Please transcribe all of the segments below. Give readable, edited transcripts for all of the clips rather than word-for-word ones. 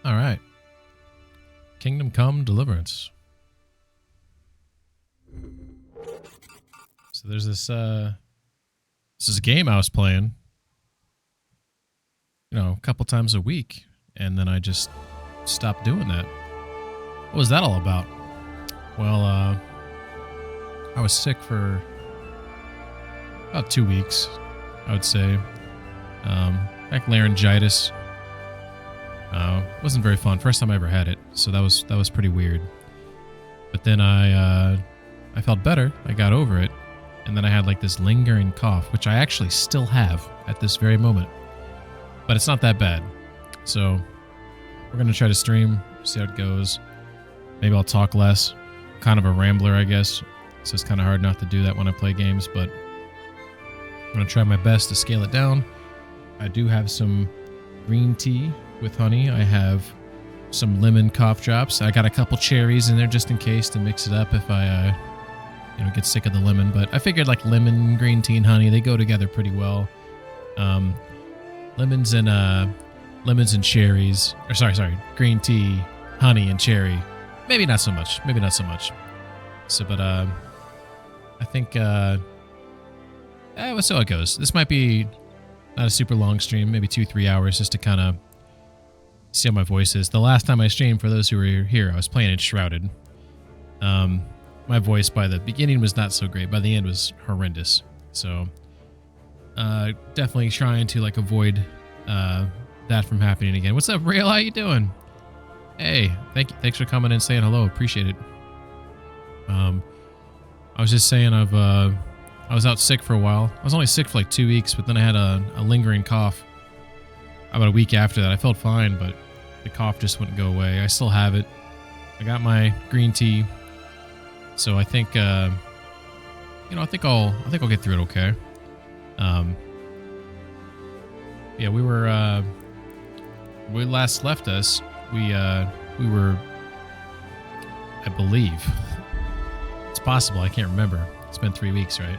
All right. Kingdom Come Deliverance. So there's this game I was playing, a couple times a week, and then I just stopped doing that. What was that all about? Well, I was sick for about 2 weeks, I would say. Like laryngitis. Wasn't very fun. First time I ever had it, so that was pretty weird. But then I felt better. I got over it, and then I had like this lingering cough, which I actually still have at this very moment. But it's not that bad. So we're gonna try to stream, see how it goes. Maybe I'll talk less. Kind of a rambler, I guess. So it's kind of hard not to do that when I play games, but I'm gonna try my best to scale it down. I do have some green tea with honey. I have some lemon cough drops. I got a couple cherries in there just in case to mix it up if I get sick of the lemon. But I figured like lemon, green tea, and honey, they go together pretty well. Lemons and cherries. Or sorry, green tea, honey, and cherry. Maybe not so much. So, but I think we'll see how it goes. This might be not a super long stream, maybe 2-3 hours, just to kind of see how my voice is. The last time I streamed, for those who were here, I was playing Enshrouded. My voice by the beginning was not so great. By the end was horrendous. So definitely trying to like avoid that from happening again. What's up, Rail? How you doing? Hey, thanks for coming and saying hello. Appreciate it. I was just saying I was out sick for a while. I was only sick for like 2 weeks, but then I had a lingering cough about a week after that. I felt fine, but the cough just wouldn't go away. I still have it. I got my green tea, so I think I think I'll get through it okay. Yeah, we last left us. We were, I believe, it's possible. I can't remember. It's been 3 weeks, right?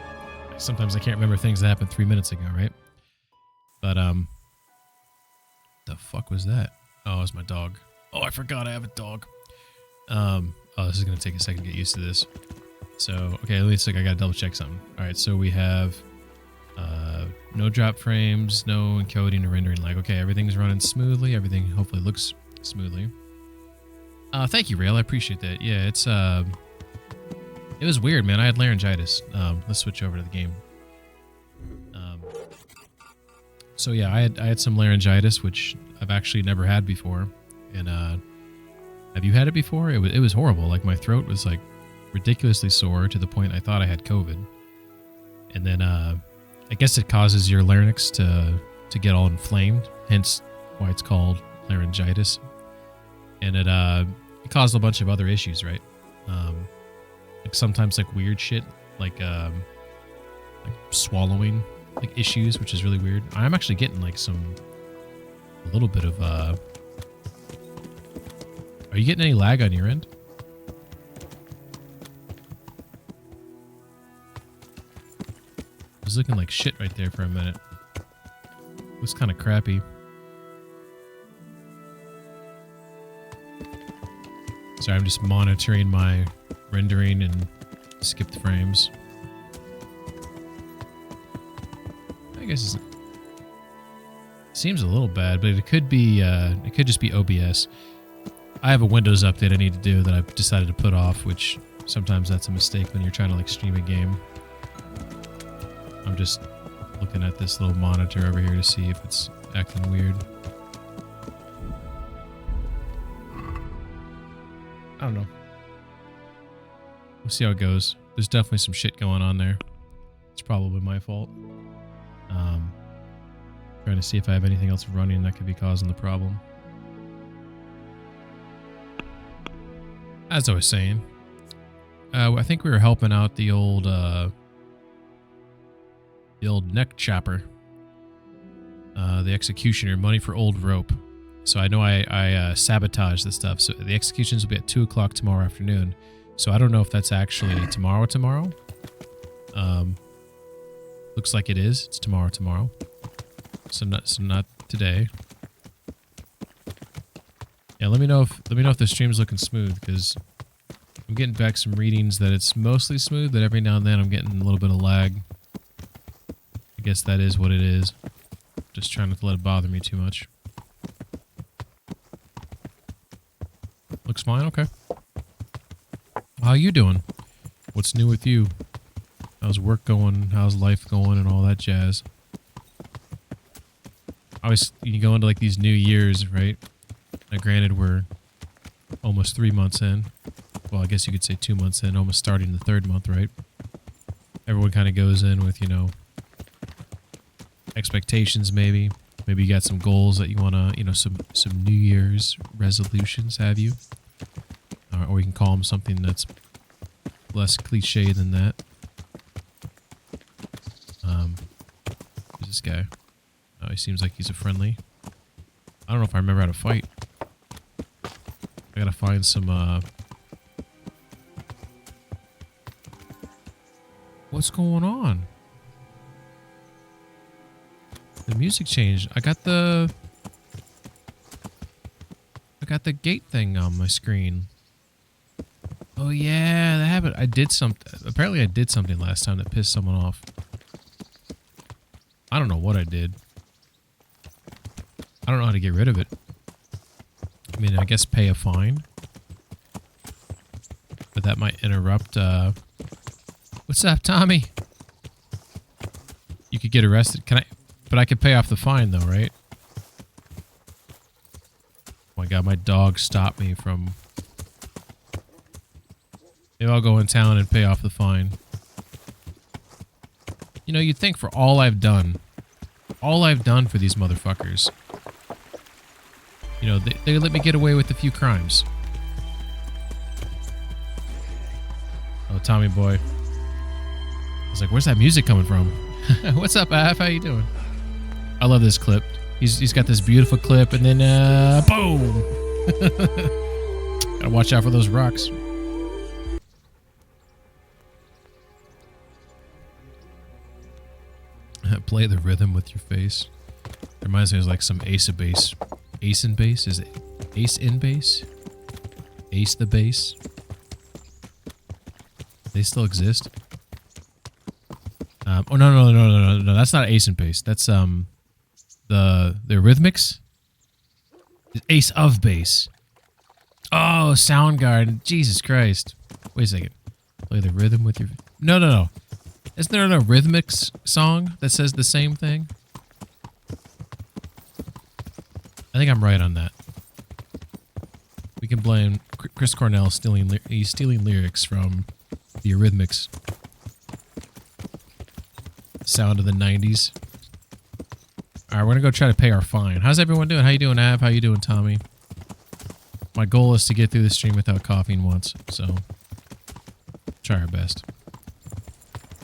Sometimes I can't remember things that happened 3 minutes ago, right? But the fuck was that? Oh, it was my dog. Oh, I forgot I have a dog. Oh, this is gonna take a second to get used to this. So, okay, let me see. I gotta double check something. All right, so we have no drop frames, no encoding or rendering lag. Okay, everything's running smoothly. Everything hopefully looks smoothly. Thank you, Rail. I appreciate that. Yeah, it was weird, man. I had laryngitis. Let's switch over to the game. So yeah, I had some laryngitis, which I've actually never had before. And have you had it before? It was horrible. Like my throat was like ridiculously sore to the point I thought I had COVID. And then I guess it causes your larynx to get all inflamed, hence why it's called laryngitis. And it caused a bunch of other issues, right? Like sometimes like weird shit, like swallowing like issues, which is really weird. I'm actually getting like a little bit of are you getting any lag on your end? I was looking like shit right there for a minute. It was kind of crappy. Sorry, I'm just monitoring my rendering and skipped frames. I guess it seems a little bad, but it could be it could just be OBS. I have a Windows update I need to do that I've decided to put off, which sometimes that's a mistake when you're trying to like stream a game. I'm just looking at this little monitor over here to see if it's acting weird. I don't know. We'll see how it goes. There's definitely some shit going on there. It's probably my fault. Trying to see if I have anything else running that could be causing the problem. As I was saying, I think we were helping out the old neck chopper, the executioner, money for old rope. So I know I sabotaged the stuff. So the executions will be at 2 o'clock tomorrow afternoon. So I don't know if that's actually tomorrow. Looks like it is. It's tomorrow. So not today. Yeah, let me know if the stream's looking smooth, because I'm getting back some readings that it's mostly smooth, but every now and then I'm getting a little bit of lag. I guess that is what it is. Just trying not to let it bother me too much. Looks fine, okay. How you doing? What's new with you? How's work going? How's life going and all that jazz? Obviously, you go into like these new years, right? Now, granted, we're almost 3 months in. Well, I guess you could say 2 months in, almost starting the third month, right? Everyone kind of goes in with, you know, expectations maybe. Maybe you got some goals that you want to, you know, some New Year's resolutions, have you? Or you can call them something that's less cliche than that. Who's this guy? Oh, he seems like he's a friendly. I don't know if I remember how to fight. I gotta find some, What's going on? The music changed. I got the gate thing on my screen. Oh yeah, that happened. I did something. Apparently I did something last time that pissed someone off. I don't know what I did. I don't know how to get rid of it. I mean, I guess pay a fine. But that might interrupt, What's up, Tommy? You could get arrested. Can I... But I could pay off the fine, though, right? Oh my god, my dog stopped me from... Maybe I'll go in town and pay off the fine. You know, you'd think for all I've done for these motherfuckers, you know, they let me get away with a few crimes. Oh, Tommy boy. I was like, where's that music coming from? What's up, Af? How you doing? I love this clip. He's got this beautiful clip, and then, boom! Gotta watch out for those rocks. Play the rhythm with your face. It reminds me of like some Ace of Base. Ace in Base? Is it Ace in Base? Ace the Base? They still exist? Oh no, that's not Ace in Base. That's the Rhythmics? Ace of Base. Oh, Soundgarden. Jesus Christ. Wait a second. Play the rhythm with your... No. Isn't there a Rhythmics song that says the same thing? I think I'm right on that. We can blame Chris Cornell stealing lyrics from the Eurythmics. Sound of the 90s. Alright, we're gonna go try to pay our fine. How's everyone doing? How you doing, Av? How you doing, Tommy? My goal is to get through the stream without coughing once, so try our best.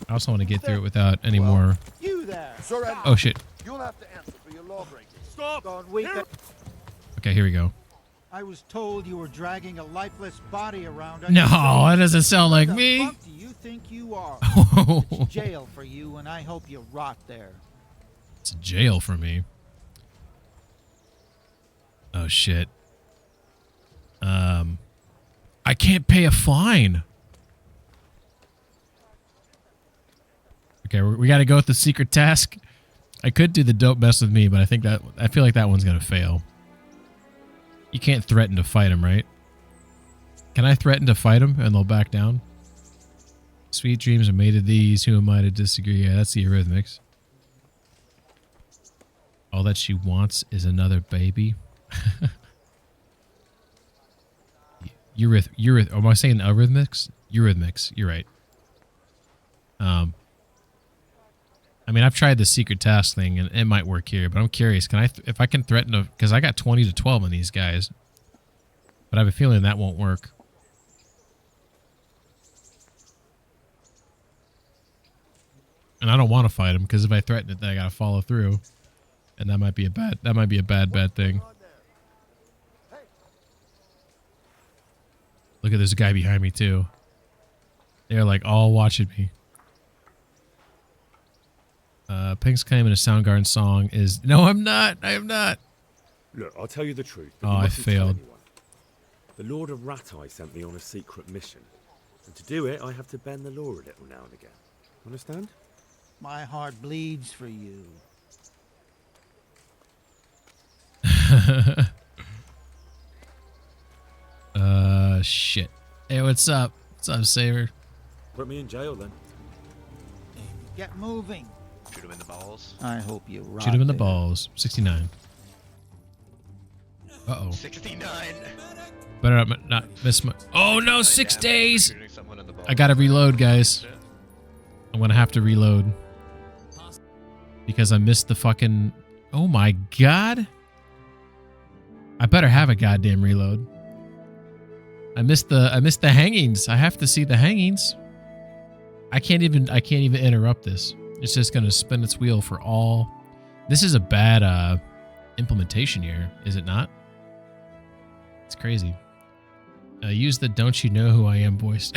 I also want to get through it without any more... You there. Oh shit. You'll have to answer for your lawbreaking. Stop! Okay, here we go. I was told you were dragging a lifeless body around. No, that doesn't sound like me. What the fuck do you think you are? It's jail for you, and I hope you rot there. It's jail for me. Oh shit. I can't pay a fine. Okay, we got to go with the secret task. I could do the dope mess with me, but I feel like that one's gonna fail. You can't threaten to fight him, right? Can I threaten to fight him and they'll back down? Sweet dreams are made of these. Who am I to disagree? Yeah, that's the Eurythmics. All that she wants is another baby. Am I saying Eurythmics? Eurythmics. You're right. I mean, I've tried the secret task thing, and it might work here, but I'm curious. Can I, if I can threaten to, because I got 20 to 12 on these guys, but I have a feeling that won't work. And I don't want to fight him, because if I threaten it, then I gotta follow through, and that might be a bad thing. Look at this guy behind me too. They're like all watching me. Pink's claim in a Soundgarden song is... No, I'm not. I am not. Look, I'll tell you the truth. Oh, I failed. The Lord of Ratai sent me on a secret mission. And to do it, I have to bend the law a little now and again. Understand? My heart bleeds for you. Shit. Hey, what's up? What's up, Saber? Put me in jail then. Get moving. Shoot him in the balls. I hope you rot Shoot him in the there. balls. 69. Uh-oh. 69. Better not miss my... Oh, no, 6 days! Shooting someone in the balls. I gotta reload, guys. I'm gonna have to reload. Because I missed the fucking... Oh, my God. I better have a goddamn reload. I missed the hangings. I have to see the hangings. I can't even interrupt this. It's just gonna spin its wheel for all. This is a bad implementation here, is it not? It's crazy. Use the "Don't you know who I am" voice.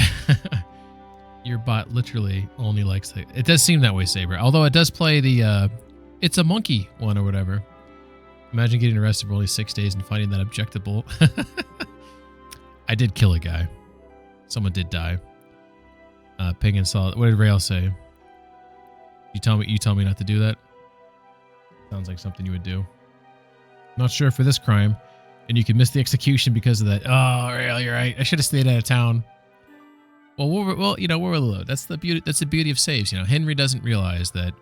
Your bot literally only likes the... It does seem that way, Saber. Although it does play the "It's a monkey" one or whatever. Imagine getting arrested for only 6 days and finding that objectable. I did kill a guy. Someone did die. Ping and solid. What did Rail say? You tell me not to do that? Sounds like something you would do. Not sure for this crime. And you can miss the execution because of that. Oh, Rail, you're right. I should have stayed out of town. Well, you know, we're reload. That's the beauty of saves. You know, Henry doesn't realize that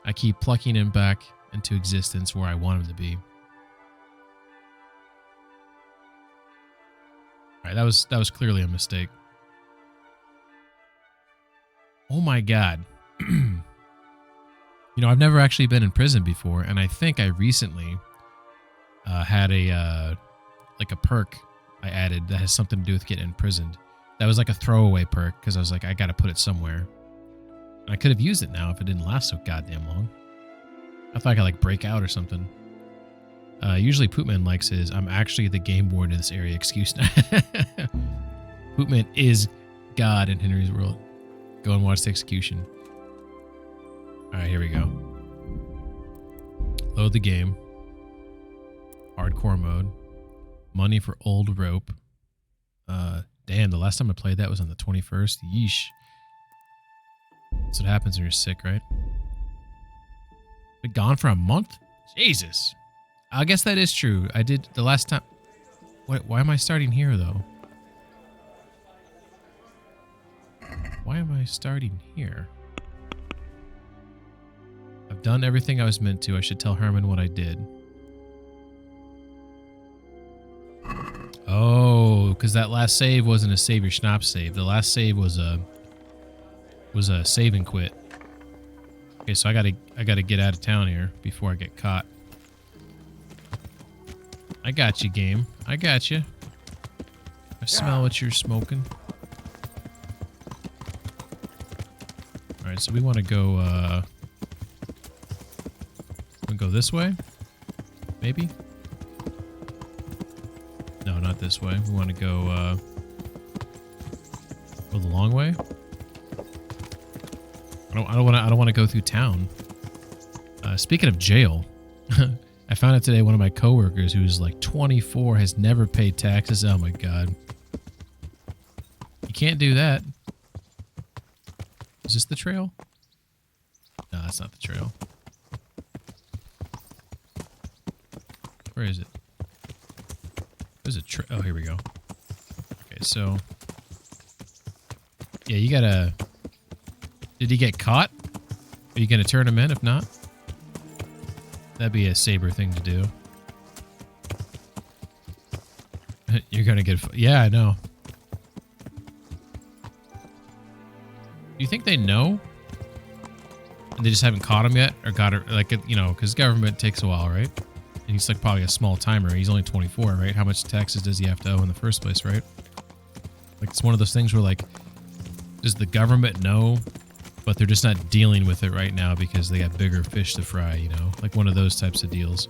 I keep plucking him back into existence where I want him to be. All right, that was clearly a mistake. Oh my God. You know, I've never actually been in prison before, and I think I recently had a like a perk I added that has something to do with getting imprisoned. That was like a throwaway perk because I was like, I got to put it somewhere. And I could have used it now if it didn't last so goddamn long. I thought I could like break out or something. Usually Poopman likes his "I'm actually the game warden in this area" excuse. Poopman is God in Henry's world. Go and watch the execution. Alright, here we go. Load the game. Hardcore mode. Money for old rope. Damn, the last time I played that was on the 21st. Yeesh. That's what happens when you're sick, right? Been gone for a month? Jesus. I guess that is true. I did the last time. Why am I starting here, though? Why am I starting here? I've done everything I was meant to. I should tell Herman what I did. Oh, because that last save wasn't a save your schnapp save. The last save was a save and quit. Okay, so I gotta get out of town here before I get caught. I got you, game. I got you. I smell what you're smoking. All right, so we want to go. We go this way, maybe. No, not this way. We want to go the long way. I don't want to go through town. Speaking of jail, I found out today one of my coworkers who's like 24 has never paid taxes. Oh my God. You can't do that. Is this the trail? No, that's not the trail. Where is it? There's a trail. Oh, here we go. Okay, so yeah, you gotta. Did he get caught? Are you gonna turn him in? If not, that'd be a Saber thing to do. You're gonna get. Yeah, I know. Do you think they know? And they just haven't caught him yet, or got it? Like, you know, because government takes a while, right? And he's like probably a small timer. He's only 24, right? How much taxes does he have to owe in the first place, right? Like, it's one of those things where, like, does the government know, but they're just not dealing with it right now because they got bigger fish to fry, you know? Like one of those types of deals.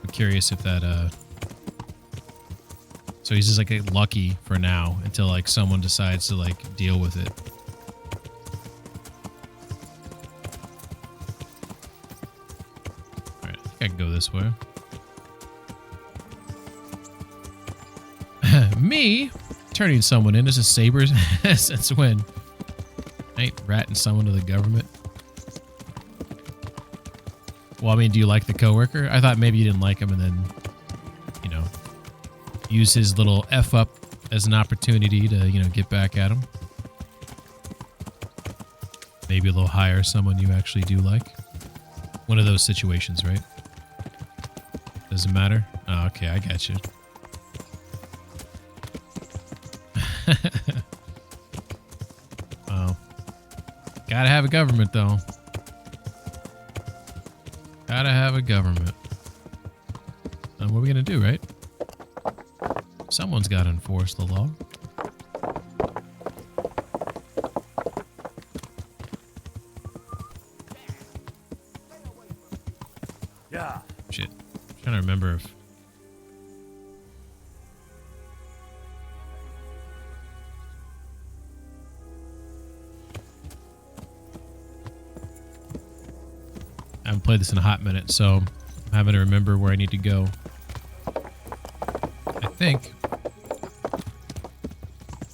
I'm curious if that, so he's just, like, lucky for now until, like, someone decides to, like, deal with it. Alright, I think I can go this way. Me turning someone in as a saber since when? I ain't ratting someone to the government. Well, I mean, do you like the coworker? I thought maybe you didn't like him and then, you know, use his little F up as an opportunity to, you know, get back at him. Maybe they'll hire someone you actually do like. One of those situations, right? Doesn't matter? Oh, okay, I got you. Oh. Gotta have a government, though. Gotta have a government. What are we gonna do, right? Someone's gotta enforce the law. Yeah. Shit. I'm trying to remember if... I haven't played this in a hot minute, so I'm having to remember where I need to go.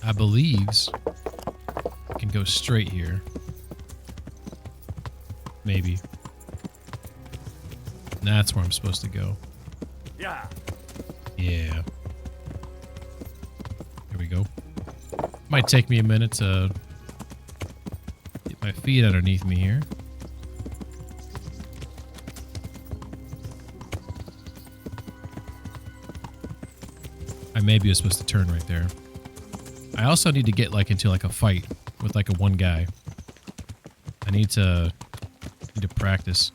I believes I can go straight here. Maybe. That's where I'm supposed to go. Yeah. Yeah. Here we go. Might take me a minute to get my feet underneath me here. I maybe was supposed to turn right there. I also need to get like into like a fight with like a one guy. I need to practice.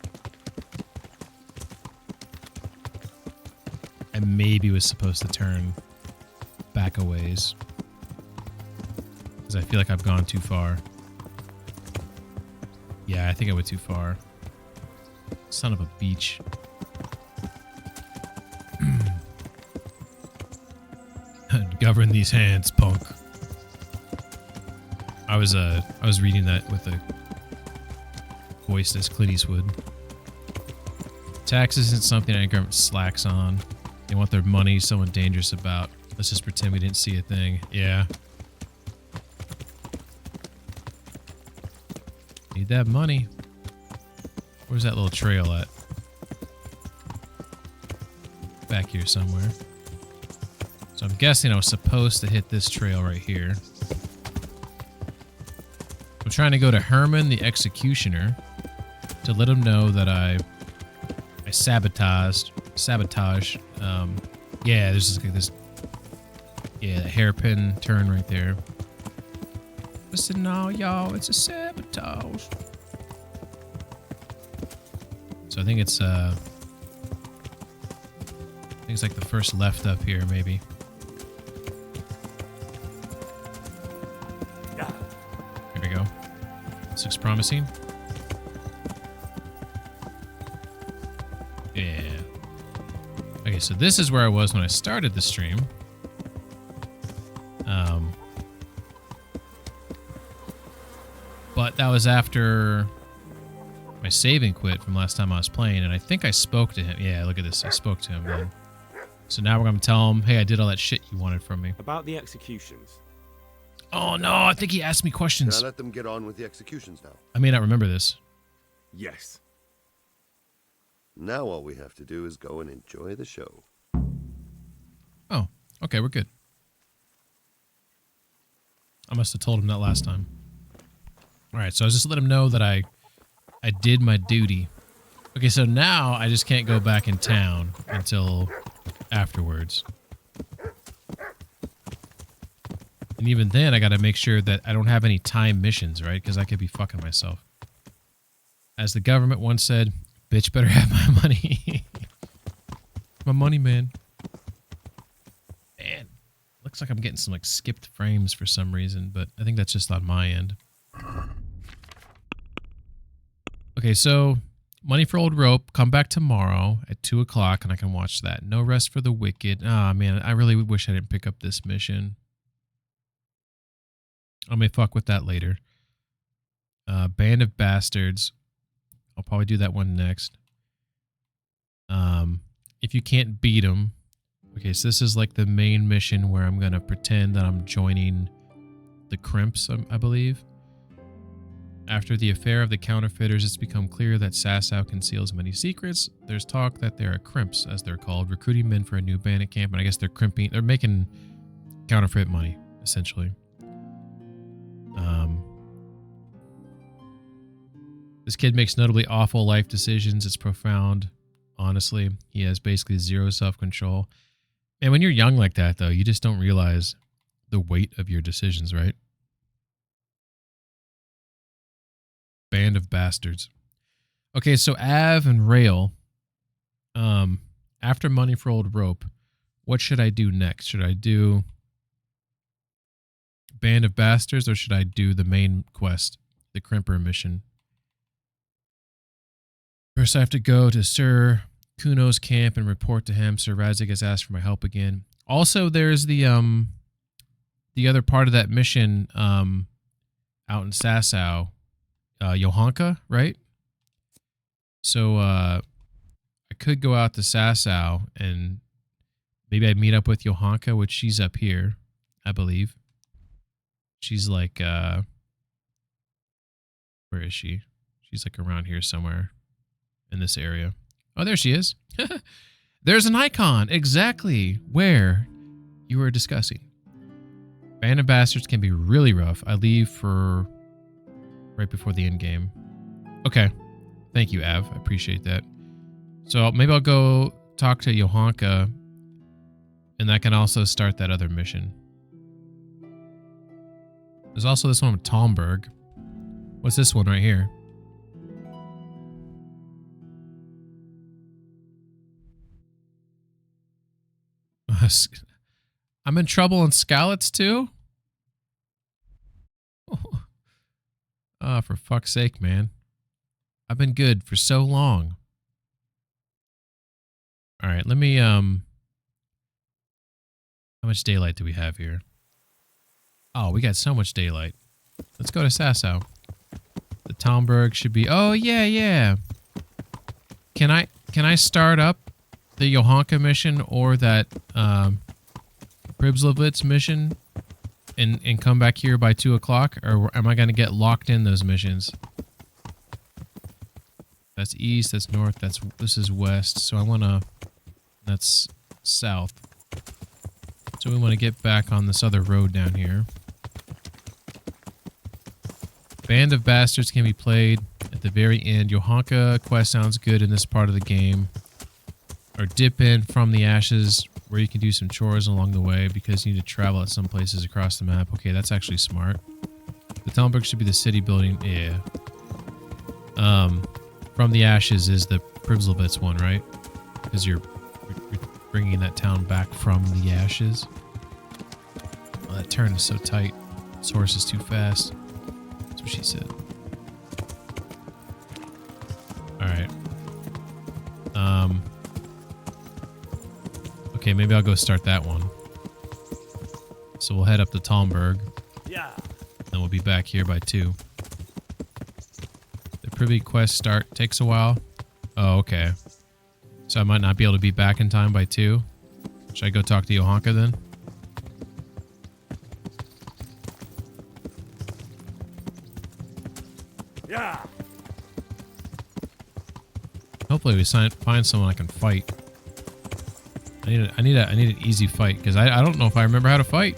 I maybe was supposed to turn back a ways because I feel like I've gone too far. Yeah, I think I went too far. Son of a beach. Govern these hands, punk. I was reading that with a voice as Clint Eastwood. Tax isn't something our government slacks on. They want their money, someone dangerous about. Let's just pretend we didn't see a thing. Yeah. Need that money. Where's that little trail at? Back here somewhere. So I'm guessing I was supposed to hit this trail right here. I'm trying to go to Herman the Executioner to let him know that I sabotage. Yeah, there's just like this. Yeah, the hairpin turn right there. Listen now, y'all, it's a sabotage. So I think it's like the first left up here, maybe. Here we go. This looks promising. Yeah. Okay, so this is where I was when I started the stream. But that was after my saving quit from last time I was playing, and I think I spoke to him. Yeah, look at this. I spoke to him then. So now we're going to tell him, hey, I did all that shit you wanted from me. About the executions. Oh, no, I think he asked me questions. Can I let them get on with the executions now? I may not remember this. Yes. Now all we have to do is go and enjoy the show. Oh, okay, we're good. I must have told him that last time. All right, so I was just let him know that I did my duty. Okay, so now I just can't go back in town until afterwards. And even then, I got to make sure that I don't have any time missions, right? Because I could be fucking myself. As the government once said, bitch better have my money. My money, man. Man, looks like I'm getting some like skipped frames for some reason, but I think that's just on my end. Okay, so Money for Old Rope, come back tomorrow at 2 o'clock and I can watch that. No Rest for the Wicked. Ah, man, I really wish I didn't pick up this mission. I may fuck with that later. Band of Bastards. I'll probably do that one next. If you can't beat them, Okay, so this is like the main mission where I'm going to pretend that I'm joining the crimps, I believe. After the affair of the counterfeiters, it's become clear that Sasau conceals many secrets. There's talk that there are crimps, as they're called, recruiting men for a new bandit camp, and I guess they're crimping. They're making counterfeit money, essentially. This kid makes notably awful life decisions. It's profound, honestly. He has basically zero self-control. And when you're young like that, though, you just don't realize the weight of your decisions, right? Band of bastards. Okay, so Av and Rail, after Money for Old Rope, what should I do next? Should I do Band of Bastards, or should I do the main quest, the Crimper mission? First, I have to go to Sir Kuno's camp and report to him. Sir Razik has asked for my help again. Also, there's the other part of that mission out in Sasau, Johanka, right? So I could go out to Sasau and maybe I'd meet up with Johanka, which she's up here, I believe. She's like, where is she? She's like around here somewhere in this area. Oh, there she is. There's an icon exactly where you were discussing. Band of Bastards can be really rough. I leave for right before the end game. Okay. Thank you, Av. I appreciate that. So maybe I'll go talk to Johanka, and that can also start that other mission. There's also this one with Talmberg. What's this one right here? I'm in trouble in Skalitz too? Oh, for fuck's sake, man. I've been good for so long. All right, let me, how much daylight do we have here? Oh, we got so much daylight. Let's go to Sasau. The Talmberg should be, oh, yeah. Can I start up the Johanka mission or that, Pribslovitz mission and come back here by 2 o'clock? Or am I going to get locked in those missions? That's east, that's north, this is west. So I want to, that's south. So we want to get back on this other road down here. Band of Bastards can be played at the very end. Johanka quest sounds good in this part of the game. Or dip in from the ashes where you can do some chores along the way because you need to travel at some places across the map. Okay, that's actually smart. The Talmberg should be the city building. Yeah. From the ashes is the Pribslovitz one, right? Because you're bringing that town back from the ashes. Oh, that turn is so tight. This horse is too fast. That's what she said. Alright. Okay, maybe I'll go start that one. So we'll head up to Talmberg. Yeah. Then we'll be back here by 2. The privy quest start takes a while. Oh, okay. So I might not be able to be back in time by 2. Should I go talk to Johanka then? Yeah. Hopefully we find someone I can fight. I need an easy fight because I don't know if I remember how to fight.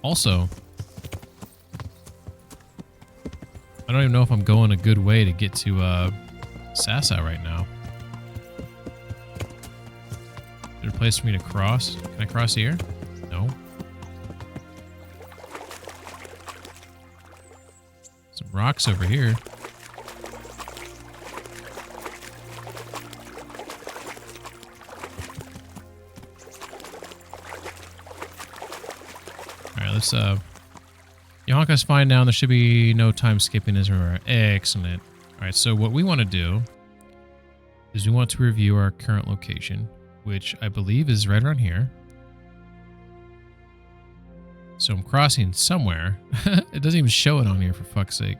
Also, I don't even know if I'm going a good way to get to Sasau right now. Is there a place for me to cross? Can I cross here? No. Some rocks over here. Alright, let's Johanka's fine now. There should be no time skipping as remember. Excellent. Alright, so what we want to do is we want to review our current location, which I believe is right around here. So I'm crossing somewhere. It doesn't even show it on here, for fuck's sake.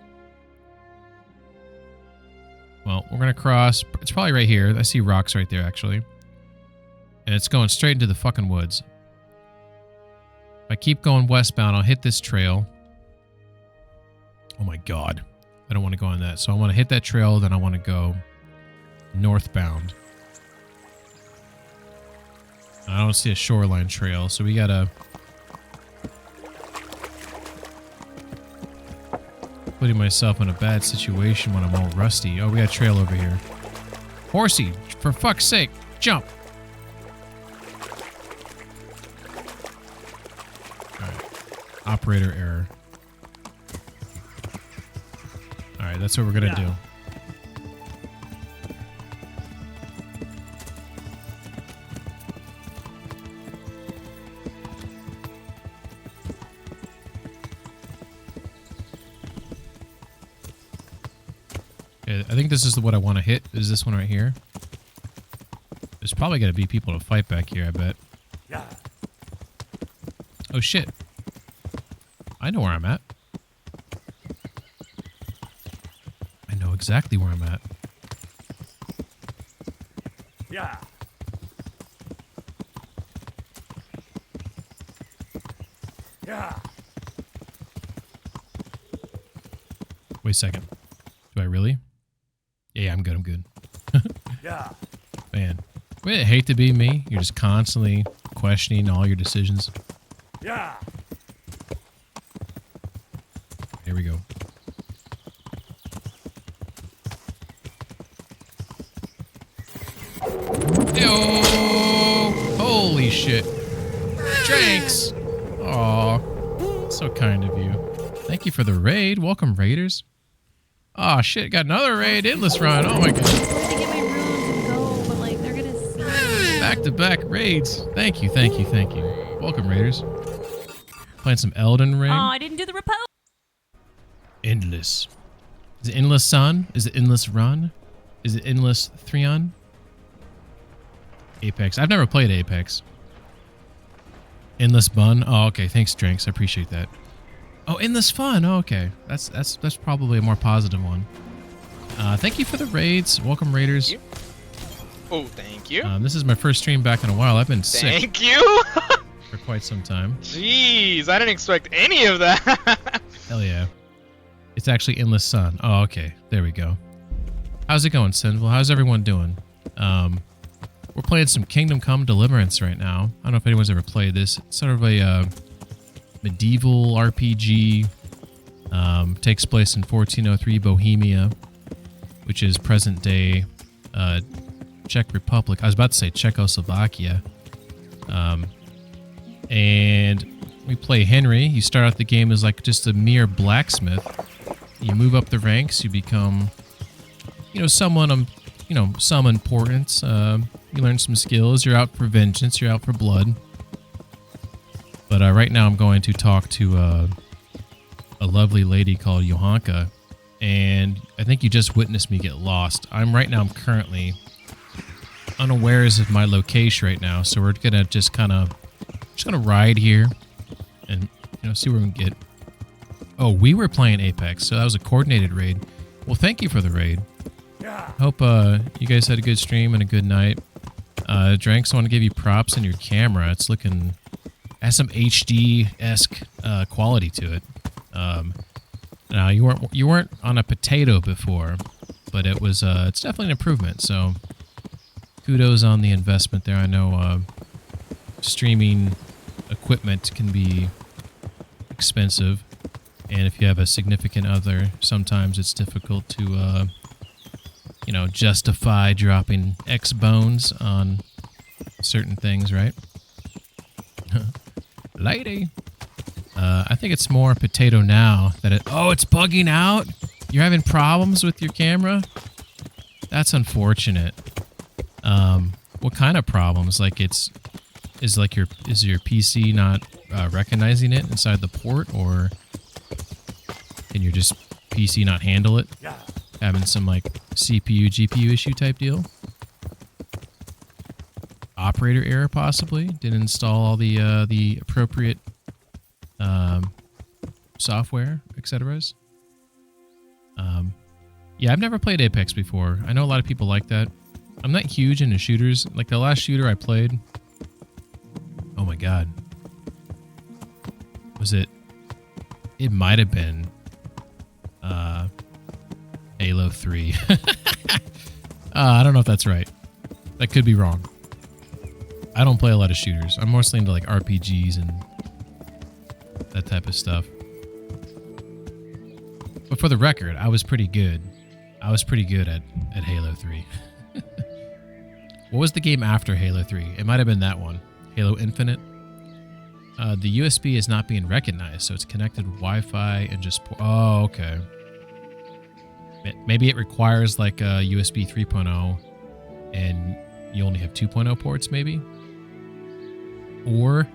Well, we're going to cross. It's probably right here. I see rocks right there, actually. And it's going straight into the fucking woods. If I keep going westbound, I'll hit this trail. Oh my god. I don't want to go on that. So I want to hit that trail, then I want to go northbound. I don't see a shoreline trail, so we gotta... Putting myself in a bad situation when I'm all rusty. Oh, we got a trail over here. Horsey, for fuck's sake, jump! Alright. Operator error. Alright, that's what we're gonna do. I think this is what I want to hit. Is this one right here? There's probably going to be people to fight back here, I bet. Yeah. Oh, shit. I know where I'm at. I know exactly where I'm at. Yeah. Yeah. Wait a second. Do I really? Yeah, I'm good. I'm good. Yeah. Man, would it hate to be me? You're just constantly questioning all your decisions. Yeah. Here we go. Yo! Holy shit. Drinks! Aw. So kind of you. Thank you for the raid. Welcome, raiders. Oh shit, got another raid. Endless run. Oh my god. I wanted to get my runes and go, but like they're gonna see. Back-to-back raids. Thank you, thank you, thank you. Welcome, raiders. Playing some Elden Ring. Oh, I didn't do the repose. Endless. Is it Endless Sun? Is it Endless Run? Is it Endless Threon? Apex. I've never played Apex. Endless Bun. Oh, okay. Thanks, Drinks. I appreciate that. Oh, Endless Fun. Oh, okay. That's probably a more positive one. Thank you for the raids. Welcome, raiders. Thank you. Oh, thank you. This is my first stream back in a while. I've been sick Thank you. for quite some time. Jeez, I didn't expect any of that. Hell yeah. It's actually Endless Sun. Oh, okay. There we go. How's it going, Sinville? How's everyone doing? We're playing some Kingdom Come Deliverance right now. I don't know if anyone's ever played this. It's sort of a medieval RPG. Takes place in 1403 Bohemia, which is present-day Czech Republic. I was about to say Czechoslovakia. And we play Henry. You start out the game as like just a mere blacksmith. You move up the ranks. You become, someone, some importance. You learn some skills. You're out for vengeance. You're out for blood. But right now I'm going to talk to a lovely lady called Johanka. And I think you just witnessed me get lost. I'm currently unawares of my location right now. So we're going to just kind of ride here and, see where we can get. Oh, we were playing Apex. So that was a coordinated raid. Well, thank you for the raid. Hope you guys had a good stream and a good night. Dranks, I want to give you props on your camera. It's looking... has some HD-esque quality to it. Now you weren't on a potato before, but it was it's definitely an improvement. So kudos on the investment there. I know streaming equipment can be expensive, and if you have a significant other, sometimes it's difficult to justify dropping X bones on certain things, right? Lady. I think it's more potato now that it... Oh, it's bugging out? You're having problems with your camera? That's unfortunate. What kind of problems? Like is your PC not recognizing it inside the port, or can your just PC not handle it? Having some like CPU, GPU issue type deal? Operator error possibly. Didn't install all the appropriate software, etc. Yeah, I've never played Apex before. I know a lot of people like that. I'm not huge into shooters. Like the last shooter I played. Oh my god. Was it? It might have been Halo 3. I don't know if that's right. That could be wrong. I don't play a lot of shooters. I'm mostly into like RPGs and that type of stuff. But for the record, I was pretty good. I was pretty good at Halo 3. What was the game after Halo 3? It might have been that one. Halo Infinite. The USB is not being recognized, so it's connected Wi-Fi and just... Oh, okay. Maybe it requires like a USB 3.0 and you only have 2.0 ports, maybe? Or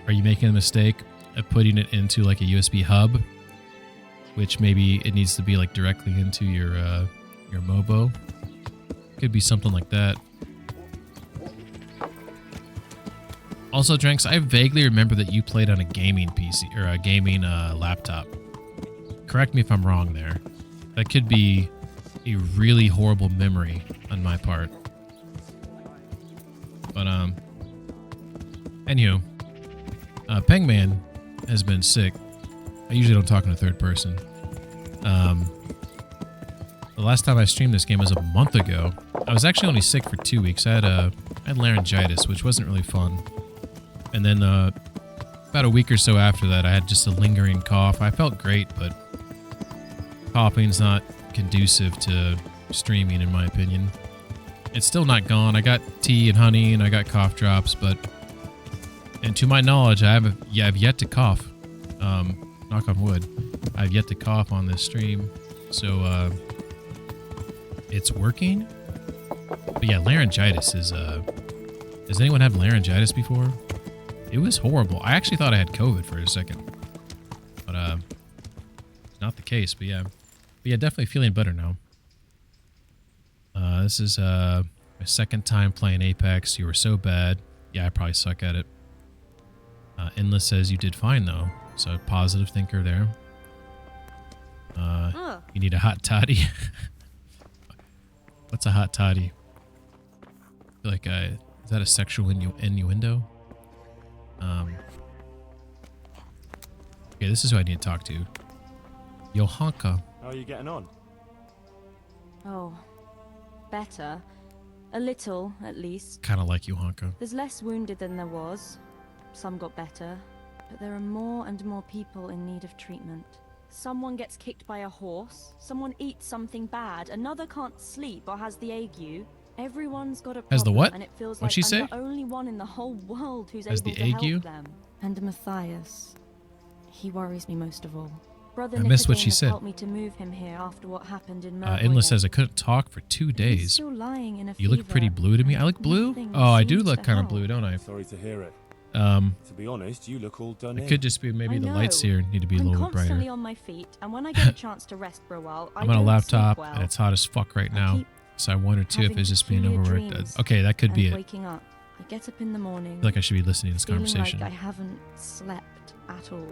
are you making a mistake of putting it into like a USB hub, which maybe it needs to be like directly into your MOBO? Could be something like that. Also, Drinks, I vaguely remember that you played on a gaming PC or a gaming laptop. Correct me if I'm wrong there. That could be a really horrible memory on my part. But anywho, Pengman has been sick. I usually don't talk in a third person. The last time I streamed this game was a month ago. I was actually only sick for 2 weeks. I had laryngitis, which wasn't really fun. And then about a week or so after that, I had just a lingering cough. I felt great, but coughing's not conducive to streaming, in my opinion. It's still not gone. I got tea and honey, and I got cough drops, and to my knowledge, I've yet to cough. Knock on wood. I've yet to cough on this stream, so it's working. But yeah, laryngitis is. Has anyone had laryngitis before? It was horrible. I actually thought I had COVID for a second, but not the case. But yeah, definitely feeling better now. This is my second time playing Apex. You were so bad. Yeah, I probably suck at it. Endless says you did fine though, so positive thinker there. You need a hot toddy. What's a hot toddy? I feel like is that a sexual innuendo? Okay, this is who I need to talk to. Johanka. How are you getting on? Oh, better. A little, at least. Kind of like Johanka. There's less wounded than there was. Some got better. But there are more and more people in need of treatment. Someone gets kicked by a horse. Someone eats something bad. Another can't sleep or has the ague. Everyone's got a problem. Has the what? And it feels What'd like she I'm say? the only one in the whole world who's Has able the to ague? help them. And Matthias. He worries me most of all. Brother I missed what Nicodem she has said. helped me to move him here after what happened in Endless Mervoya. says I couldn't talk for 2 He's days. still lying in a You look fever, pretty blue to me. I look blue? nothing Oh, I do seems look to kind of help. blue, don't I? Sorry to hear it. To To be honest, you look all done it in. could just be maybe I the lights know. here need to be a I'm little bit constantly brighter. on my feet, and when I get a chance to rest for a while, I'm on a don't laptop sleep well. and it's hot as fuck right I now. keep So I wonder too if having it's just being peculiar overworked. dreams Okay, that could be and it. waking up, I get up in the morning, I feel like I should be listening to this feeling conversation. like I haven't slept at all.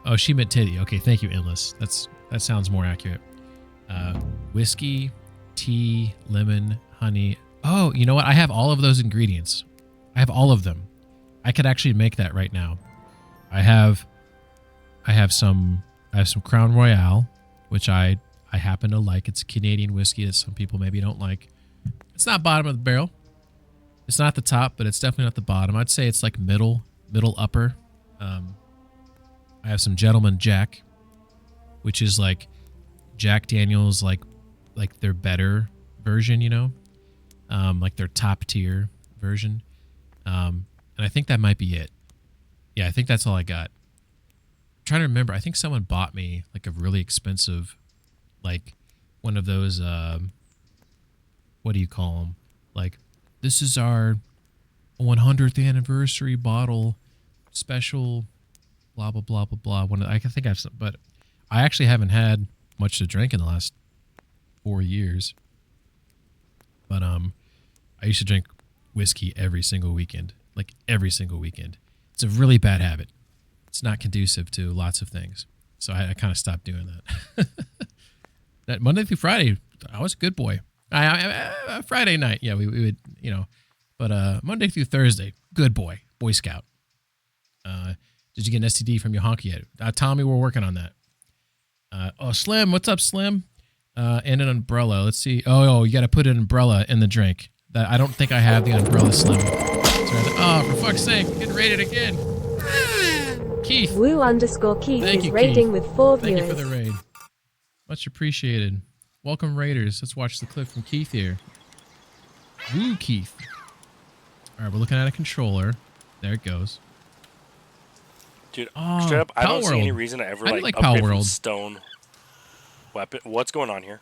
Oh, she meant titty. Okay, thank you, Endless. That sounds more accurate. Whiskey, tea, lemon, honey. Oh, you know what? I have all of those ingredients. I have all of them. I could actually make that right now. I have some Crown Royale, which I happen to like. It's Canadian whiskey that some people maybe don't like. It's not bottom of the barrel. It's not the top, but it's definitely not the bottom. I'd say it's like middle upper. I have some Gentleman Jack, which is like Jack Daniel's like their better version, you know, like their top tier version. And I think that might be it. Yeah, I think that's all I got. I'm trying to remember. I think someone bought me like a really expensive, like one of those, what do you call them? Like, this is our 100th anniversary bottle special, blah, blah, blah, blah, blah. I think I have some, but I actually haven't had much to drink in the last 4 years. But I used to drink whiskey every single weekend, like every single weekend. It's a really bad habit. It's not conducive to lots of things. So I kind of stopped doing that. That Monday through Friday, I was a good boy. Friday night, yeah, we would, you know, but Monday through Thursday, good boy, Boy Scout. Did you get an STD from your honky yet? Tommy, we're working on that. Oh, Slim, what's up, Slim? And an umbrella. Let's see. Oh, you got to put an umbrella in the drink. That I don't think I have the umbrella, Slim. Oh, for fuck's sake, get rated again. Keith. Woo_Keith Thank is you, rating Keith. with 4 Thank viewers. you for the raid. Much appreciated. Welcome, Raiders. Let's watch the clip from Keith here. Woo, Keith. All right, we're looking at a controller. There it goes. Dude, Oh, straight up, I don't see any Palworld. reason to ever I do like like upgrade from Palworld. stone weapon. What's going on here?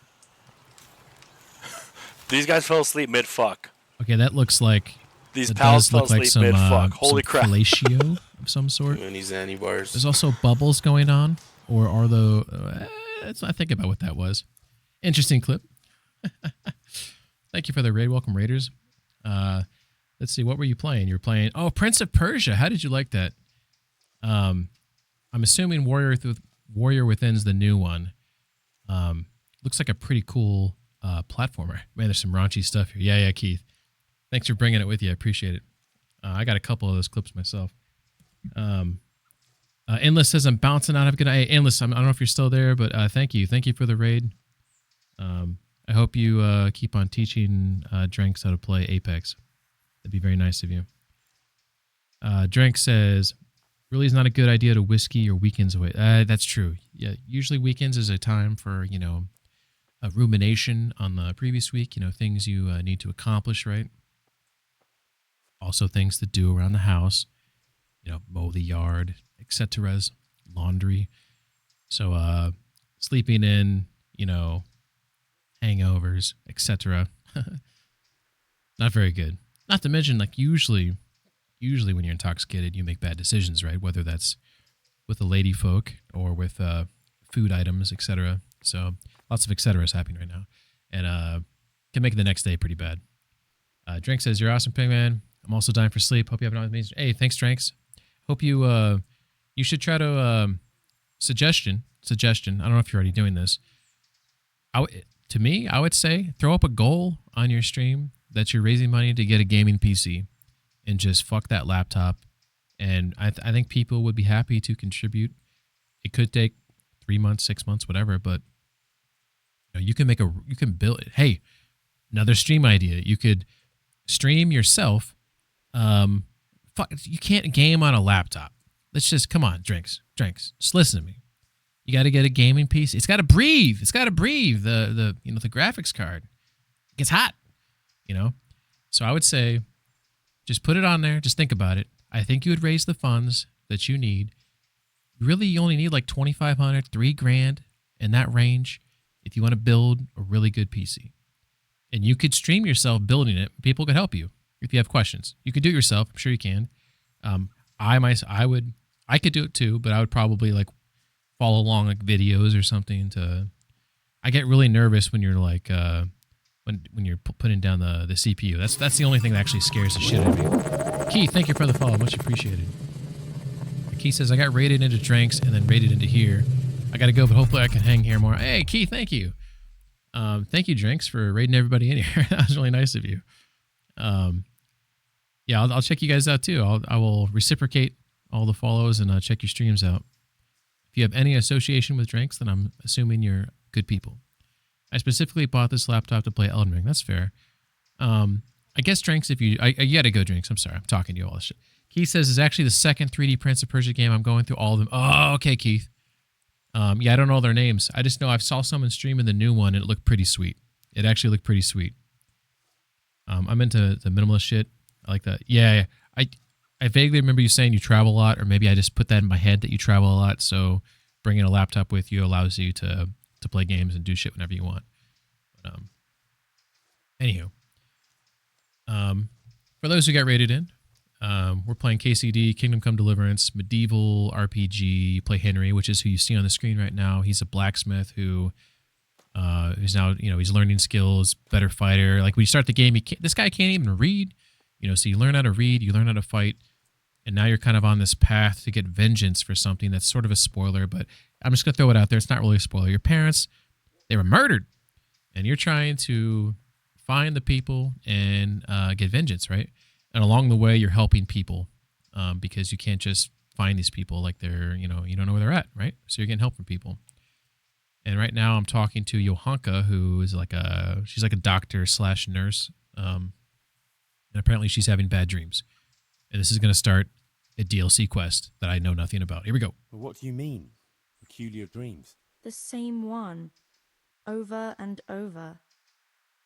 These guys fell asleep mid fuck. Okay, that looks like These it pals does fell look like asleep some, mid fuck. Holy some crap! fellatio of some sort. Doing these anti-bars. There's also bubbles going on, or are the? Let's not think about what that was. Interesting clip. Thank you for the raid. Welcome, Raiders. Let's see. What were you playing? You're playing. Oh, Prince of Persia. How did you like that? I'm assuming Warrior Within's the new one. Looks like a pretty cool platformer. Man, there's some raunchy stuff here. Yeah, Keith. Thanks for bringing it with you. I appreciate it. I got a couple of those clips myself. Endless says, I'm bouncing out. Have a good night. Hey, Endless, I don't know if you're still there, but thank you. Thank you for the raid. I hope you keep on teaching Dranks how to play Apex. That'd be very nice of you. Drank says, really is not a good idea to whiskey or weekends away. That's true. Yeah, usually weekends is a time for, you know, a rumination on the previous week, you know, things you need to accomplish, right? Also things to do around the house, you know, mow the yard, etc., laundry. So sleeping in, you know, hangovers, etc. Not very good. Not to mention, like, usually when you're intoxicated, you make bad decisions, right? Whether that's with the lady folk or with food items, etc. So lots of etc.'s happening right now, and can make the next day pretty bad. Drink says, you're awesome, Pigman. I'm also dying for sleep. Hope you have an amazing. Hey, thanks, Drinks. Hope you you should try to suggestion. I don't know if you're already doing this. To me, I would say throw up a goal on your stream that you're raising money to get a gaming PC, and just fuck that laptop. And I think people would be happy to contribute. It could take 3 months, 6 months, whatever, but you know, you can build it. Hey, another stream idea. You could stream yourself. You can't game on a laptop. Let's just, come on, drinks. Just listen to me. You got to get a gaming PC. It's got to breathe. The you know, the graphics card. It gets hot, you know? So I would say just put it on there. Just think about it. I think you would raise the funds that you need. Really, you only need like $2,500, $3,000 in that range if you want to build a really good PC. And you could stream yourself building it. People could help you if you have questions. You could do it yourself. I'm sure you can. I could do it too, but I would probably like follow along like videos or something. I get really nervous when you're like when you're putting down the CPU. That's the only thing that actually scares the shit out of me. Keith, thank you for the follow. Much appreciated. Keith says, I got raided into Drinks and then raided into here. I got to go, but hopefully I can hang here more. Hey, Keith, thank you. Thank you, Drinks, for raiding everybody in here. That was really nice of you. Yeah, I'll check you guys out too. I will reciprocate all the follows and check your streams out. If you have any association with Drinks, then I'm assuming you're good people. I specifically bought this laptop to play Elden Ring. That's fair. I guess Drinks, you gotta go, Drinks. I'm sorry, I'm talking to you all this shit. Keith says it's actually the second 3D Prince of Persia game. I'm going through all of them. Oh, okay, Keith. Yeah, I don't know their names. I just know I saw someone streaming the new one and it looked pretty sweet. It actually looked pretty sweet. I'm into the minimalist shit. I like that. Yeah, I vaguely remember you saying you travel a lot, or maybe I just put that in my head that you travel a lot. So bringing a laptop with you allows you to play games and do shit whenever you want. But anywho, for those who got rated in, we're playing KCD, Kingdom Come Deliverance, medieval RPG. You play Henry, which is who you see on the screen right now. He's a blacksmith who is now, he's learning skills, better fighter. Like when you start the game, this guy can't even read, so you learn how to read, you learn how to fight. And now you're kind of on this path to get vengeance for something that's sort of a spoiler, but I'm just going to throw it out there. It's not really a spoiler. Your parents, they were murdered. And you're trying to find the people and get vengeance, right? And along the way, you're helping people because you can't just find these people like they're, you don't know where they're at, right? So you're getting help from people. And right now I'm talking to Johanka, who is she's like a doctor / nurse. And apparently she's having bad dreams. And this is going to start a DLC quest that I know nothing about. Here we go. But what do you mean? Peculiar dreams? The same one. Over and over.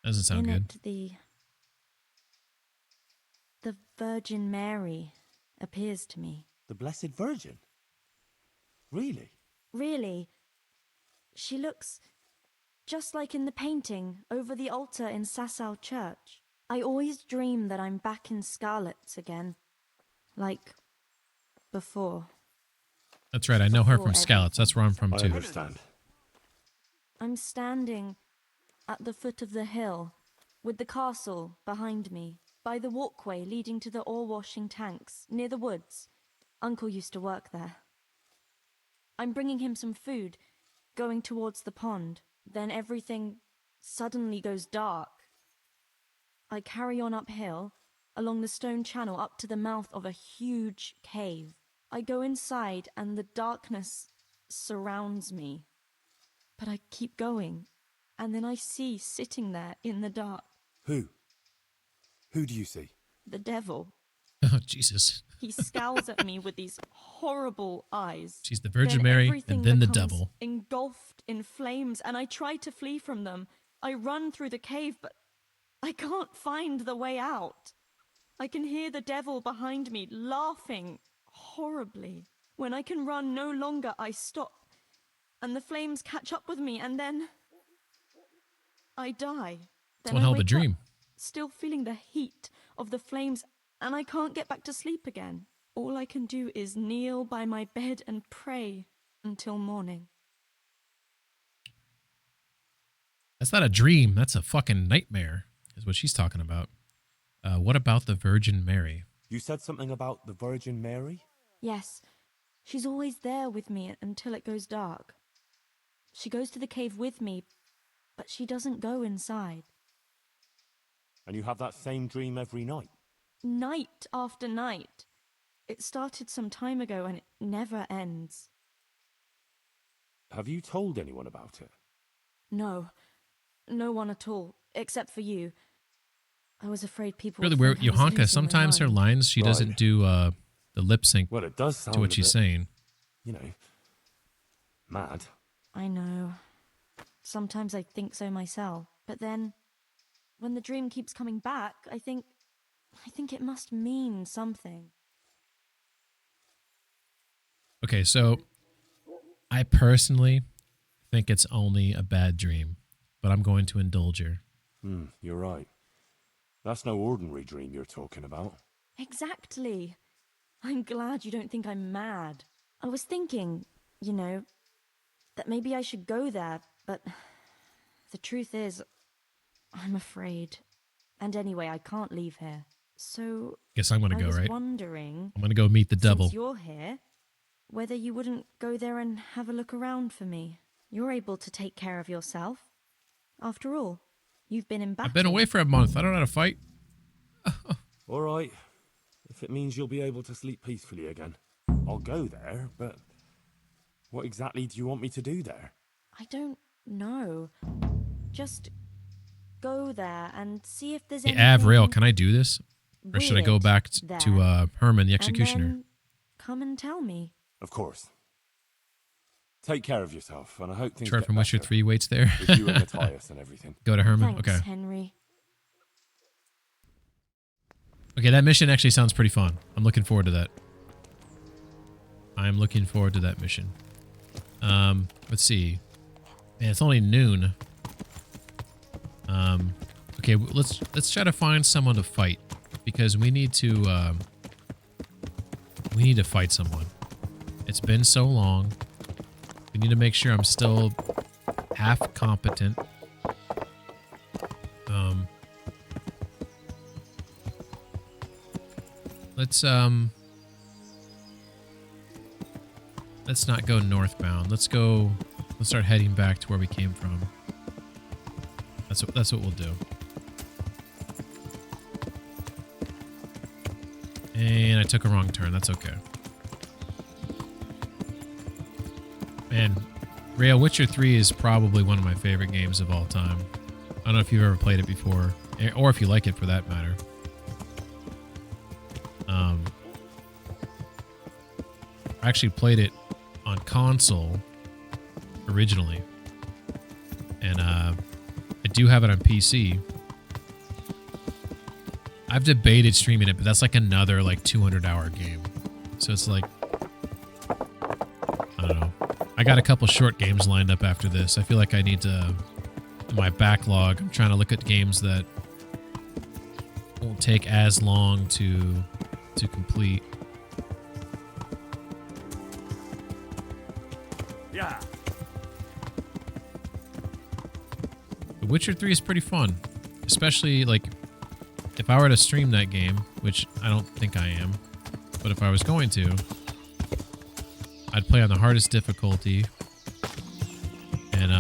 Doesn't sound In good. it, the Virgin Mary appears to me. The Blessed Virgin? Really? Really, she looks just like in the painting over the altar in Sasau Church. I always dream that I'm back in Scarlet's again. Like before. That's right. I know her from Skalitz. That's where I'm from, I too. understand. I'm standing at the foot of the hill, with the castle behind me, by the walkway leading to the ore-washing tanks, near the woods. Uncle used to work there. I'm bringing him some food, going towards the pond. Then everything suddenly goes dark. I carry on uphill, along the stone channel up to the mouth of a huge cave. I go inside and the darkness surrounds me. But I keep going, and then I see sitting there in the dark. Who? Who do you see? The devil. Oh, Jesus. He scowls at me with these horrible eyes. She's the Virgin Then Mary everything and then the becomes devil. Engulfed in flames, and I try to flee from them. I run through the cave, but I can't find the way out. I can hear the devil behind me laughing horribly. When I can run no longer, I stop, and the flames catch up with me, and then I die. It's one hell of a dream. Still feeling the heat of the flames, and I can't get back to sleep again. All I can do is kneel by my bed and pray until morning. That's not a dream. That's a fucking nightmare, is what she's talking about. What about the Virgin Mary? You said something about the Virgin Mary? Yes, she's always there with me until it goes dark. She goes to the cave with me, but she doesn't go inside. And you have that same dream every night? Night after night. It started some time ago and it never ends. Have you told anyone about it? No. No one at all, except for you. I was afraid people Really would weird. think I was Johanka, losing sometimes my her mind. lines, she doesn't do the lip sync Well, it does sound to what a she's bit, saying. you know, mad. I know. Sometimes I think so myself. But then, when the dream keeps coming back, I think it must mean something. Okay, so I personally think it's only a bad dream, but I'm going to indulge her. You're right. That's no ordinary dream you're talking about. Exactly. I'm glad you don't think I'm mad. I was thinking, that maybe I should go there, but the truth is, I'm afraid. And anyway, I can't leave here. So Guess I'm going to I go, was right? wondering, I'm going to go meet the devil. since you're here, whether you wouldn't go there and have a look around for me. You're able to take care of yourself. After all, you've been in battle. I've been away for a month. I don't know how to fight. All right. If it means you'll be able to sleep peacefully again. I'll go there, but what exactly do you want me to do there? I don't know. Just go there and see if there's Hey, anything Avril, can I do this? Or should I go weird back there. to Herman, the And executioner? then come and tell me. Of course. Take care of yourself, and I hope things Sure, get from Witcher better 3 waits there. with you and Matthias and everything. Go to Herman? Thanks, Okay. Henry. Okay, that mission actually sounds pretty fun. I'm looking forward to that. I'm looking forward to that mission. Let's see. Man, it's only noon. Okay, let's try to find someone to fight because we need to fight someone. It's been so long. We need to make sure I'm still half competent. let's not go northbound. Let's start heading back to where we came from. That's what we'll do. And I took a wrong turn. That's okay. Man, Rail Witcher 3 is probably one of my favorite games of all time. I don't know if you've ever played it before, or if you like it for that matter. I actually played it on console originally, and I do have it on PC. I've debated streaming it, but that's like another like 200-hour game. So it's like, I don't know. I got a couple short games lined up after this. I feel like I need to, in my backlog, I'm trying to look at games that won't take as long to complete. Yeah. The Witcher 3 is pretty fun, especially like if I were to stream that game, which I don't think I am, but if I was going to, I'd play on the hardest difficulty, and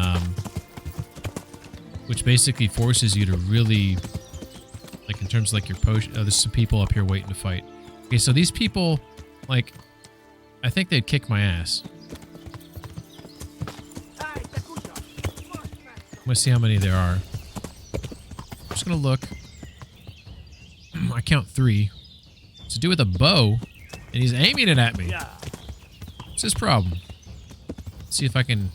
which basically forces you to really, like in terms of like your potion. Oh, there's some people up here waiting to fight. Okay, so these people, like, I think they'd kick my ass. I'm gonna see how many there are. I'm just gonna look. I count 3. It's a dude with a bow, and he's aiming it at me. What's his problem? Let's see if I can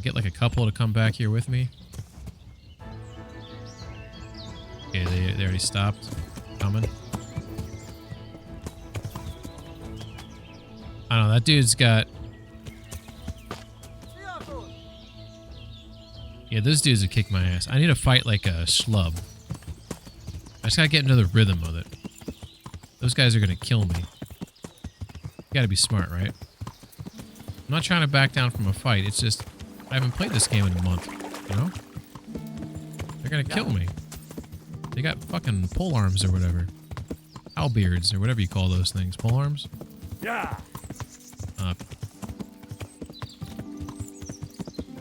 get like a couple to come back here with me. Okay, they already stopped coming. I don't know, that dude's got... Yeah, those dudes would kick my ass. I need to fight like a schlub. I just gotta get into the rhythm of it. Those guys are gonna kill me. You gotta be smart, right? I'm not trying to back down from a fight. It's just, I haven't played this game in a month, you know? They're gonna kill me. They got fucking pole arms or whatever. Halberds or whatever you call those things. Pole arms? Yeah.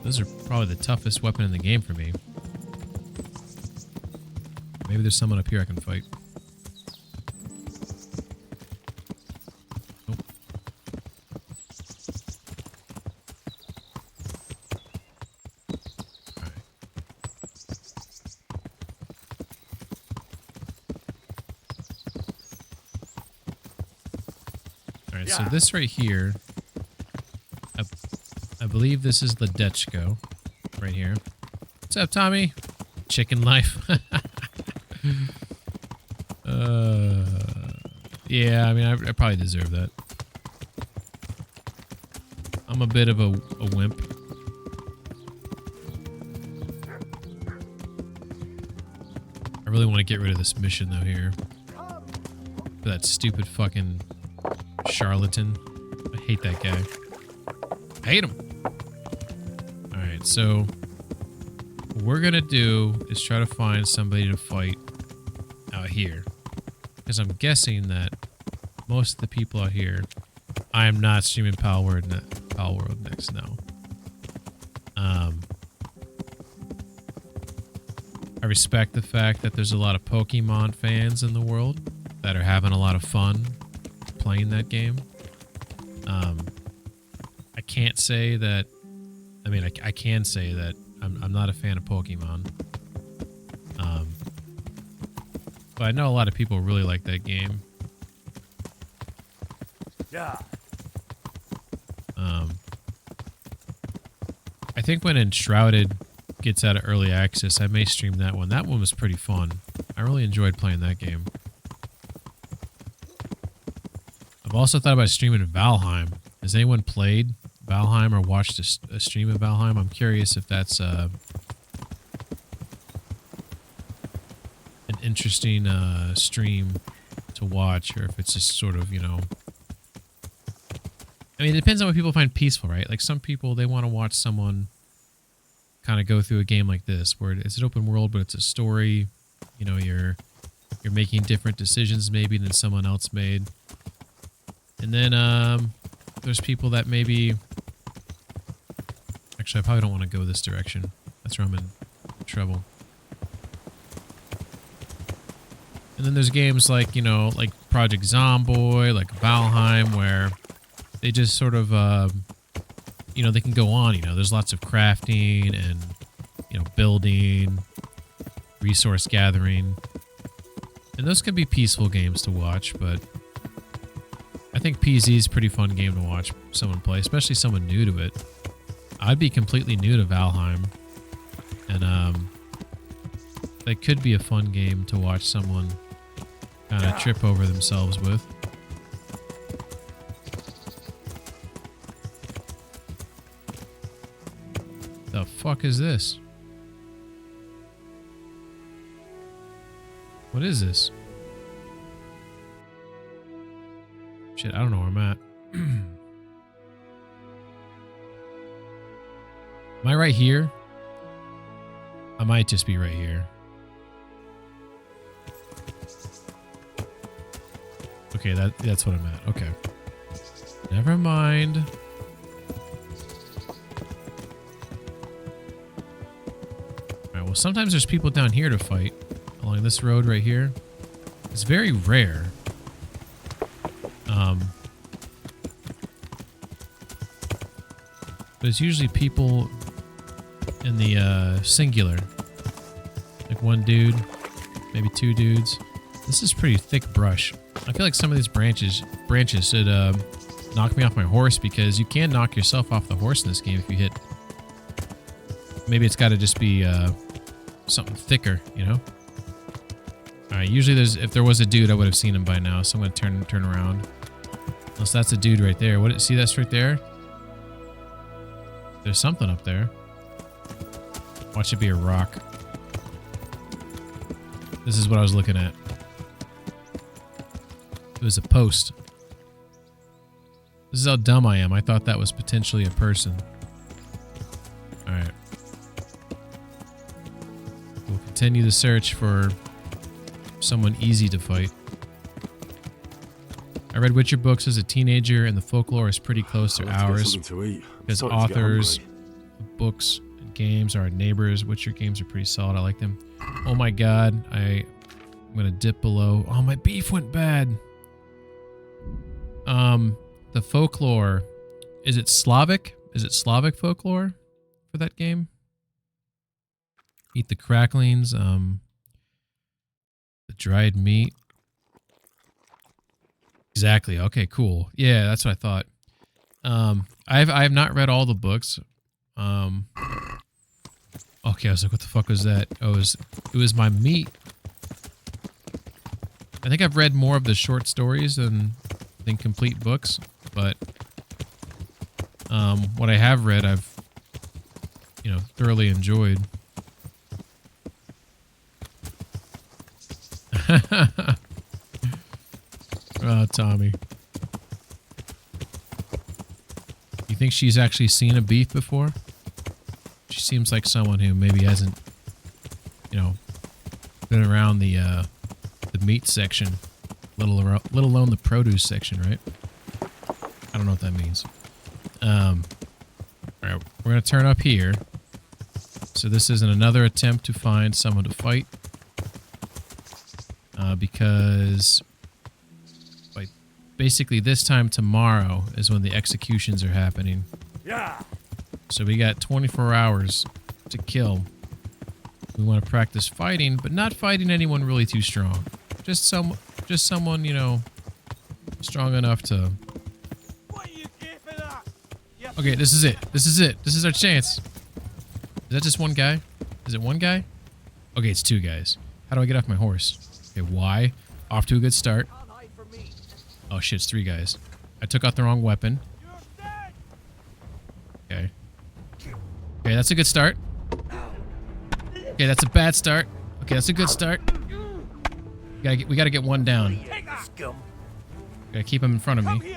Those are probably the toughest weapon in the game for me. Maybe there's someone up here I can fight. Nope. Alright. Alright, so this right here, I believe this is Ledechko right here. What's up, Tommy? Chicken life. Yeah, I mean, I probably deserve that. I'm a bit of a wimp. I really want to get rid of this mission, though, here. For that stupid fucking charlatan. I hate that guy. I hate him. Alright, so what we're gonna do is try to find somebody to fight out here. Because I'm guessing that most of the people out here, I am not streaming Pal World next now. I respect the fact that there's a lot of Pokemon fans in the world that are having a lot of fun playing that game. I can't say that. I mean, I can say that I'm not a fan of Pokemon. But I know a lot of people really like that game. Yeah. I think when Enshrouded gets out of early access, I may stream that one. That one was pretty fun. I really enjoyed playing that game. I've also thought about streaming Valheim. Has anyone played Valheim or watched a stream of Valheim? I'm curious if that's an interesting stream to watch, or if it's just sort of, you know... I mean, it depends on what people find peaceful, right? Like, some people, they want to watch someone kind of go through a game like this, where it's an open world, but it's a story. You know, you're making different decisions maybe than someone else made. And then, there's people that maybe... Actually, I probably don't want to go this direction. That's where I'm in trouble. And then there's games like, you know, like Project Zomboid, like Valheim, where they just sort of, you know, they can go on, you know. There's lots of crafting and, you know, building, resource gathering. And those can be peaceful games to watch, but I think PZ is a pretty fun game to watch someone play, especially someone new to it. I'd be completely new to Valheim, and that could be a fun game to watch someone kind of trip over themselves with. The fuck is this? What is this? Shit, I don't know where I'm at. Am I right here? I might just be right here. Okay, that's what I'm at. Okay. Never mind. Alright, well, sometimes there's people down here to fight. Along this road right here. It's very rare. But it's usually people in the singular. Like one dude, maybe two dudes. This is pretty thick brush. I feel like some of these branches should knock me off my horse, because you can knock yourself off the horse in this game if you hit. Maybe it's got to just be something thicker, you know? Alright, usually if there was a dude, I would have seen him by now, so I'm going to turn around. Unless that's a dude right there. See that right there? There's something up there. Watch it be a rock. This is what I was looking at. It was a post. This is how dumb I am. I thought that was potentially a person. Alright. We'll continue the search for someone easy to fight. I read Witcher books as a teenager, and the folklore is pretty close to ours. Because authors, books, and games are our neighbors. Witcher games are pretty solid. I like them. Oh my god. I'm going to dip below. Oh, my beef went bad. The folklore. Is it Slavic? Is it Slavic folklore for that game? Eat the cracklings. The dried meat. Exactly. Okay, cool. Yeah, that's what I thought. I have not read all the books. Okay, I was like, what the fuck was that? Oh, it was my meat. I think I've read more of the short stories than complete books, but what I have read, I've thoroughly enjoyed. Oh, Tommy. You think she's actually seen a beef before? She seems like someone who maybe hasn't, been around the meat section, let alone the produce section, right? I don't know what that means. All right, we're gonna turn up here. So this isn't another attempt to find someone to fight, because basically this time tomorrow is when the executions are happening. Yeah. So we got 24 hours to kill. We want to practice fighting, but not fighting anyone really too strong. Just someone, strong enough to. Okay, this is it. This is it. This is our chance. Is that just one guy? Is it one guy? Okay, it's two guys. How do I get off my horse? Okay, Y. Off to a good start. Oh shit, it's three guys. I took out the wrong weapon. Okay. Okay, that's a good start. Okay, that's a bad start. Okay, that's a good start. We gotta get one down. Gotta keep him in front of me.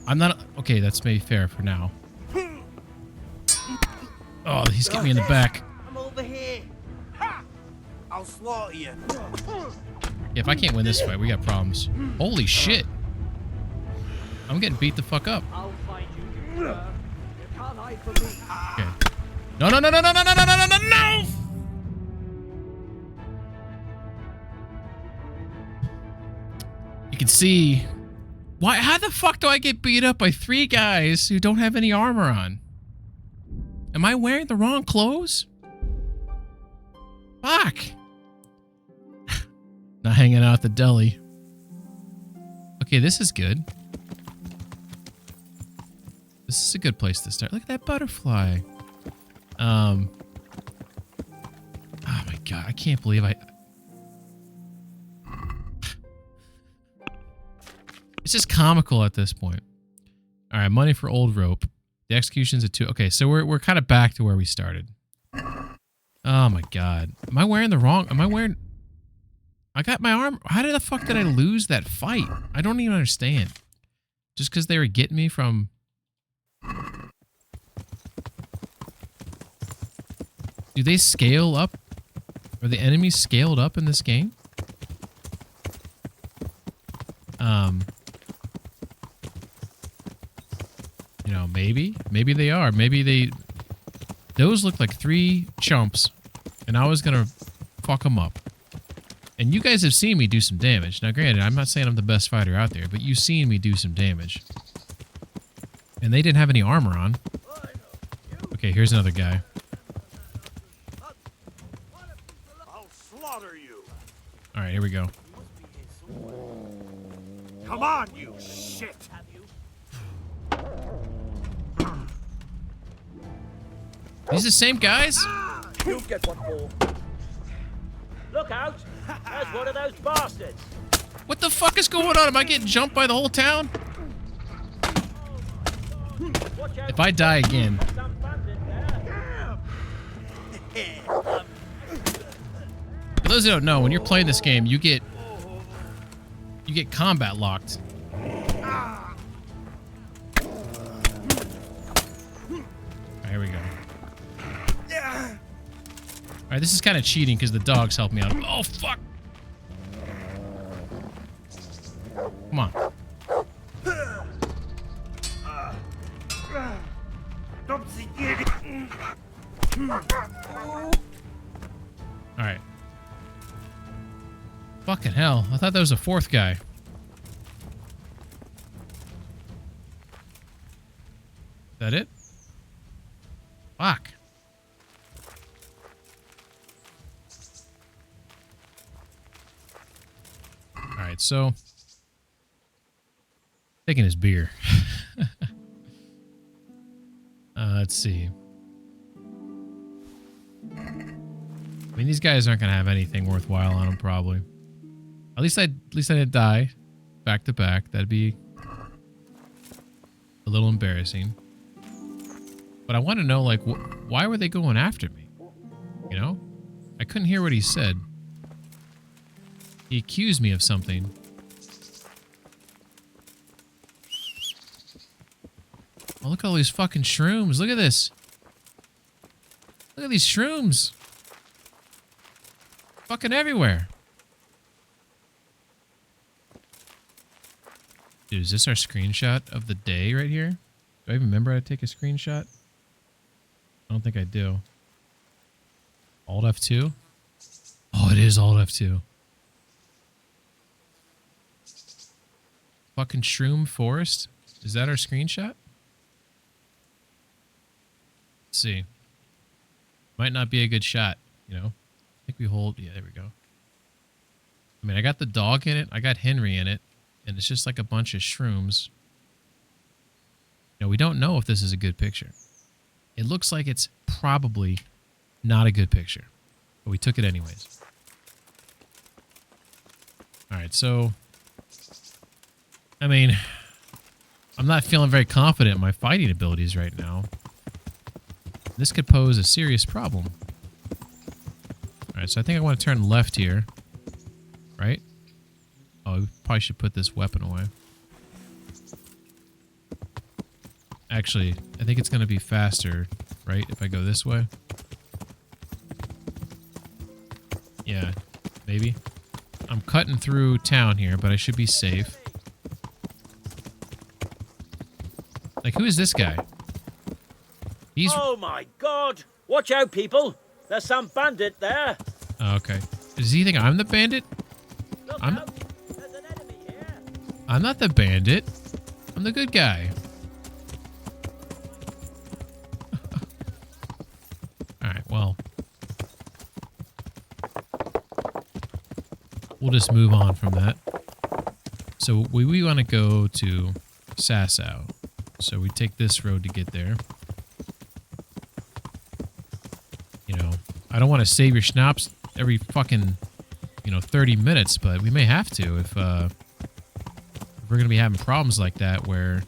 I'm not... Okay, that's maybe fair for now. Oh, he's getting me in the back. I'm over here. I'll slaughter you. Yeah, if I can't win this fight, we got problems. Holy shit. I'm getting beat the fuck up. I'll find you, you can't hide from me. Okay. No, no, no, no, no, no, no, no, no, no, no! You can see... Why? How the fuck do I get beat up by 3 guys who don't have any armor on? Am I wearing the wrong clothes? Fuck! Not hanging out at the deli. Okay, this is good. This is a good place to start. Look at that butterfly. Oh my god, I can't believe I... It's just comical at this point. All right, money for old rope. The execution's at 2. Okay, so we're kind of back to where we started. Oh my god. Am I wearing the wrong... Am I wearing... I got my arm... How the fuck did I lose that fight? I don't even understand. Just because they were getting me from... Do they scale up? Are the enemies scaled up in this game? You know, maybe. Maybe they are. Maybe they... Those look like 3 chumps, and I was gonna fuck them up. And you guys have seen me do some damage. Now, granted, I'm not saying I'm the best fighter out there, but you've seen me do some damage. And they didn't have any armor on. Okay, here's another guy. I'll slaughter you. All right, here we go. Come on, you shit. These the same guys? You get one more. Look out! There's one of those bastards. What the fuck is going on? Am I getting jumped by the whole town? If I die again... For those who don't know, when you're playing this game, you get combat locked. Alright, here we go. Alright, this is kind of cheating because the dogs help me out. Oh, fuck! Come on. Alright. Fucking hell. I thought there was a 4th guy. Is that it? Fuck. Alright, so... Taking his beer. Let's see. I mean, these guys aren't gonna have anything worthwhile on them, probably. At least I didn't die back to back. That'd be a little embarrassing. But I want to know, like, why were they going after me? You know, I couldn't hear what he said. He accused me of something. Oh, look at all these fucking shrooms. Look at this. Look at these shrooms. Fucking everywhere. Dude, is this our screenshot of the day right here? Do I even remember how to take a screenshot? I don't think I do. Alt F2? Oh, it is Alt F2. Fucking shroom forest? Is that our screenshot? Let's see. Might not be a good shot, you know? I think we hold... Yeah, there we go. I mean, I got the dog in it. I got Henry in it. And it's just like a bunch of shrooms. You know, we don't know if this is a good picture. It looks like it's probably not a good picture. But we took it anyways. Alright, so... I mean... I'm not feeling very confident in my fighting abilities right now. This could pose a serious problem. Alright, so I think I want to turn left here. Right? Oh, we probably should put this weapon away. Actually, I think it's going to be faster, right? If I go this way. Yeah, maybe. I'm cutting through town here, but I should be safe. Like, who is this guy? He's... Oh my god! Watch out, people! There's some bandit there! Oh, okay. Does he think I'm the bandit? Look I'm- out! There's an enemy here! I'm not the bandit. I'm the good guy. Alright, well. We'll just move on from that. So we want to go to Sasau. So we take this road to get there. You know, I don't want to save your schnapps every fucking, 30 minutes, but we may have to if we're going to be having problems like that where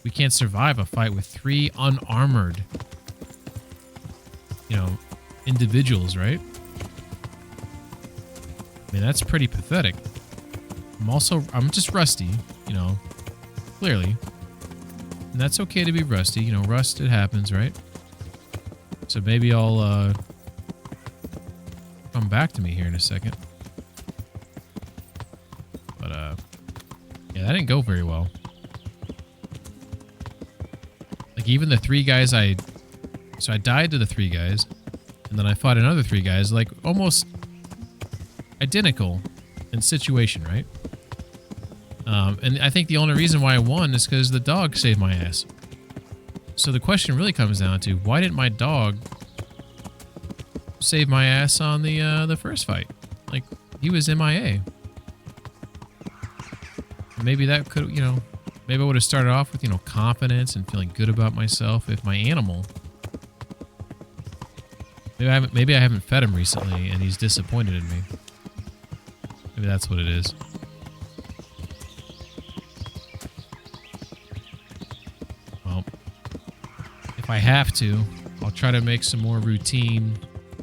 we can't survive a fight with 3 unarmored, individuals, right? I mean, that's pretty pathetic. I'm just rusty, clearly. And that's okay to be rusty. Rust, it happens, right? So maybe I'll come back to me here in a second. But, yeah, that didn't go very well. Like, even the 3 guys So I died to the 3 guys, and then I fought another 3 guys, like, almost identical in situation, right? And I think the only reason why I won is because the dog saved my ass. So the question really comes down to, why didn't my dog save my ass on the first fight? Like, he was MIA. Maybe that could, maybe I would have started off with, confidence and feeling good about myself if my animal... Maybe I haven't fed him recently and he's disappointed in me. Maybe that's what it is. Well, if I have to, I'll try to make some more routine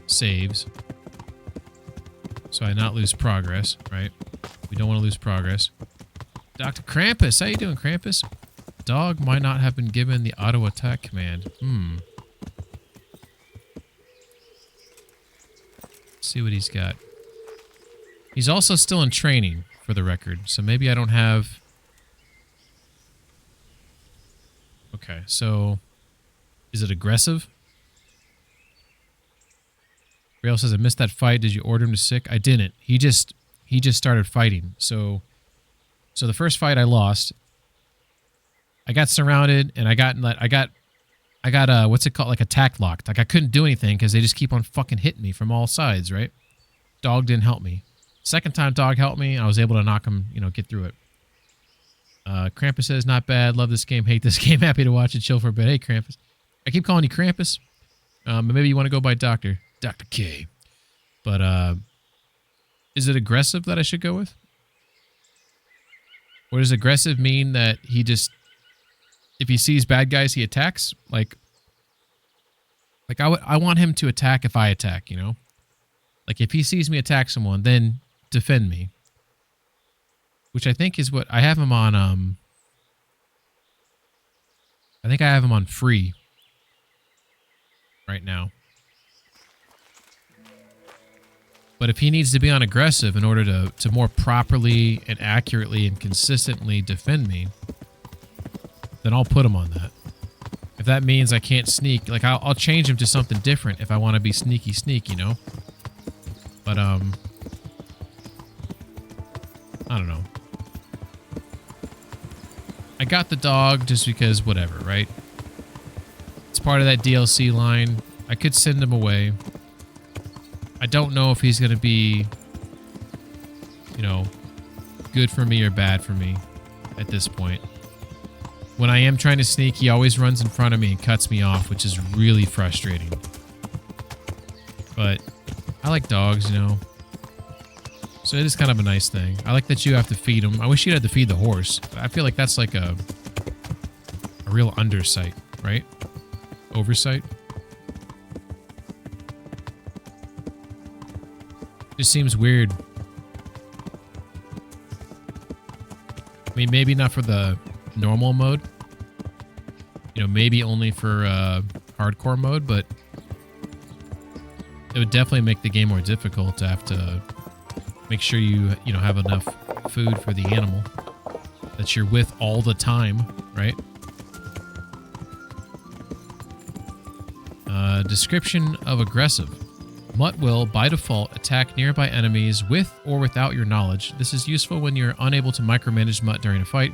saves so I not lose progress, right? We don't want to lose progress. Dr. Krampus, how you doing, Krampus? Dog might not have been given the auto attack command. See what he's got. He's also still in training, for the record, so maybe I don't have... Okay, so... Is it aggressive? Rail says, I missed that fight. Did you order him to sick? I didn't. He just started fighting. So the first fight I lost. I got surrounded, and I got what's it called, like attack locked. Like I couldn't do anything because they just keep on fucking hitting me from all sides, right? Dog didn't help me. Second time dog helped me, and I was able to knock him, get through it. Krampus says, not bad. Love this game. Hate this game. Happy to watch it. Chill for a bit. Hey, Krampus. I keep calling you Krampus. But maybe you want to go by Dr. K. But is it aggressive that I should go with? Or does aggressive mean that he just... If he sees bad guys, he attacks. Like I want him to attack if I attack, Like if he sees me attack someone, then defend me. Which I think is what I have him on. I think I have him on free right now. But if he needs to be on aggressive in order to more properly and accurately and consistently defend me, then I'll put him on that. If that means I can't sneak, like I'll change him to something different if I want to be sneaky, But I don't know. I got the dog just because whatever, right? It's part of that DLC line. I could send him away. I don't know if he's going to be, good for me or bad for me at this point. When I am trying to sneak, he always runs in front of me and cuts me off, which is really frustrating. But I like dogs, So it is kind of a nice thing. I like that you have to feed him. I wish you'd had to feed the horse. I feel like that's like a real undersight, right? Oversight. Just seems weird. I mean, maybe not for the normal mode. Maybe only for hardcore mode, but it would definitely make the game more difficult to have to make sure you have enough food for the animal that you're with all the time, right? Description of aggressive. Mutt will, by default, attack nearby enemies with or without your knowledge. This is useful when you're unable to micromanage Mutt during a fight,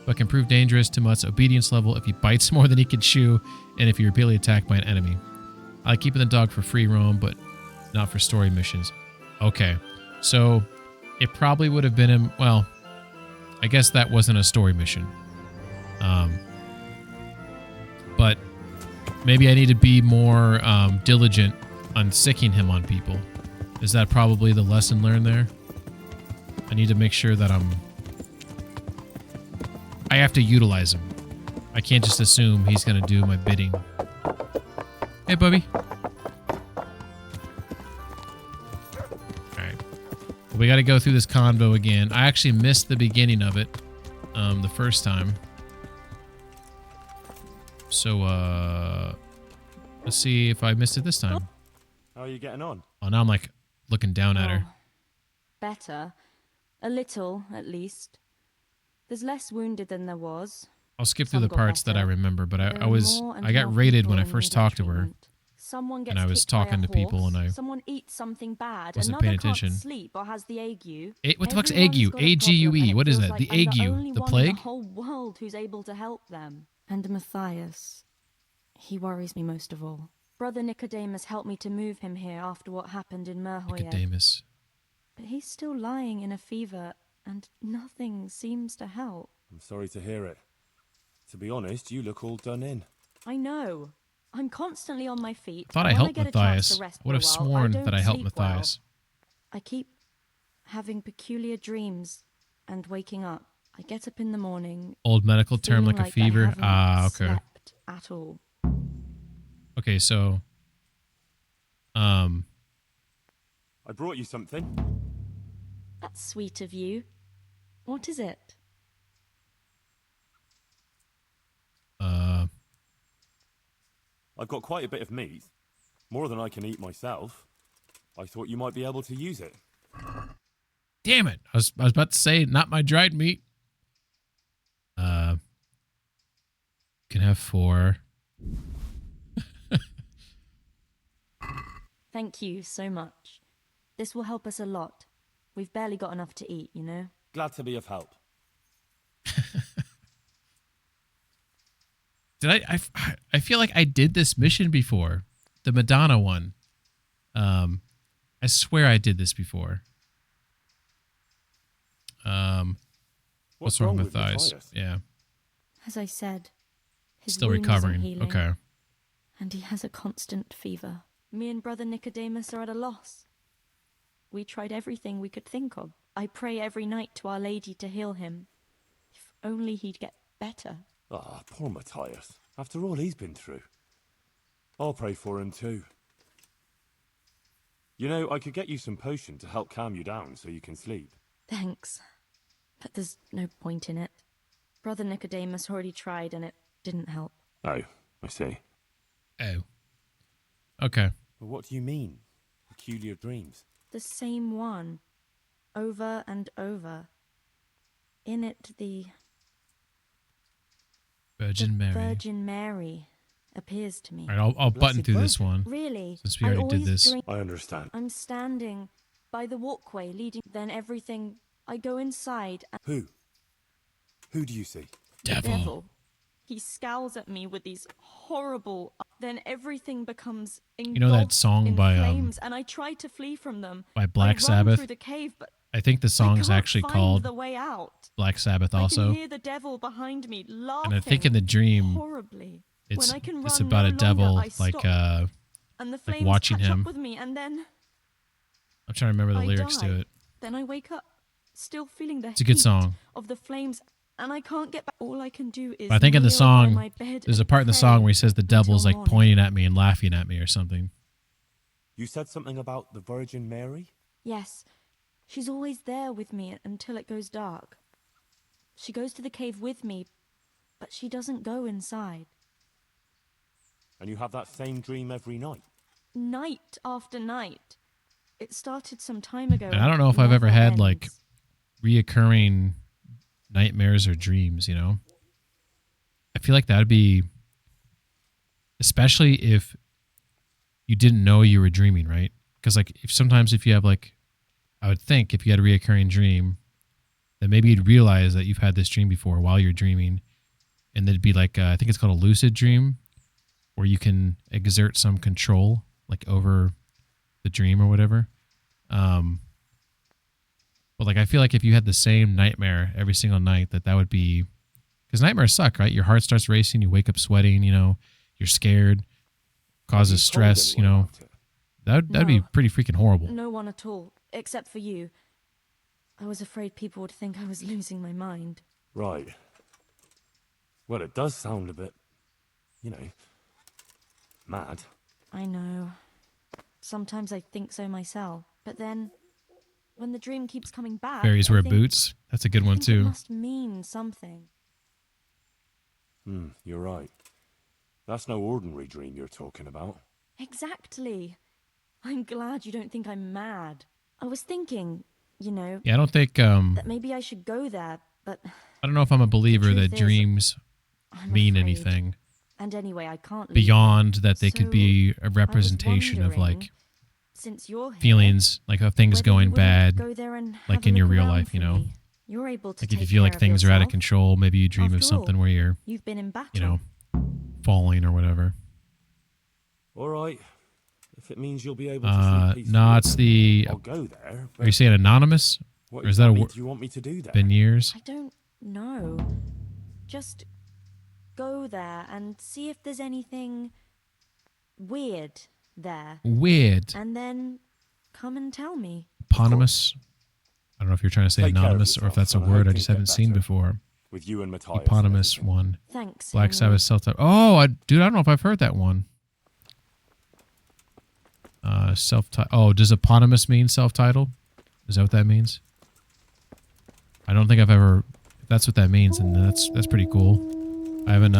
but can prove dangerous to Mutt's obedience level if he bites more than he can chew and if you're repeatedly attacked by an enemy. I like keeping the dog for free roam, but not for story missions. Okay, so it probably would have been him. Well, I guess that wasn't a story mission. But maybe I need to be more diligent on sicking him on people. Is that probably the lesson learned there? I need to make sure that I have to utilize him. I can't just assume he's going to do my bidding. Hey, Bubby. Alright. Well, we got to go through this convo again. I actually missed the beginning of it the first time. So, let's see if I missed it this time. How are you getting on? Oh, now I'm like looking down at her. Better. A little, at least. There's less wounded than there was. I'll skip through Some the got parts that I better. remember, but There are I got more raided when people I in first need of talked to her. treatment. Someone gets And I was kicked by talking a to people horse, and I someone eats something bad, wasn't another paying can't attention. sleep or has the ague. What the fuck's Everyone's ague? got a problem, A-G-U-E. and it What is feels that? like The I'm the ague? only The one plague? in the whole world who's able to help them. And Matthias. He worries me most of all. Brother Nicodemus helped me to move him here after what happened in Merhoyed. Nicodemus. But he's still lying in a fever, and nothing seems to help. I'm sorry to hear it. To be honest, you look all done in. I know. I'm constantly on my feet. I thought I and when helped get a chance to Matthias. rest I would for a have while, sworn don't that I helped sleep well. Matthias. I keep having peculiar dreams and waking up. I get up in the morning. Old medical term feeling like a I fever. haven't Ah, okay. slept at all. Okay, so I brought you something. That's sweet of you. What is it? I've got quite a bit of meat. More than I can eat myself. I thought you might be able to use it. damn it. I was about to say not my dried meat. Can have 4. Thank you so much. This will help us a lot. We've barely got enough to eat, you know? Glad to be of help. Did I feel like I did this mission before. The Madonna one. I swear I did this before. What's wrong with thighs? Matthias? Yeah. As I said, his Still wounds are recovering. healing, Okay. and he has a constant fever. Me and Brother Nicodemus are at a loss. We tried everything we could think of. I pray every night to Our Lady to heal him. If only he'd get better. Ah, poor Matthias. After all he's been through. I'll pray for him too. You know, I could get you some potion to help calm you down so you can sleep. Thanks. But there's no point in it. Brother Nicodemus already tried and it didn't help. Oh, I see. Oh. Okay. But what do you mean? Peculiar dreams? The same one. Over and over. In it, the Virgin Mary. Virgin Mary appears to me. All right, I'll button Blessed through this Virgin. one. Really? Since we I already did always this. drink- I understand. I'm standing by the walkway leading. Then everything. I go inside and Who? Who do you see? the Devil. devil. He scowls at me with these horrible. Then everything becomes engulfed know that song in by, flames, and I try to flee from them. by Black I run Sabbath? through the cave, but I think the I song's can't actually find called the way out. Black Sabbath I also. can hear the devil behind me laughing. And I think in the dream, horribly. it's when I can it's run about no a devil longer, I like stop, and the flames watching catch him. up with me, and then I'm trying to remember the I lyrics die. to it. Then I wake up, still feeling the It's a good heat song. of the flames, and I can't get back. All I can do is But I think in the kneel by song, my bed there's a and part in the pray song where he says the devil's until like morning. pointing at me and laughing at me or something. You said something about the Virgin Mary? Yes, she's always there with me until it goes dark. She goes to the cave with me, but she doesn't go inside. And you have that same dream every night? Night after night. It started some time ago. And I don't know if I've never ever had like ends. reoccurring nightmares or dreams, you know? I feel like that'd be, especially if you didn't know you were dreaming, right? Because like if you have like, I would think if you had a reoccurring dream, then maybe you'd realize that you've had this dream before while you're dreaming, and there'd be like I think it's called a lucid dream, where you can exert some control like over the dream or whatever. But like I feel like if you had the same nightmare every single night, that would be, because nightmares suck, right? Your heart starts racing, you wake up sweating, you know, you're scared, causes stress, you know. That'd be pretty freaking horrible. No one at all, except for you. I was afraid people would think I was losing my mind. Right. Well, it does sound a bit, you know, mad. I know. Sometimes I think so myself. But then, when the dream keeps coming back... Fairies I wear think- boots. That's a good one I think too. It must mean something. You're right. That's no ordinary dream you're talking about. Exactly. I'm glad you don't think I'm mad. I was thinking, you know, Yeah, I don't think that maybe I should go there, but I don't know if I'm a believer truth that is, dreams I'm mean afraid. anything And anyway, I can't leave. beyond that they could So, be a I was representation of wondering, like since you're here, feelings, like of things whether you going wouldn't bad, go there and like have a in your look real around life, you for know. me. You're able to Like if you take feel like care of things are out of yourself. control, maybe you dream of After something all, where you're, You've been in battle. you know, falling or whatever. All right. If it means you'll be able to sleep peacefully. No, it's the. I'll go there. Are you saying anonymous? What Or is that a exactly word? do you want me to do there? Been years? I don't know. Just go there and see if there's anything weird there. Weird. And then come and tell me. Eponymous. I don't know if you're trying to say Take care of anonymous or if yourself, that's a and I word hope I things just get haven't seen better. before. With you and Matthias. and Eponymous everything. one. Thanks. Black Henry. Sabbath self-titled. Oh, dude, I don't know if I've heard that one. Self-titled. Oh, does eponymous mean self-titled? Is that what that means? I don't think I've ever. If that's what that means, then that's pretty cool. I haven't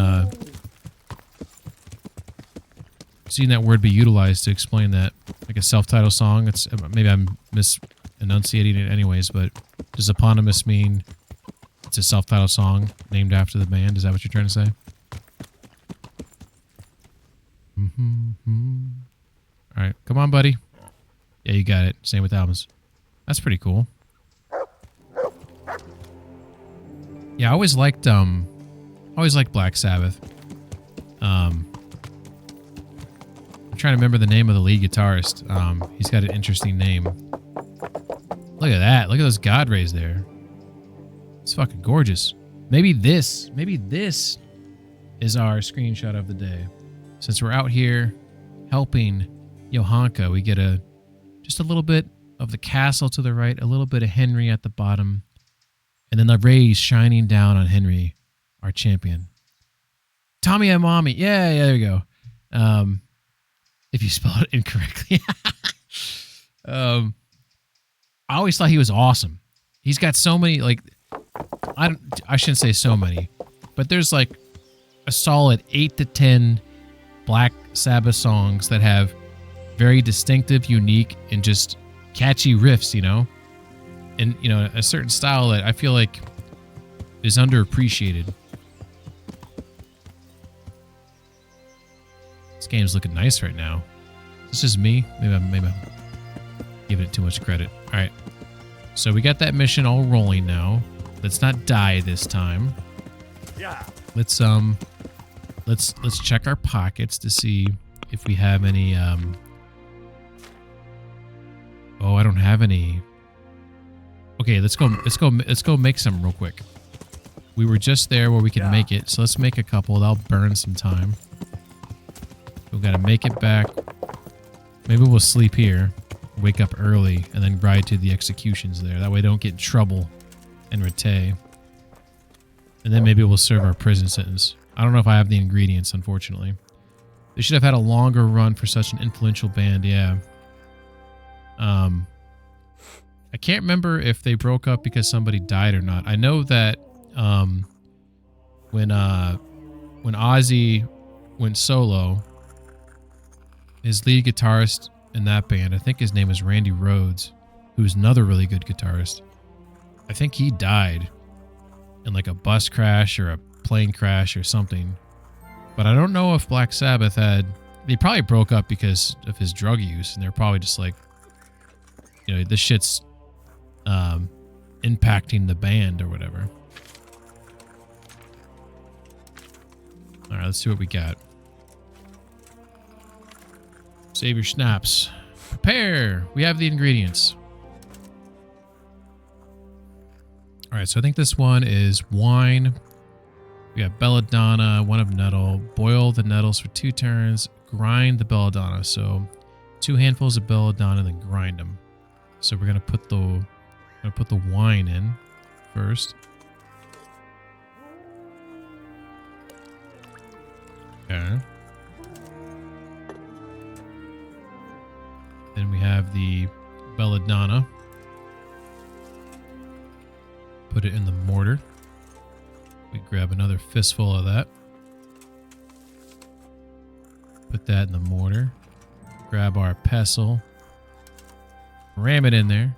seen that word be utilized to explain that, like a self-titled song. It's maybe I'm misenunciating it, anyways. But does eponymous mean it's a self-titled song named after the band? Is that what you're trying to say? All right, come on, buddy. Yeah, you got it. Same with albums. That's pretty cool. Yeah, I always liked Black Sabbath. I'm trying to remember the name of the lead guitarist. He's got an interesting name. Look at that. Look at those God rays there. It's fucking gorgeous. Maybe this is our screenshot of the day. Since we're out here helping Johanka, we get just a little bit of the castle to the right, a little bit of Henry at the bottom, and then the rays shining down on Henry, our champion. Tommy and Mommy. Yeah, there you go. If you spell it incorrectly. I always thought he was awesome. He's got so many, like, I shouldn't say so many, but there's like a solid 8 to 10 Black Sabbath songs that have very distinctive, unique, and just catchy riffs, you know? And, you know, a certain style that I feel like is underappreciated. This game's looking nice right now. This is me. Maybe I'm giving it too much credit. All right. So we got that mission all rolling now. Let's not die this time. Yeah. Let's check our pockets to see if we have any Oh, I don't have any. Okay, let's go make some real quick. We were just there where we could make it, so let's make a couple. That'll burn some time. We've got to make it back. Maybe we'll sleep here, wake up early, and then ride to the executions there. That way we don't get in trouble and Rete. And then maybe we'll serve our prison sentence. I don't know if I have the ingredients, unfortunately. They should have had a longer run for such an influential band, yeah. I can't remember if they broke up because somebody died or not. I know that when Ozzy went solo, his lead guitarist in that band, I think his name is Randy Rhoads, who's another really good guitarist. I think he died in like a bus crash or a plane crash or something. But I don't know if Black Sabbath had they probably broke up because of his drug use, and they're probably just like, you know, this shit's impacting the band or whatever. All right, let's see what we got. Save your schnapps. Prepare. We have the ingredients. All right, so I think this one is wine. We have belladonna, 1 of nettle. Boil the nettles for 2 turns. Grind the belladonna. So 2 handfuls of belladonna, then grind them. So we're gonna put the wine in first. Okay. Then we have the belladonna. Put it in the mortar. We grab another fistful of that. Put that in the mortar. Grab our pestle. Ram it in there.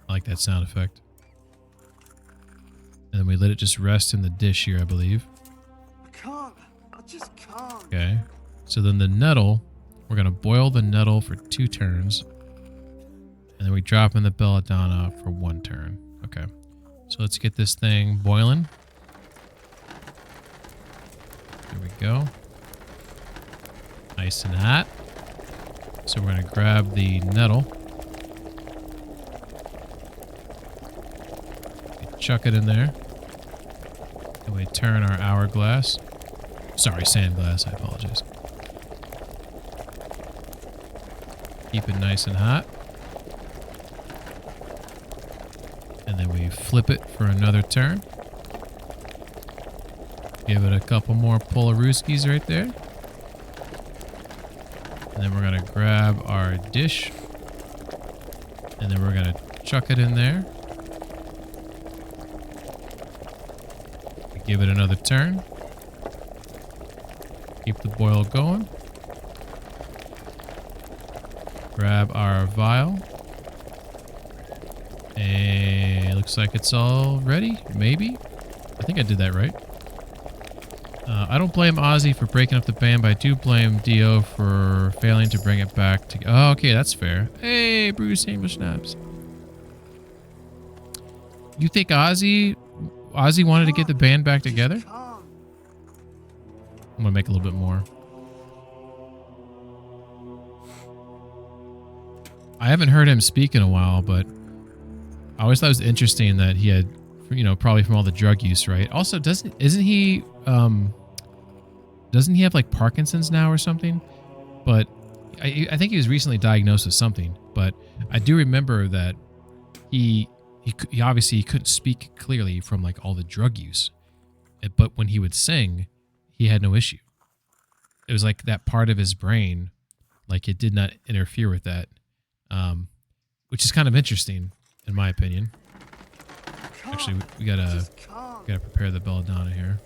I like that sound effect. And then we let it just rest in the dish here, I believe. I just can't. Okay. So then the nettle, we're going to boil the nettle for 2 turns. And then we drop in the belladonna for 1 turn. Okay. So let's get this thing boiling. There we go. Nice and hot. So we're going to grab the nettle. We chuck it in there. And we turn our hourglass. Sorry, sand glass. I apologize. Keep it nice and hot. And then we flip it for another turn. Give it a couple more Polaruskis right there. And then we're going to grab our dish. And then we're going to chuck it in there. Give it another turn. Keep the boil going. Grab our vial. And looks like it's all ready. Maybe. I think I did that right. I don't blame Ozzy for breaking up the band, but I do blame Dio for failing to bring it back to... Oh, okay, that's fair. Hey, Bruce English Snaps. You think Ozzy wanted to get the band back together? I'm going to make a little bit more. I haven't heard him speak in a while, but I always thought it was interesting that he had, you know, probably from all the drug use, right? Also, doesn't he have like Parkinson's now or something? But I think he was recently diagnosed with something. But I do remember that he obviously couldn't speak clearly from like all the drug use. But when he would sing, he had no issue. It was like that part of his brain, like it did not interfere with that, which is kind of interesting in my opinion. Actually, we gotta prepare the belladonna here.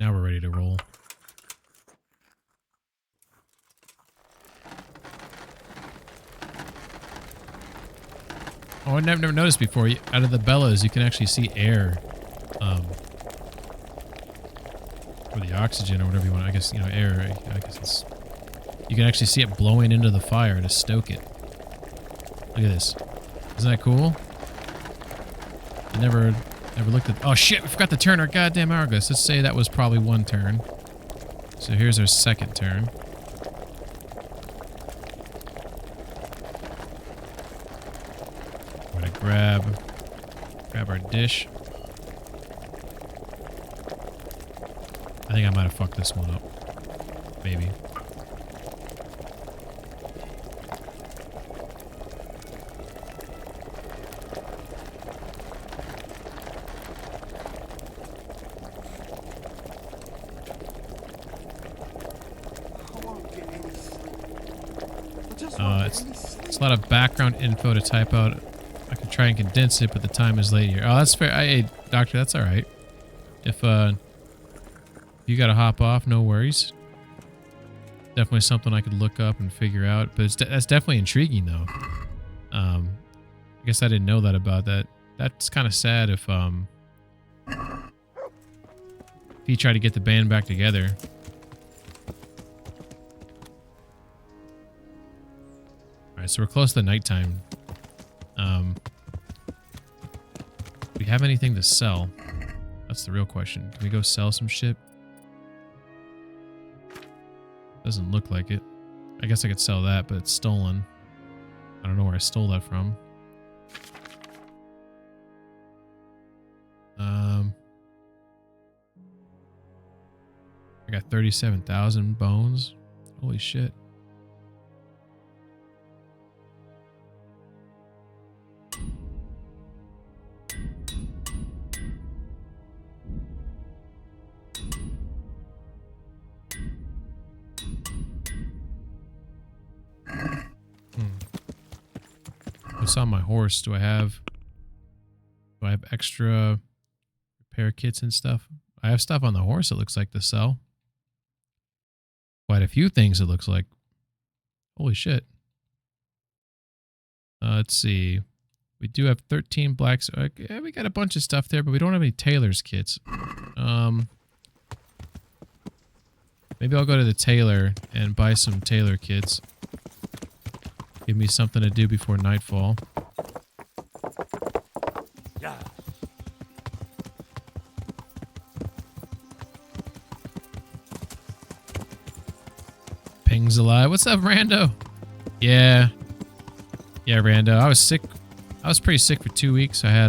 Now we're ready to roll. Oh, I never noticed before. Out of the bellows, you can actually see air, or the oxygen, or whatever you want. I guess, you know, air. I guess it's. You can actually see it blowing into the fire to stoke it. Look at this. Isn't that cool? I never looked at... Oh, shit! We forgot to turn our goddamn hourglass. Let's say that was probably 1 turn. So here's our 2nd turn. We're gonna grab our dish. I think I might have fucked this one up. Maybe. it's a lot of background info to type out. I could try and condense it, but the time is late here. Oh, that's fair. Hey, doctor, that's all right. If you got to hop off, no worries. Definitely something I could look up and figure out, but that's definitely intriguing though. I guess I didn't know that about that. That's kind of sad if he tried to get the band back together. All right, so we're close to nighttime. Do we have anything to sell? That's the real question. Can we go sell some shit? Doesn't look like it. I guess I could sell that, but it's stolen. I don't know where I stole that from. I got 37,000 bones. Holy shit. What's on my horse? Do I have extra repair kits and stuff? I have stuff on the horse, it looks like, to sell. Quite a few things, it looks like. Holy shit. Let's see. We do have 13 blacks. Yeah, we got a bunch of stuff there, but we don't have any tailor's kits. Maybe I'll go to the tailor and buy some tailor kits. Give me something to do before nightfall. Yeah. Ping's alive. What's up, Rando? Yeah. Yeah, Rando. I was sick. I was pretty sick for 2 weeks. I had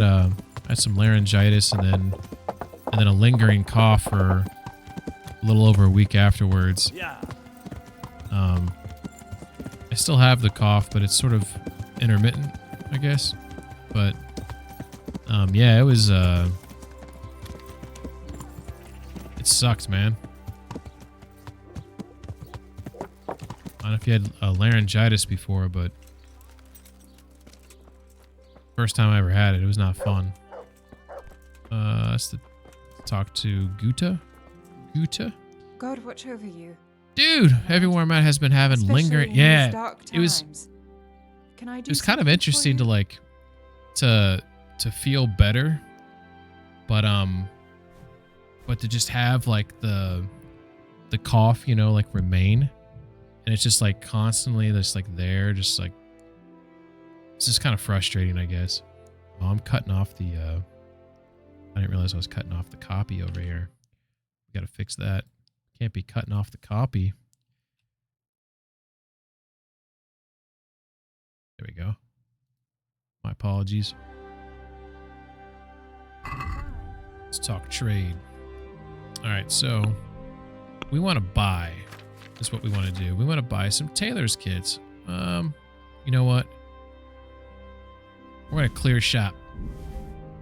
some laryngitis and then a lingering cough for a little over a week afterwards. Yeah. I still have the cough, but it's sort of intermittent, I guess. But yeah, it was it sucked, man. I don't know if you had laryngitis before, but first time I ever had it, it was not fun. Let's talk to Guta. Guta? God watch over you. Dude, everywhere I'm at has been having Especially lingering. in Yeah, these dark it was. times. Can I do It was kind of something for interesting you? to like to feel better, but to just have like the cough, you know, like remain, and it's just like constantly just like there, just like it's just kind of frustrating, I guess. Oh, I'm cutting off the. I didn't realize I was cutting off the copy over here. We got to fix that. Can't be cutting off the copy. There we go. My apologies. Let's talk trade. All right, so we want to buy. That's what we want to do. We want to buy some tailor's kits. You know what? We're gonna clear shop.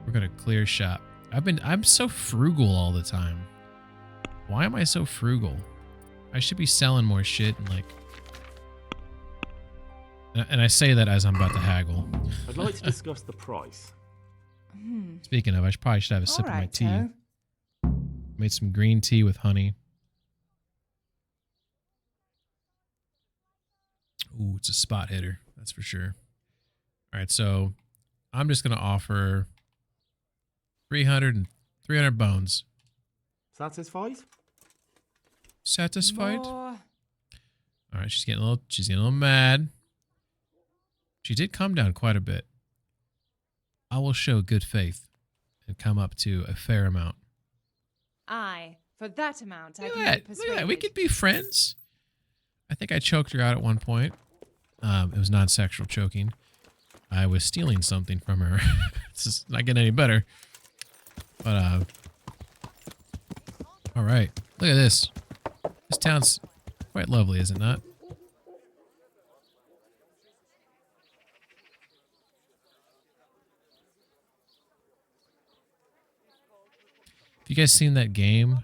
We're gonna clear shop. I'm so frugal all the time. Why am I so frugal? I should be selling more shit and like. And I say that as I'm about to haggle. I'd like to discuss the price. Speaking of, probably should have a sip of my Alright, tea. Toe. Made some green tea with honey. Ooh, it's a spot hitter. That's for sure. All right, so I'm just going to offer 300 bones. Satisfied? Satisfied? More. All right, she's getting a little mad. She did come down quite a bit. I will show good faith and come up to a fair amount. Aye, for that amount I Look can at be that. Look at persuaded. that. We could be friends. I think I choked her out at one point. It was non-sexual choking. I was stealing something from her. This is not getting any better. But, all right. Look at this. This town's quite lovely, is it not? Have you guys seen that game?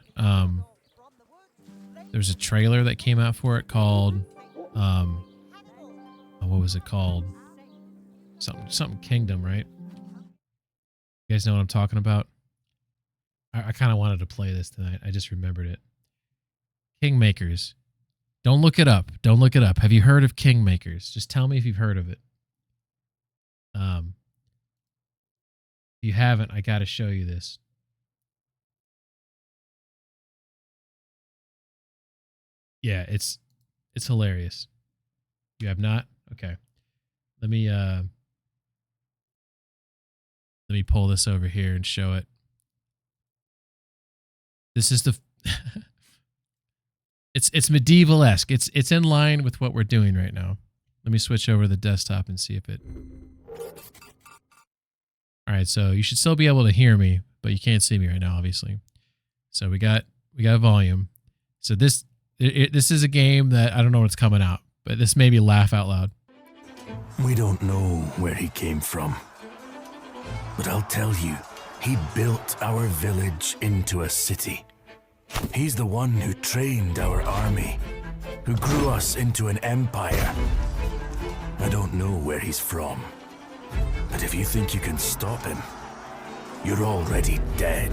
There's a trailer that came out for it called, what was it called? Something Kingdom, right? You guys know what I'm talking about? I kind of wanted to play this tonight. I just remembered it. Kingmakers. Don't look it up. Don't look it up. Have you heard of Kingmakers? Just tell me if you've heard of it. If you haven't, I got to show you this. Yeah, it's hilarious. You have not? Okay. Let me pull this over here and show it. This is the it's medieval-esque. It's in line with what we're doing right now. Let me switch over to the desktop and see if it. All right, so you should still be able to hear me, but you can't see me right now, obviously. So we got volume. So this is a game that I don't know when it's coming out, but this made me laugh out loud. We don't know where he came from, but I'll tell you, he built our village into a city. He's the one who trained our army, who grew us into an empire. I don't know where he's from, but if you think you can stop him, you're already dead.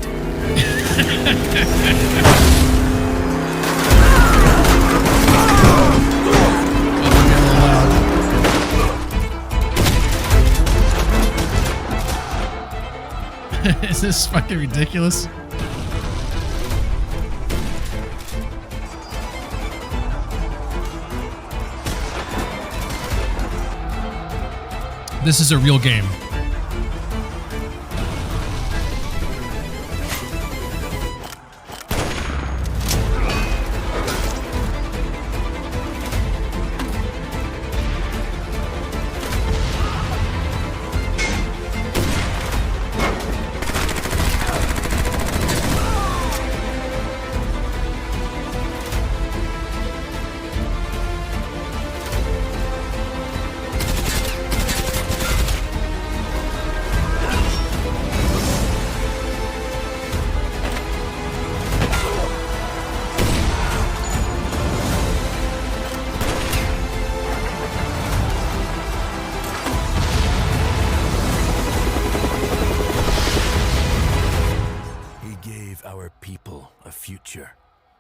Is this fucking ridiculous? This is a real game.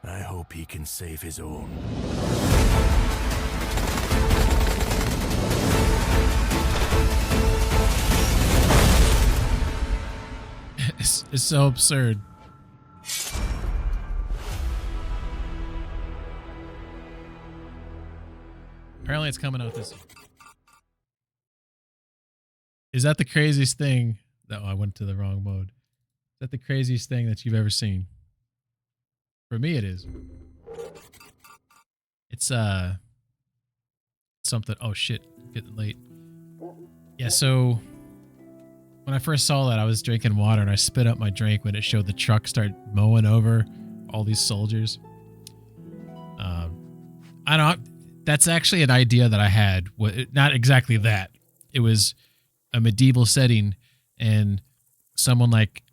I hope he can save his own. It's so absurd. Apparently it's coming out this year. Is that the craziest thing? Oh, I went to the wrong mode. Is that the craziest thing that you've ever seen? For me, it is. It's something. Oh shit, getting late. Yeah, so when I first saw that, I was drinking water and I spit up my drink when it showed the truck start mowing over all these soldiers. I don't. That's actually an idea that I had. Not exactly that. It was a medieval setting, and someone like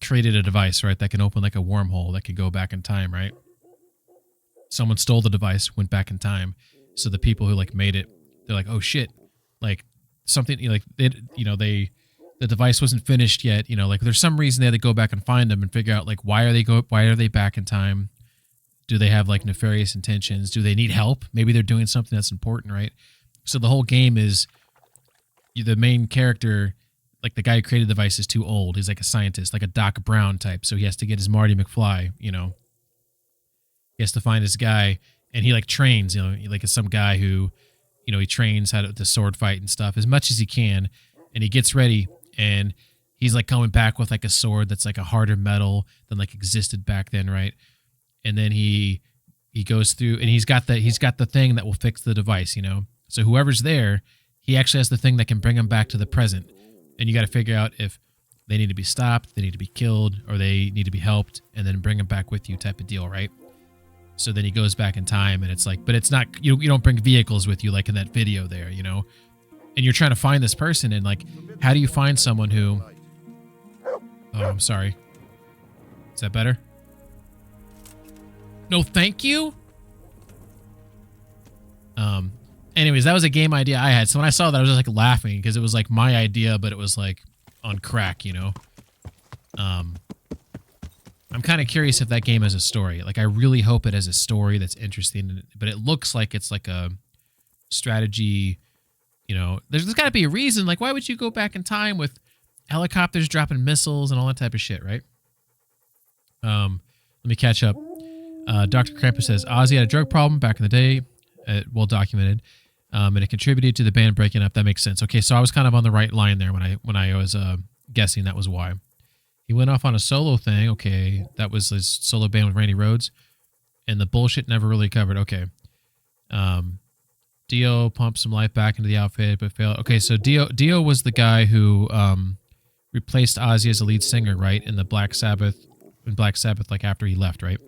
created a device, right, that can open like a wormhole that can go back in time, right? Someone stole the device, went back in time. So the people who like made it, they're like, oh shit, like something, like the device wasn't finished yet. Like there's some reason they had to go back and find them and figure out like why are they back in time? Do they have like nefarious intentions? Do they need help? Maybe they're doing something that's important, right? So the whole game is the main character, like the guy who created the device, is too old. He's like a scientist, like a Doc Brown type. So he has to get his Marty McFly, He has to find this guy, and he like trains, like some guy who, he trains how to sword fight and stuff as much as he can. And he gets ready, and he's like coming back with like a sword that's like a harder metal than like existed back then, right? And then he goes through, and he's got the thing that will fix the device, So whoever's there, he actually has the thing that can bring him back to the present. And you got to figure out if they need to be stopped, they need to be killed, or they need to be helped, and then bring them back with you type of deal, right? So then he goes back in time, and it's like, but it's not, you don't bring vehicles with you like in that video there, And you're trying to find this person, and like, how do you find someone who, oh, I'm sorry. Is that better? No, thank you? Anyways, that was a game idea I had. So when I saw that, I was just like laughing because it was like my idea, but it was like on crack, you know? I'm kind of curious if that game has a story. Like, I really hope it has a story that's interesting, but it looks like it's like a strategy, you know? There's got to be a reason. Like, why would you go back in time with helicopters dropping missiles and all that type of shit, right? Let me catch up. Dr. Krampus says, Ozzy had a drug problem back in the day, well documented, and it contributed to the band breaking up. That makes sense. Okay, so I was kind of on the right line there when I was guessing that was why. He went off on a solo thing. Okay, that was his solo band with Randy Rhoads, and the bullshit never really covered. Okay. Dio pumped some life back into the outfit, but failed. Okay, so Dio was the guy who replaced Ozzy as a lead singer, right, in Black Sabbath, like after he left, right?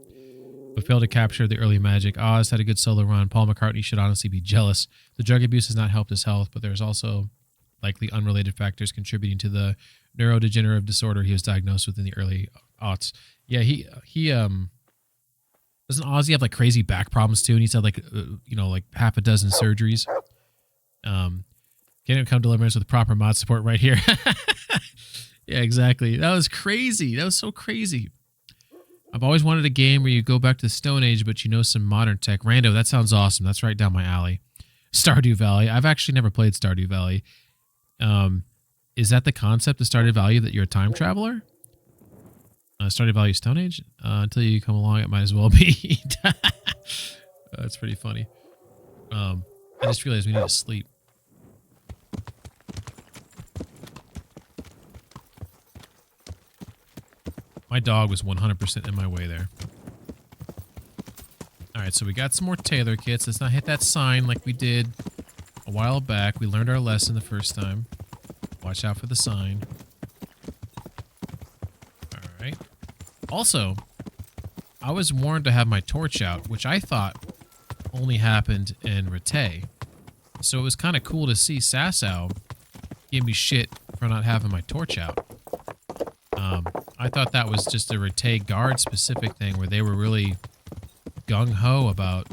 But failed to capture the early magic. Oz had a good solo run. Paul McCartney should honestly be jealous. The drug abuse has not helped his health, but there's also likely unrelated factors contributing to the neurodegenerative disorder he was diagnosed with in the early aughts. Yeah, he doesn't Ozzy have like crazy back problems too? And he's had like like half a dozen surgeries. Can't come Deliverance with proper mod support right here. Yeah, exactly. That was crazy. That was so crazy. I've always wanted a game where you go back to the Stone Age, but you know some modern tech. Rando, that sounds awesome. That's right down my alley. Stardew Valley. I've actually never played Stardew Valley. Is that the concept of Stardew Valley, that you're a time traveler? Stardew Valley Stone Age? Until you come along, it might as well be. That's pretty funny. I just realized we need to sleep. My dog was 100% in my way there. Alright, so we got some more Taylor kits. Let's not hit that sign like we did a while back. We learned our lesson the first time. Watch out for the sign. Alright. Also, I was warned to have my torch out, which I thought only happened in Rete. So it was kind of cool to see Sasau give me shit for not having my torch out. I thought that was just a Rete guard specific thing where they were really gung-ho about,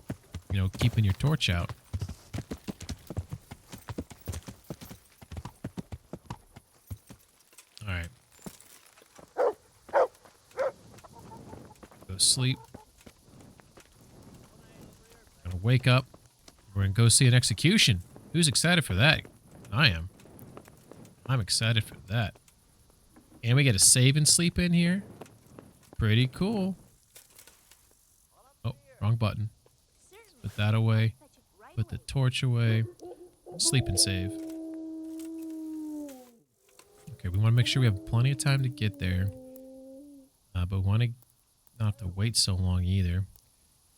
keeping your torch out. Alright. Go sleep. Gonna wake up. We're gonna go see an execution. Who's excited for that? I am. I'm excited for that. And we get a save and sleep in here. Pretty cool. Oh, wrong button. Put that away. Put the torch away. Sleep and save. Okay, we want to make sure we have plenty of time to get there. But we want to not have to wait so long either.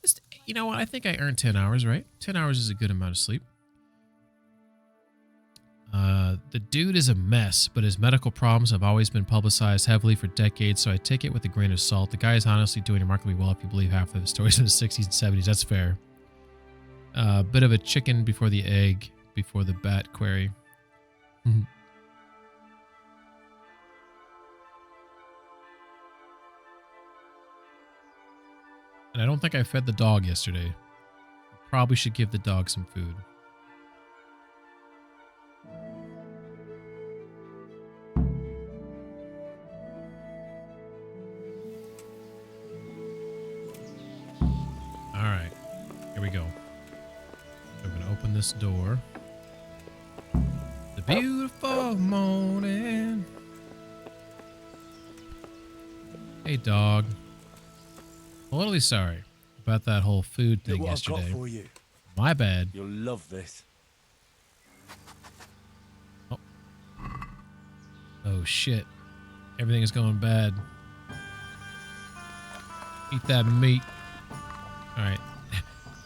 Just, you know what? I think I earned 10 hours, right? 10 hours is a good amount of sleep. The dude is a mess, but his medical problems have always been publicized heavily for decades, so I take it with a grain of salt. The guy is honestly doing remarkably well if you believe half of his stories in the 60s and 70s. That's fair. Bit of a chicken before the egg, before the bat query. And I don't think I fed the dog yesterday. Probably should give the dog some food. Alright, here we go. I'm going to open this door. The beautiful morning. Hey, dog. Totally sorry about that whole food thing Look what yesterday. I've got for you. My bad. You'll love this. Oh, shit. Everything is going bad. Eat that meat. Alright.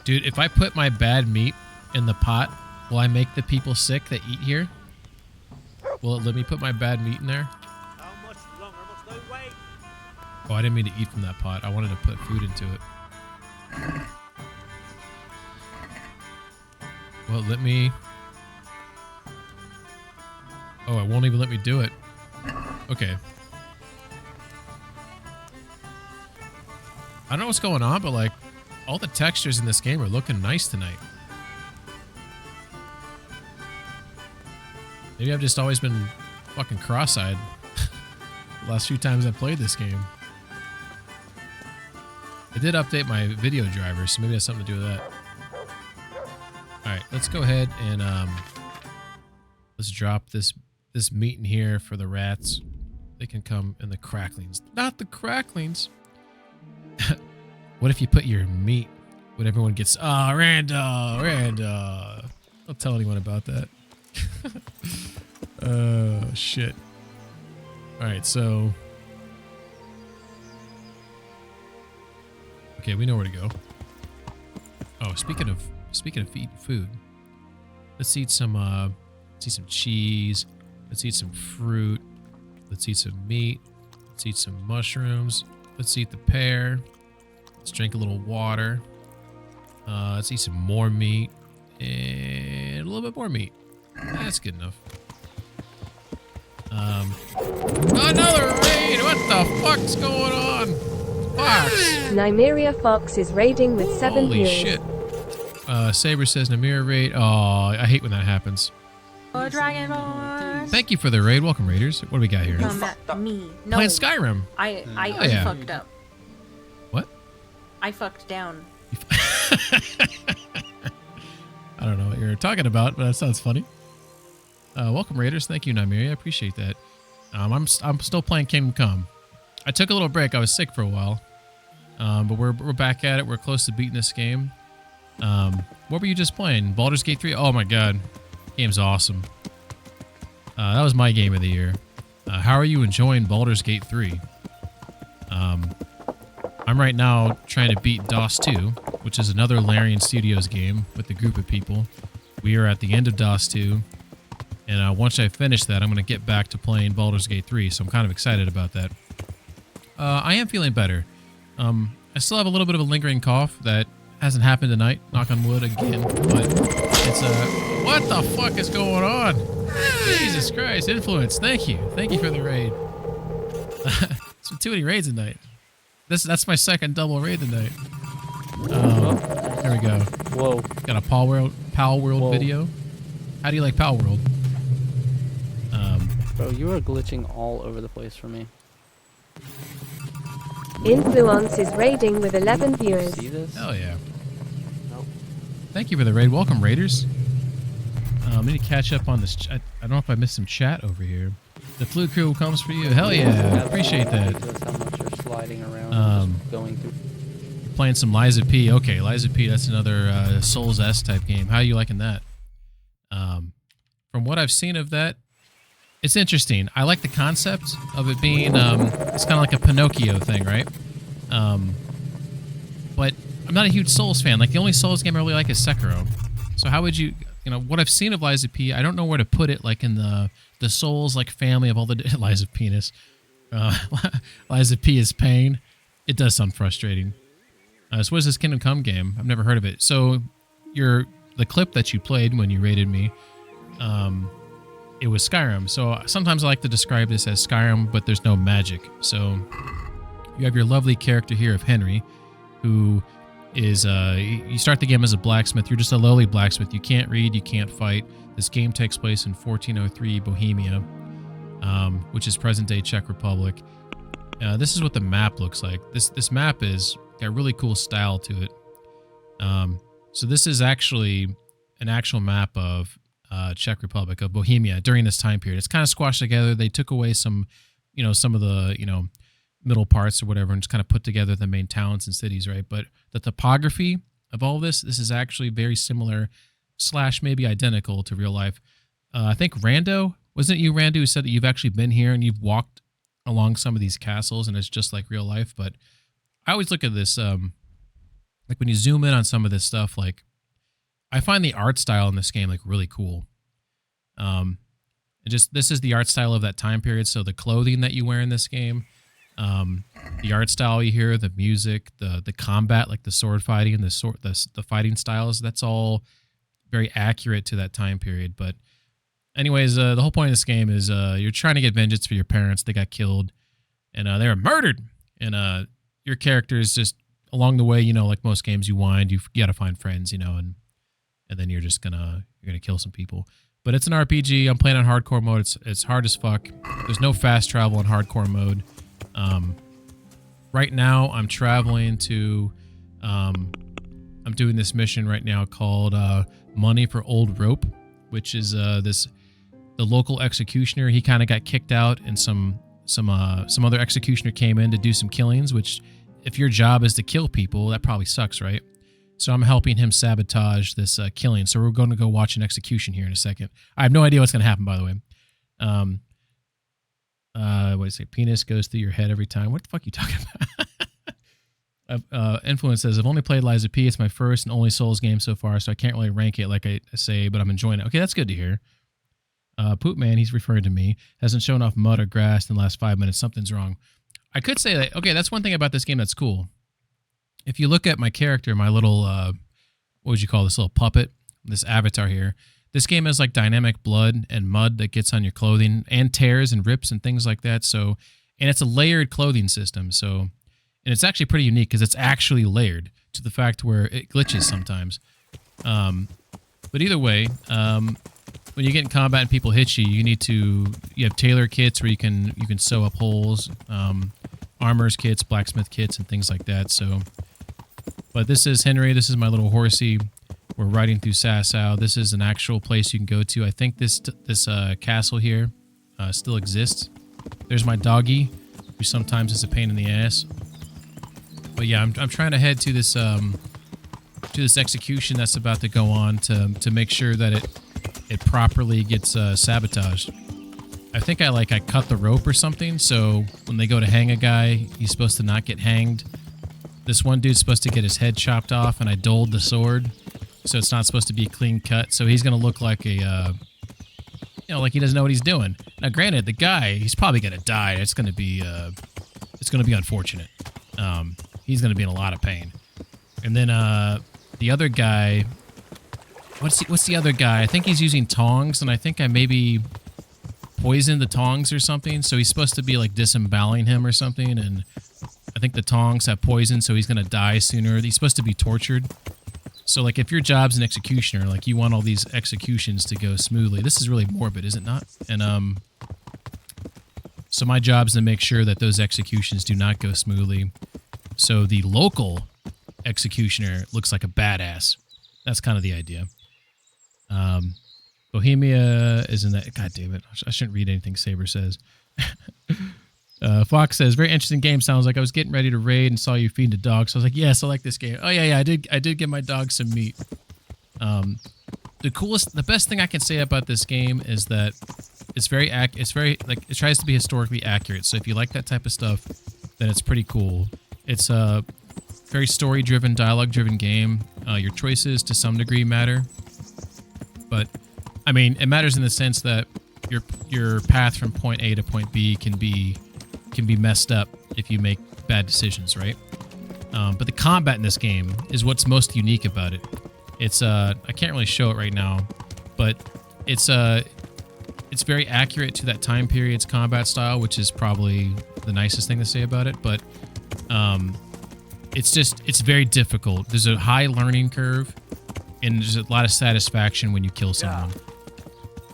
Dude, if I put my bad meat in the pot, will I make the people sick that eat here? Will it let me put my bad meat in there? How much longer must I wait? Oh, I didn't mean to eat from that pot. I wanted to put food into it. Well, let me... Oh, it won't even let me do it. Okay. I don't know what's going on, but like, all the textures in this game are looking nice tonight. Maybe I've just always been fucking cross-eyed the last few times I played this game. I did update my video driver, so maybe it has something to do with that. Alright, let's go ahead and let's drop this meat in here for the rats. They can come in the cracklings. Not the cracklings! What if you put your meat when everyone gets... Ah, Randa! Don't tell anyone about that. Oh, shit. Alright, so... Okay, we know where to go. Oh, speaking of food, let's eat some cheese. Let's eat some fruit. Let's eat some meat. Let's eat some mushrooms. Let's eat the pear. Let's drink a little water. Let's eat some more meat and a little bit more meat. That's good enough. Another raid. What the fuck's going on? Fox. Nymeria Fox is raiding with 7 Holy viewers. shit. Saber says Nymeria raid. Oh, I hate when that happens. Oh, Dragonborn. Thank you for the raid. Welcome, raiders. What do we got here? Come at me. No. Playing Skyrim. I Oh, yeah. fucked up. What? I fucked down. I don't know what you're talking about, but that sounds funny. Welcome, raiders. Thank you, Nymeria. I appreciate that. I'm still playing Kingdom Come. I took a little break. I was sick for a while, but we're back at it. We're close to beating this game. What were you just playing? Baldur's Gate 3? Oh my god, game's awesome. That was my game of the year. How are you enjoying Baldur's Gate 3? I'm right now trying to beat DOS 2, which is another Larian Studios game with a group of people. We are at the end of DOS 2, and once I finish that, I'm going to get back to playing Baldur's Gate 3, so I'm kind of excited about that. I am feeling better. I still have a little bit of a lingering cough that hasn't happened tonight, knock on wood again, but it's what the fuck is going on? Jesus Christ, Influence, thank you for the raid. It's been too many raids tonight. That's my second double raid tonight. There we go. Whoa. Got a Pal World video. How do you like Pal World? Bro, you are glitching all over the place for me. Influence is raiding with 11 viewers. See this? Hell yeah. Nope. Thank you for the raid. Welcome, raiders. I need to catch up on this. I don't know if I missed some chat over here. The Flu Crew comes for you. Hell yeah. Appreciate that. That's how much you're sliding around, just going through. Playing some Liza P. Okay, Liza P. That's another Souls S type game. How are you liking that? From what I've seen of that, it's interesting. I like the concept of it being, it's kind of like a Pinocchio thing, right? But I'm not a huge Souls fan. Like, the only Souls game I really like is Sekiro. So how would you, what I've seen of Liza P, I don't know where to put it, like in the Souls, like, family of all the, Liza Penis. Liza P is pain. It does sound frustrating. So what is this Kingdom Come game? I've never heard of it. So the clip that you played when you raided me, it was Skyrim. So sometimes I like to describe this as Skyrim, but there's no magic. So you have your lovely character here of Henry, who is, you start the game as a blacksmith. You're just a lowly blacksmith. You can't read, you can't fight. This game takes place in 1403 Bohemia, which is present-day Czech Republic. This is what the map looks like. This map is got a really cool style to it. So this is actually an actual map of Czech Republic, of Bohemia during this time period. It's kind of squashed together. They took away some of the, middle parts or whatever and just kind of put together the main towns and cities, right? But the topography of all of this is actually very similar / maybe identical to real life. I think Rando, wasn't it you, Rando, who said that you've actually been here and you've walked along some of these castles and it's just like real life? But I always look at this, like when you zoom in on some of this stuff, like I find the art style in this game like really cool. This is the art style of that time period. So the clothing that you wear in this game, the art style you hear, the music, the combat, like the sword fighting and the fighting styles, that's all very accurate to that time period. But anyways, the whole point of this game is you're trying to get vengeance for your parents. They got killed and they were murdered. And your character is just along the way, like most games, you got to find friends, and then you're gonna kill some people. But it's an RPG. I'm playing on hardcore mode. It's hard as fuck. There's no fast travel in hardcore mode. Right now, I'm traveling to... I'm doing this mission right now called Money for Old Rope, which is the local executioner. He kind of got kicked out, and some other executioner came in to do some killings, which if your job is to kill people, that probably sucks, right? So I'm helping him sabotage this killing. So we're going to go watch an execution here in a second. I have no idea what's going to happen, by the way. What do you say? Penis goes through your head every time. What the fuck are you talking about? Influence says, I've only played Liza P. It's my first and only Souls game so far, so I can't really rank it like I say, but I'm enjoying it. Okay, that's good to hear. Poop Man, he's referring to me, hasn't shown off mud or grass in the last 5 minutes. Something's wrong. I could say that, okay, that's one thing about this game that's cool. If you look at my character, my little, what would you call this little puppet, this avatar here, this game has like dynamic blood and mud that gets on your clothing and tears and rips and things like that. So, and it's a layered clothing system. So, and it's actually pretty unique because it's actually layered to the fact where it glitches sometimes. But either way, when you get in combat and people hit you, you have tailor kits where you can sew up holes, armors kits, blacksmith kits, and things like that. So, but this is Henry. This is my little horsey. We're riding through Sasau. This is an actual place you can go to. I think this castle here still exists. There's my doggy, who sometimes is a pain in the ass. But yeah, I'm trying to head to this execution that's about to go on to make sure that it properly gets sabotaged. I think I cut the rope or something, so when they go to hang a guy, he's supposed to not get hanged. This one dude's supposed to get his head chopped off, and I dulled the sword, so it's not supposed to be a clean cut. So he's gonna look like like he doesn't know what he's doing. Now, granted, the guy, he's probably gonna die. It's gonna be unfortunate. He's gonna be in a lot of pain. And then the other guy, what's the other guy? I think he's using tongs, and I think I maybe poisoned the tongs or something. So he's supposed to be like disemboweling him or something, and I think the tongs have poison, so he's gonna die sooner. He's supposed to be tortured. So like if your job's an executioner, like you want all these executions to go smoothly. This is really morbid, is it not? And so my job's to make sure that those executions do not go smoothly. So the local executioner looks like a badass. That's kind of the idea. Bohemia is in that. God damn it. I shouldn't read anything Saber says. Fox says, very interesting game. Sounds like I was getting ready to raid and saw you feeding the dog. So I was like, yes, I like this game. Oh yeah, I did give my dog some meat. The best thing I can say about this game is that it tries to be historically accurate. So if you like that type of stuff, then it's pretty cool. It's a very story-driven, dialogue-driven game. Your choices to some degree matter, but I mean, it matters in the sense that your path from point A to point B can be messed up if you make bad decisions, right? But the combat in this game is what's most unique about it. It's I can't really show it right now, but it's very accurate to that time period's combat style, which is probably the nicest thing to say about it. But it's very difficult. There's a high learning curve, and there's a lot of satisfaction when you kill someone.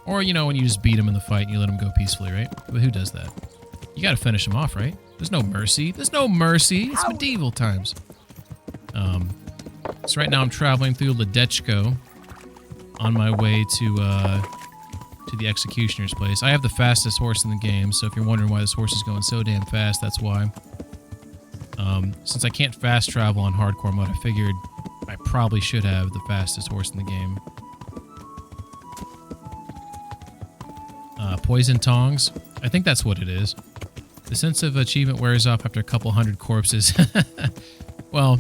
Or, when you just beat them in the fight and you let them go peacefully, right? But who does that? You gotta finish them off, right? There's no mercy. There's no mercy. It's medieval times. So right now I'm traveling through Ledechko on my way to the executioner's place. I have the fastest horse in the game, so if you're wondering why this horse is going so damn fast, that's why. Since I can't fast travel on hardcore mode, I figured I probably should have the fastest horse in the game. Poison tongs. I think that's what it is. The sense of achievement wears off after a couple hundred corpses. Well,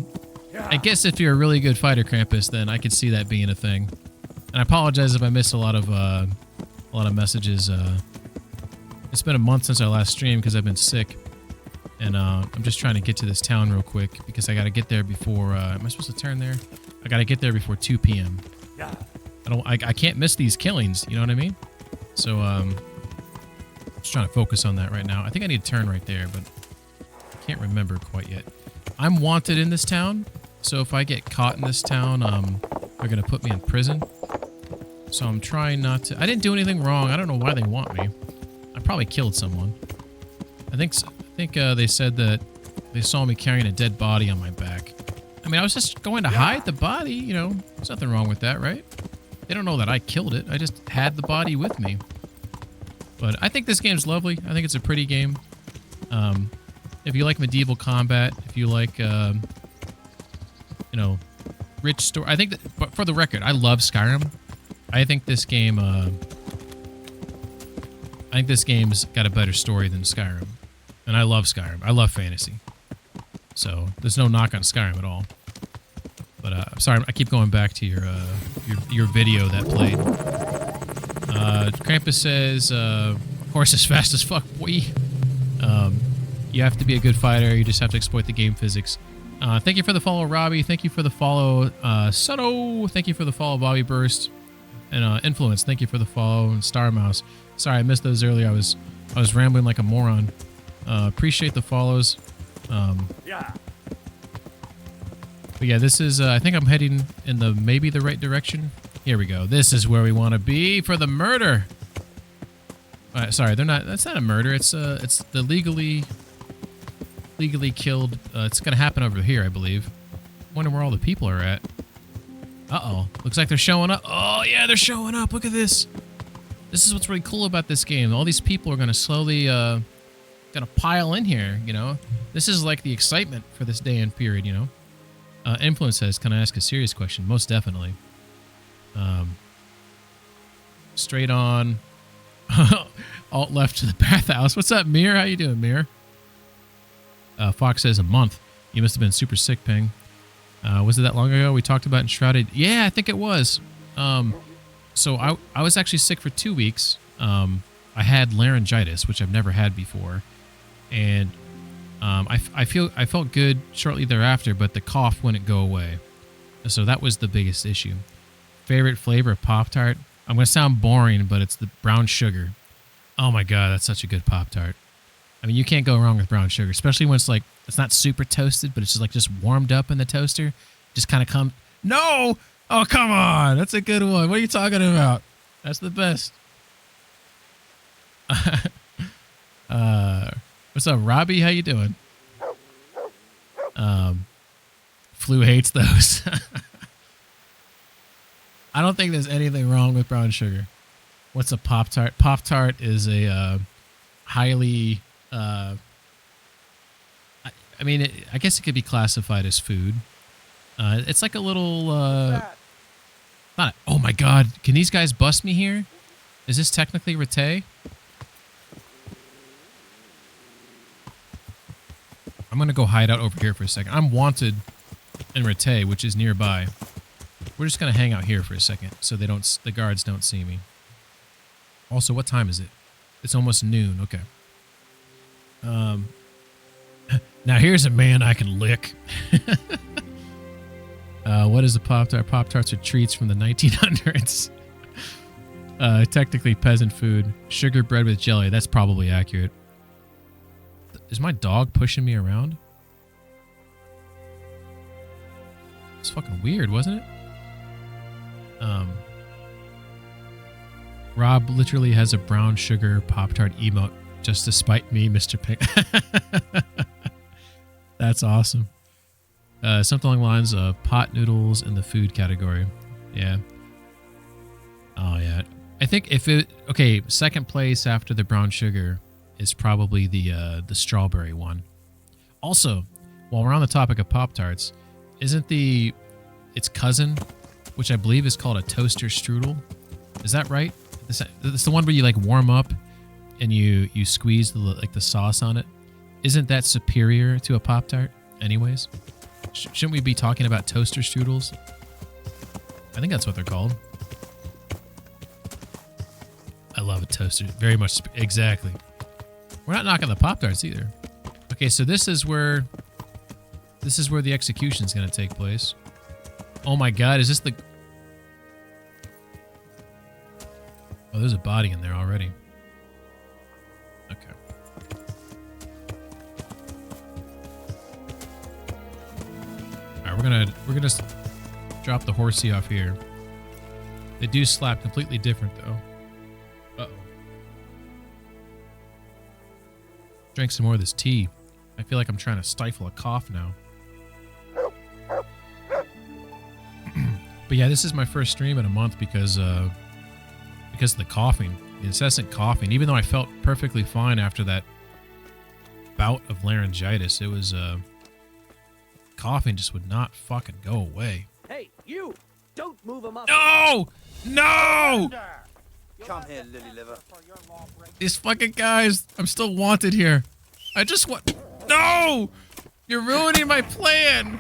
I guess if you're a really good fighter, Krampus, then I could see that being a thing. And I apologize if I missed a lot of messages. It's been a month since our last stream because I've been sick, and I'm just trying to get to this town real quick because I got to get there before. Am I supposed to turn there? I got to get there before 2 p.m. I can't miss these killings. You know what I mean? So just trying to focus on that right now. I think I need to turn right there, but I can't remember quite yet. I'm wanted in this town, so if I get caught in this town, they're gonna put me in prison. So I'm trying not to... I didn't do anything wrong. I don't know why they want me. I probably killed someone. I think they said that they saw me carrying a dead body on my back. I mean, I was just going to hide the body, you know. There's nothing wrong with that, right? They don't know that I killed it. I just had the body with me. But I think this game's lovely. I think it's a pretty game. If you like medieval combat, if you like, you know, rich story. I think that, but for the record, I love Skyrim. I think this game, game's got a better story than Skyrim. And I love Skyrim. I love fantasy. So there's no knock on Skyrim at all. But I'm sorry, I keep going back to your video that played. Krampus says, horse is fast as fuck, boy. You have to be a good fighter. You just have to exploit the game physics. Thank you for the follow, Robbie. Thank you for the follow, Soto. Thank you for the follow, Bobby Burst. And Influence, thank you for the follow. And Star Mouse. Sorry, I missed those earlier. I was rambling like a moron. Appreciate the follows. Yeah. But yeah, this is, I think I'm heading in maybe the right direction. Here we go. This is where we want to be for the murder. Sorry, that's not a murder. It's the legally killed. It's going to happen over here, I believe. Wonder where all the people are at. Uh-oh. Looks like they're showing up. Oh, yeah, they're showing up. Look at this. This is what's really cool about this game. All these people are going to slowly, gonna pile in here, you know? This is like the excitement for this day and period, you know? Influence says, can I ask a serious question? Most definitely. Straight on. Alt left to the bathhouse. What's up, Mir? How you doing, Mir? Fox says a month. You must have been super sick, Ping. Was it that long ago? We talked about Enshrouded. Yeah, I think it was. So I was actually sick for 2 weeks. I had laryngitis, which I've never had before. And I felt good shortly thereafter, but the cough wouldn't go away. So that was the biggest issue. Favorite flavor of Pop-Tart? I'm going to sound boring, but it's the brown sugar. Oh my God, that's such a good Pop-Tart. I mean, you can't go wrong with brown sugar, especially when it's like, it's not super toasted, but it's just warmed up in the toaster. Just kind of comes. No! Oh, come on. That's a good one. What are you talking about? That's the best. What's up, Robbie? How you doing? Flu hates those. I don't think there's anything wrong with brown sugar. What's a Pop-Tart? Pop-Tart is a highly... I mean, I guess it could be classified as food. It's like a little... not. Oh my God. Can these guys bust me here? Is this technically Rete? I'm going to go hide out over here for a second. I'm wanted in Rete, which is nearby. We're just going to hang out here for a second so the guards don't see me. Also, what time is it? It's almost noon. Okay. Now here's a man I can lick. What is a Pop-Tart? Pop-Tarts are treats from the 1900s. Technically peasant food. Sugar bread with jelly. That's probably accurate. Is my dog pushing me around? It's fucking weird, wasn't it? Rob literally has a brown sugar Pop-Tart emote just to spite me, Mr. Pink. That's awesome. Something along the lines of pot noodles in the food category. Yeah. Oh, yeah. I think if it... Okay, second place after the brown sugar is probably the strawberry one. Also, while we're on the topic of Pop-Tarts, isn't its cousin, which I believe is called a toaster strudel? Is that right? It's the one where you like warm up and you squeeze the sauce on it. Isn't that superior to a Pop-Tart anyways? Shouldn't we be talking about toaster strudels? I think that's what they're called. I love a toaster. Very much. Exactly. We're not knocking the Pop-Tarts either. Okay, so this is where the execution's going to take place. Oh my God, is this the... Oh, there's a body in there already. Okay. All right, we're gonna drop the horsey off here. They do slap completely different, though. Uh-oh. Drink some more of this tea. I feel like I'm trying to stifle a cough now. But yeah, this is my first stream in a month because of the coughing, the incessant coughing. Even though I felt perfectly fine after that bout of laryngitis, it was coughing just would not fucking go away. Hey, you! Don't move him up. No! No! Come here, lily liver. These fucking guys, I'm still wanted here. I just want... No! You're ruining my plan.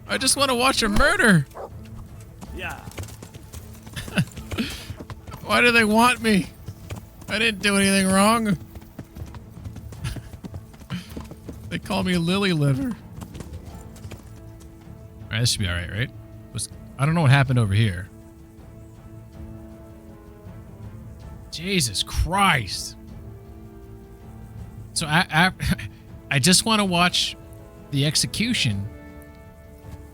I just want to watch a murder. Yeah. Why do they want me? I didn't do anything wrong. They call me Lily Liver. Alright, this should be alright, right? I don't know what happened over here. Jesus Christ. So I just want to watch the execution,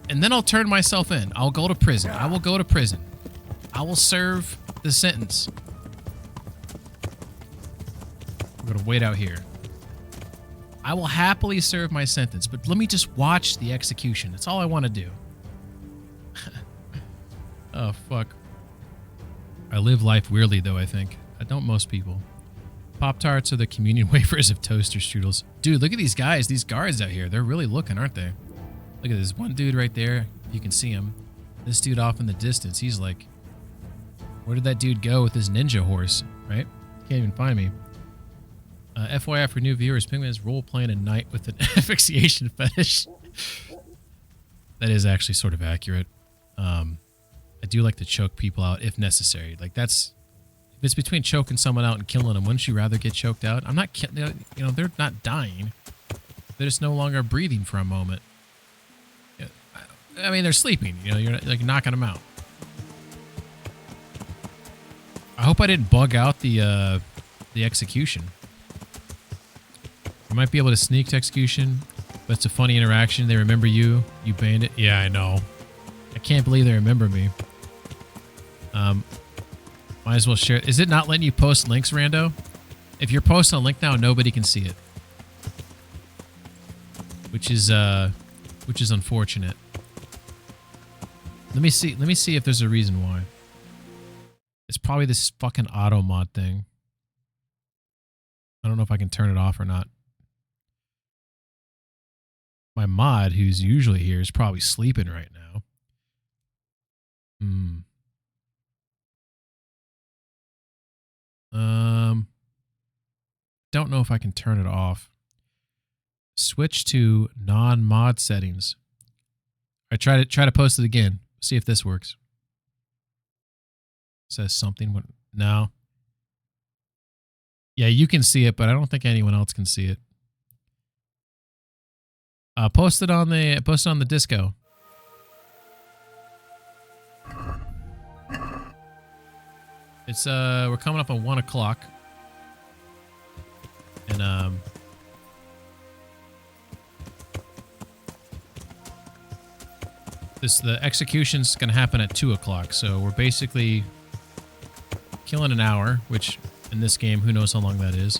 and then I'll turn myself in. I'll go to prison. I will go to prison. I will serve the sentence. We're gonna wait out here. I will happily serve my sentence, but let me just watch the execution. That's all I want to do. Oh, fuck. I live life weirdly, though, I think. I don't most people. Pop-Tarts are the communion wafers of toaster strudels. Dude, look at these guys, these guards out here. They're really looking, aren't they? Look at this one dude right there. You can see him. This dude off in the distance, he's like... Where did that dude go with his ninja horse, right? Can't even find me. FYI for new viewers, Pigman is role-playing a knight with an asphyxiation fetish. That is actually sort of accurate. I do like to choke people out if necessary. Like, that's... If it's between choking someone out and killing them, wouldn't you rather get choked out? I'm not killing... You know, they're not dying. They're just no longer breathing for a moment. I mean, they're sleeping. You know, you're like knocking them out. I hope I didn't bug out the execution. I might be able to sneak to execution, but it's a funny interaction. They remember you. You banned it. Yeah, I know. I can't believe they remember me. Might as well share. Is it not letting you post links, Rando? If you're posting a link now, nobody can see it. Which is unfortunate. Let me see if there's a reason why. It's probably this fucking auto mod thing. I don't know if I can turn it off or not. My mod, who's usually here, is probably sleeping right now. Don't know if I can turn it off. Switch to non-mod settings. I try to post it again. See if this works. Says something. No. Yeah, you can see it, but I don't think anyone else can see it. Post it on the disco. It's we're coming up on 1 o'clock. And the execution's gonna happen at 2 o'clock, so we're basically killing an hour, which in this game, who knows how long that is.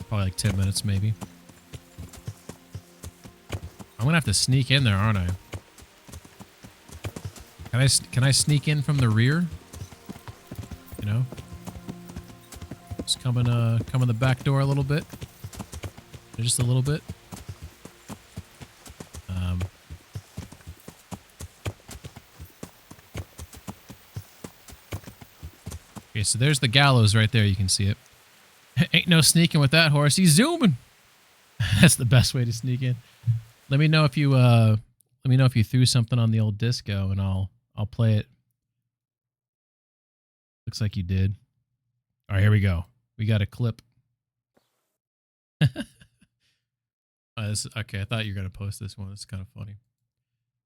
Probably like 10 minutes, maybe. I'm gonna have to sneak in there, aren't I? Can I sneak in from the rear? You know? Just come in the back door a little bit. Just a little bit. Okay, so there's the gallows right there. You can see it. Ain't no sneaking with that horse. He's zooming. That's the best way to sneak in. Let me know if you threw something on the old disco, and I'll play it. Looks like you did. All right, here we go. We got a clip. Okay, I thought you were gonna post this one. It's kind of funny.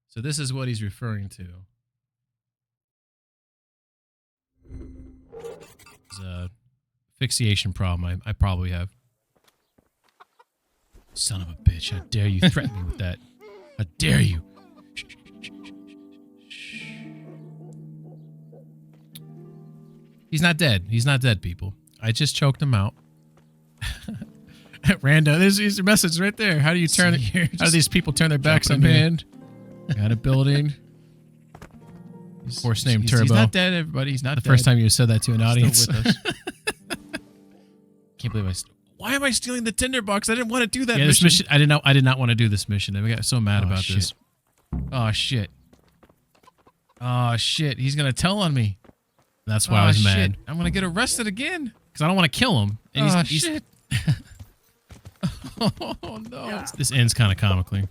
So this is what he's referring to. It's a asphyxiation problem I probably have. Son of a bitch, how dare you threaten me with that? How dare you? He's not dead. He's not dead, people. I just choked him out. Rando, there's your message right there. How do you turn it? How do these people turn their backs on me? Got a building. Horse named Turbo. He's not dead, everybody. He's not the dead. first time you said that to an audience. Still with us. Can't believe Why am I stealing the tinderbox? I didn't want to do that Yeah, mission. this mission. I did not want to do this mission. I got so mad about shit. this. Oh shit. Oh shit. He's gonna tell on me. That's why I was mad. Shit. I'm gonna get arrested again. Because I don't want to kill him. And he's shit. Oh no. This ends kind of comically.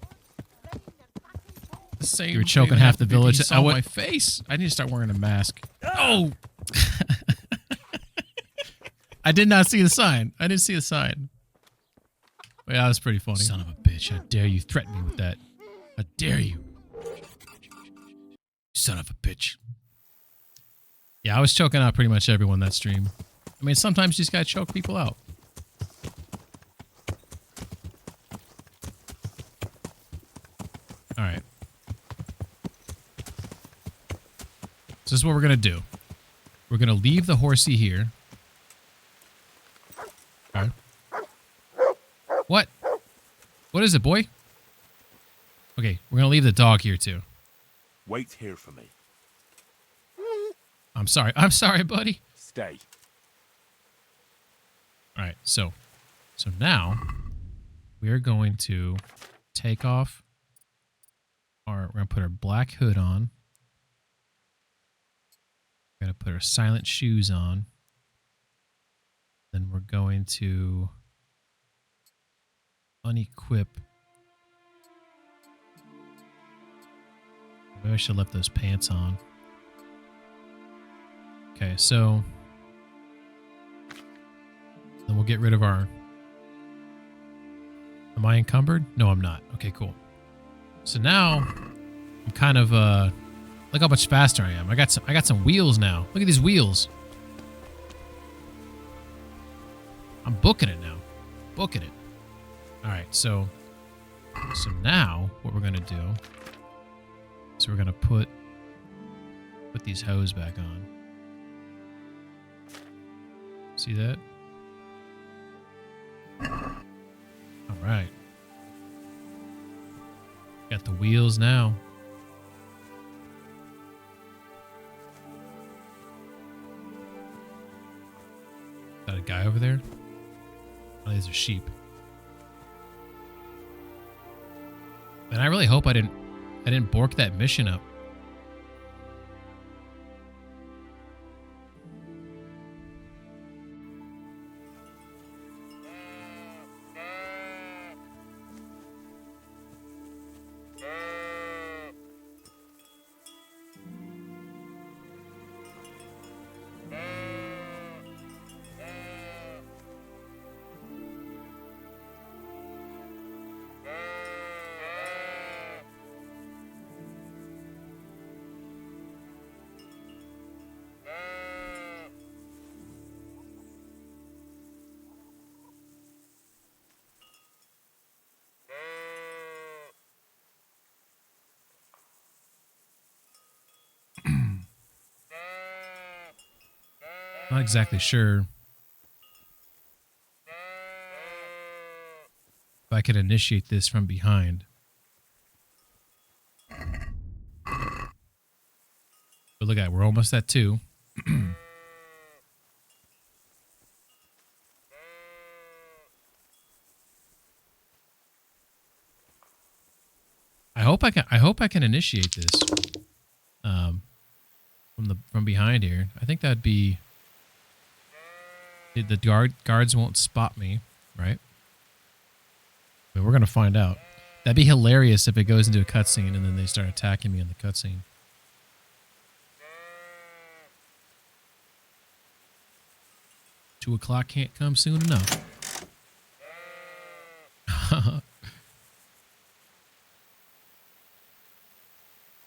The same You were choking half the village. I my face. I need to start wearing a mask. Oh! I did not see the sign. I didn't see the sign. But yeah, that was pretty funny. Son of a bitch. How dare you threaten me with that? How dare you? Son of a bitch. Yeah, I was choking out pretty much everyone that stream. I mean, sometimes you just gotta choke people out. Alright. So this is what we're gonna do. We're gonna leave the horsey here. Okay. What? What is it, boy? Okay, we're gonna leave the dog here too. Wait here for me. I'm sorry. I'm sorry, buddy. Stay. Alright, so now we're going to take off we're gonna put our black hood on. We're gonna put our silent shoes on. Then we're going to unequip. Maybe I should have left those pants on. Okay, so then we'll get rid of our. Am I encumbered? No, I'm not. Okay, cool. So now I'm kind of look how much faster I am. I got some wheels now. Look at these wheels. I'm booking it now. Booking it. All right, so now what we're gonna do is we're gonna put these hose back on. See that? All right. Got the wheels now. Got a guy over there? Oh, these are sheep. And I really hope I didn't bork that mission up. Not exactly sure if I could initiate this from behind. But look at it, we're almost at 2. I hope I can initiate this from behind here. I think that'd be. The guards won't spot me, right? But we're gonna find out. That'd be hilarious if it goes into a cutscene and then they start attacking me in the cutscene. Two o'clock can't come soon enough.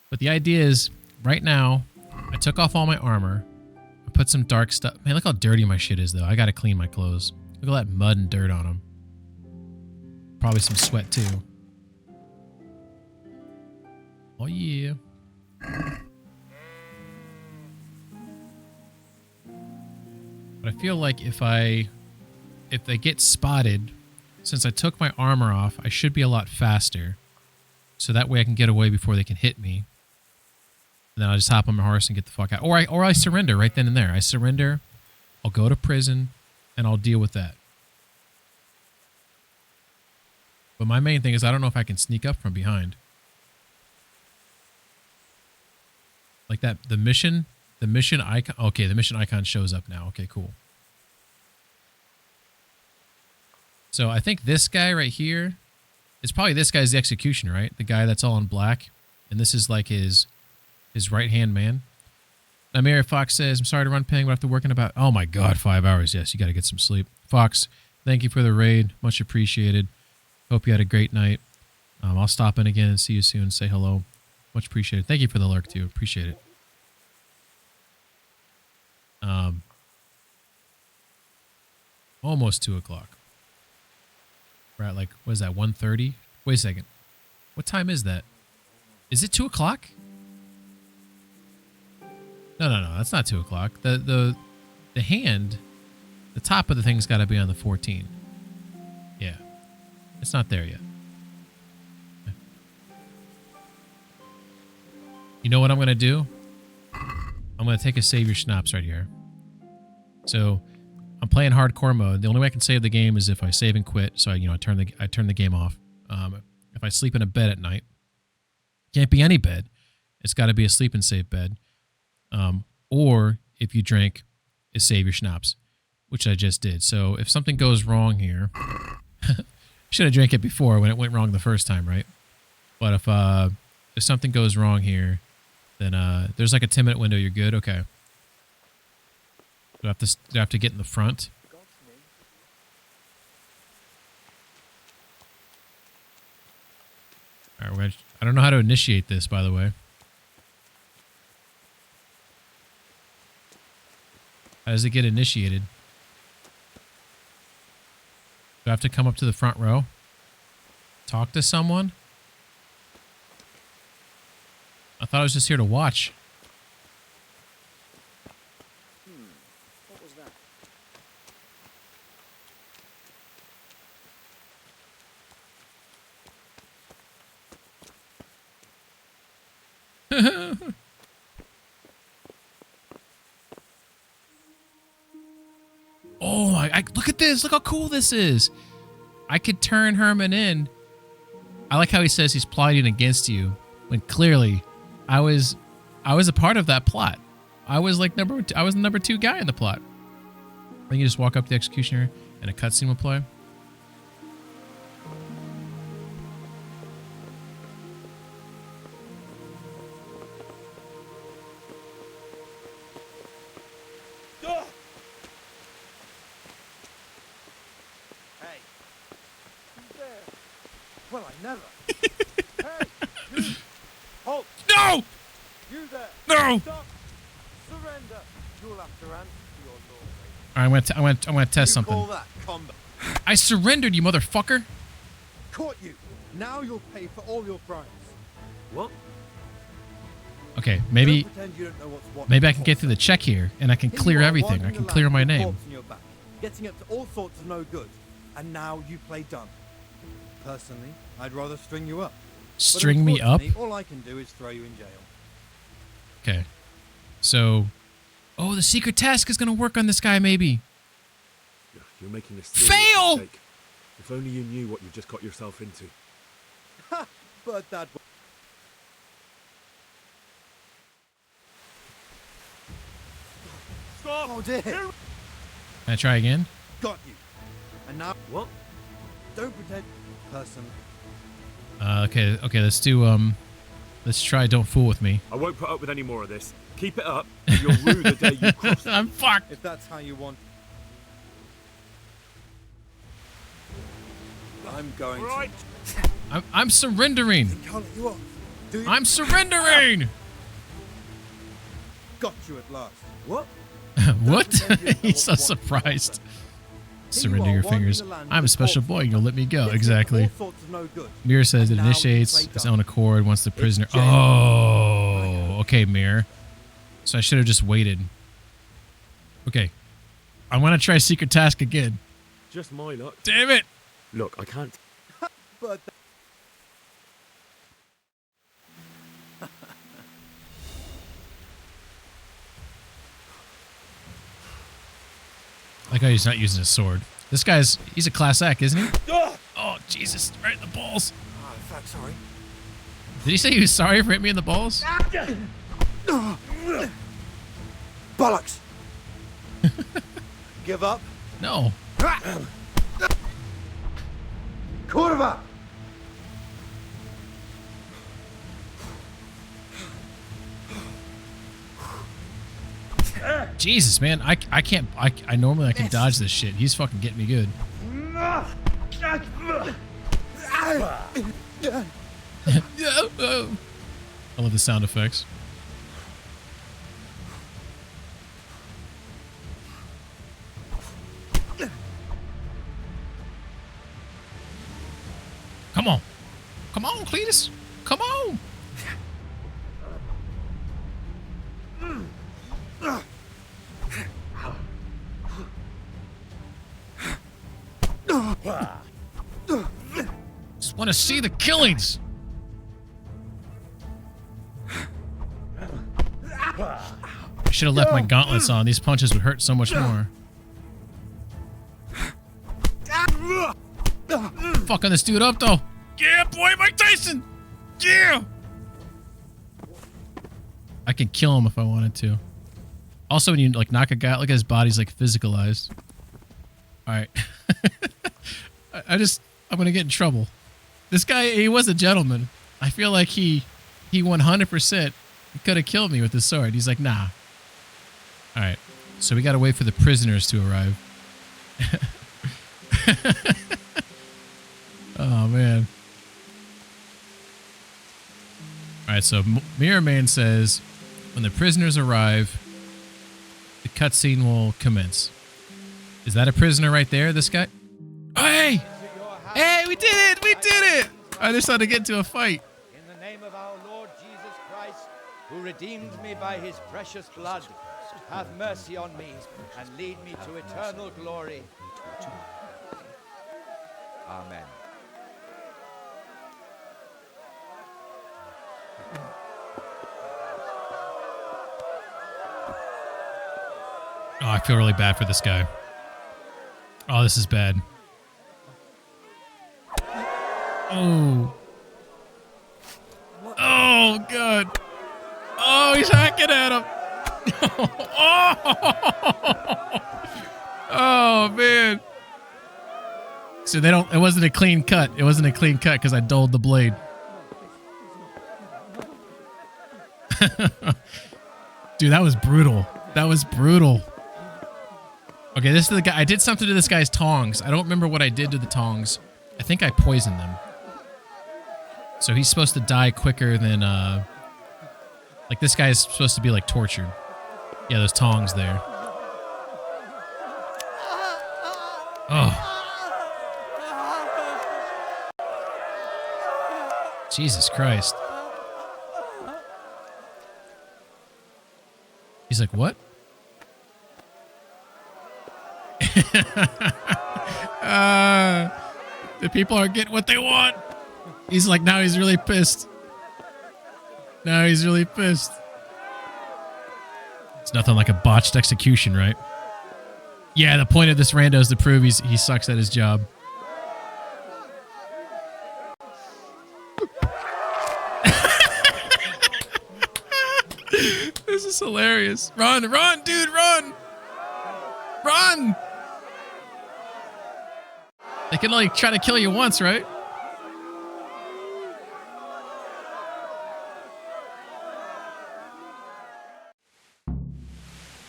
But the idea is, right now, I took off all my armor. Put some dark stuff. Man, look how dirty my shit is, though. I gotta clean my clothes. Look at all that mud and dirt on them. Probably some sweat, too. Oh, yeah. But I feel like if they get spotted, since I took my armor off, I should be a lot faster. So that way I can get away before they can hit me. And then I'll just hop on my horse and get the fuck out. Or I surrender right then and there. I surrender, I'll go to prison, and I'll deal with that. But my main thing is I don't know if I can sneak up from behind. Like that, the mission icon. Okay, the mission icon shows up now. Okay, cool. So I think this guy right here, it's probably this guy's the executioner, right? The guy that's all in black. And this is like his right-hand man. Amir Fox says, I'm sorry to run ping, but I have to work in about, oh my God, 5 hours. Yes, you got to get some sleep. Fox, thank you for the raid. Much appreciated. Hope you had a great night. I'll stop in again and see you soon. Say hello. Much appreciated. Thank you for the lurk, too. Appreciate it. Almost 2 o'clock. We're at like, what is that, 1:30? Wait a second. What time is that? Is it 2 o'clock? No, that's not 2 o'clock. The hand, the top of the thing's got to be on the 14. Yeah. It's not there yet. You know what I'm going to do? I'm going to take a save your schnapps right here. So I'm playing hardcore mode. The only way I can save the game is if I save and quit. So I turn the game off. If I sleep in a bed at night, can't be any bed. It's got to be a sleep and save bed. Or if you drink, is save your schnapps, which I just did. So if something goes wrong here, should have drank it before when it went wrong the first time, right? But if something goes wrong here, then there's like a 10-minute window. You're good. Okay. Do I have to get in the front? All right, I don't know how to initiate this, by the way. How does it get initiated? Do I have to come up to the front row? Talk to someone? I thought I was just here to watch. What was that? Oh my! Look at this! Look how cool this is! I could turn Herman in. I like how he says he's plotting against you, when clearly, I was a part of that plot. I was like I was the number 2 guy in the plot. Then you just walk up to the executioner, and a cutscene will play. Well, I never. Hey, you! Halt! No! You there! No! Stop! Surrender! You'll have to answer to your lord. All right, I'm gonna test something. Call that combat? I surrendered, you motherfucker! Caught you. Now you'll pay for all your crimes. What? Okay, maybe Don't pretend you don't know what's what. maybe I can get through the check here, and I can Here clear you are, everything. I wandering can the clear land my with a name. corpse on your back, getting up to all sorts of no good, and now you play dumb. Personally, I'd rather string you up. String me up? All I can do is throw you in jail. Okay. So, oh, the secret task is going to work on this guy, maybe. You're making a Fail! mistake. If only you knew what you just got yourself into. Ha! But that. Stop! Oh dear! Can I try again? Got you. And now what? Don't pretend. Person. Okay, let's do, let's try Don't Fool With Me. I won't put up with any more of this. Keep it up, or you'll rue the day you cross. I'm fucked. If that's how you want. I'm going to. I'm surrendering. Can't let you off. Do you? I'm surrendering. Got you at last. What? What? He's so surprised. Surrender your fingers. I'm a special boy and you'll let me go. Exactly. Mir says it initiates its own accord once the prisoner... Oh, okay, Mir. So I should have just waited. Okay. I'm gonna try secret task again. Just my luck. Damn it! Look, I can't. But Like how he's not using his sword. This he's a class act, isn't he? Oh, Jesus. Right in the balls. oh, fuck, sorry. Did he say he was sorry for hitting me in the balls? Bollocks! Give up. No. Kurva! Jesus, man. I can't. I normally I can dodge this shit. He's fucking getting me good. I love the sound effects. Come on. Come on, Cletus. Come on. Just want to see the killings. I should have left my gauntlets on. These punches would hurt so much more. Fucking this dude up, though. Yeah, boy, Mike Tyson. Yeah. I could kill him if I wanted to. Also, when you like knock a guy out, look at his body's like physicalized. All right. I'm gonna get in trouble. This guy, he was a gentleman. I feel like he 100% could have killed me with his sword. He's like, nah. All right. So we gotta wait for the prisoners to arrive. Oh man. All right. So Mirror Man says, when the prisoners arrive, the cutscene will commence. Is that a prisoner right there? This guy? Oh, hey! Hey, we did it! We did it! I just had to get into a fight. In the name of our Lord Jesus Christ, who redeemed me by his precious blood, have mercy on me and lead me to eternal glory. Amen. Oh, I feel really bad for this guy. Oh, this is bad. Oh. Oh, God. Oh, he's hacking at him. Oh, man. So it wasn't a clean cut. It wasn't a clean cut because I dulled the blade. Dude, that was brutal. That was brutal. Okay, this is the guy. I did something to this guy's tongs. I don't remember what I did to the tongs. I think I poisoned them. So he's supposed to die quicker than, like this guy is supposed to be like tortured. Yeah, those tongs there. Oh. Jesus Christ. He's like, what? The people are getting what they want. He's like, now he's really pissed. Now he's really pissed. It's nothing like a botched execution, right? Yeah, the point of this rando is to prove he sucks at his job. This is hilarious. Run, run, dude, run! Run! They can only try to kill you once, right?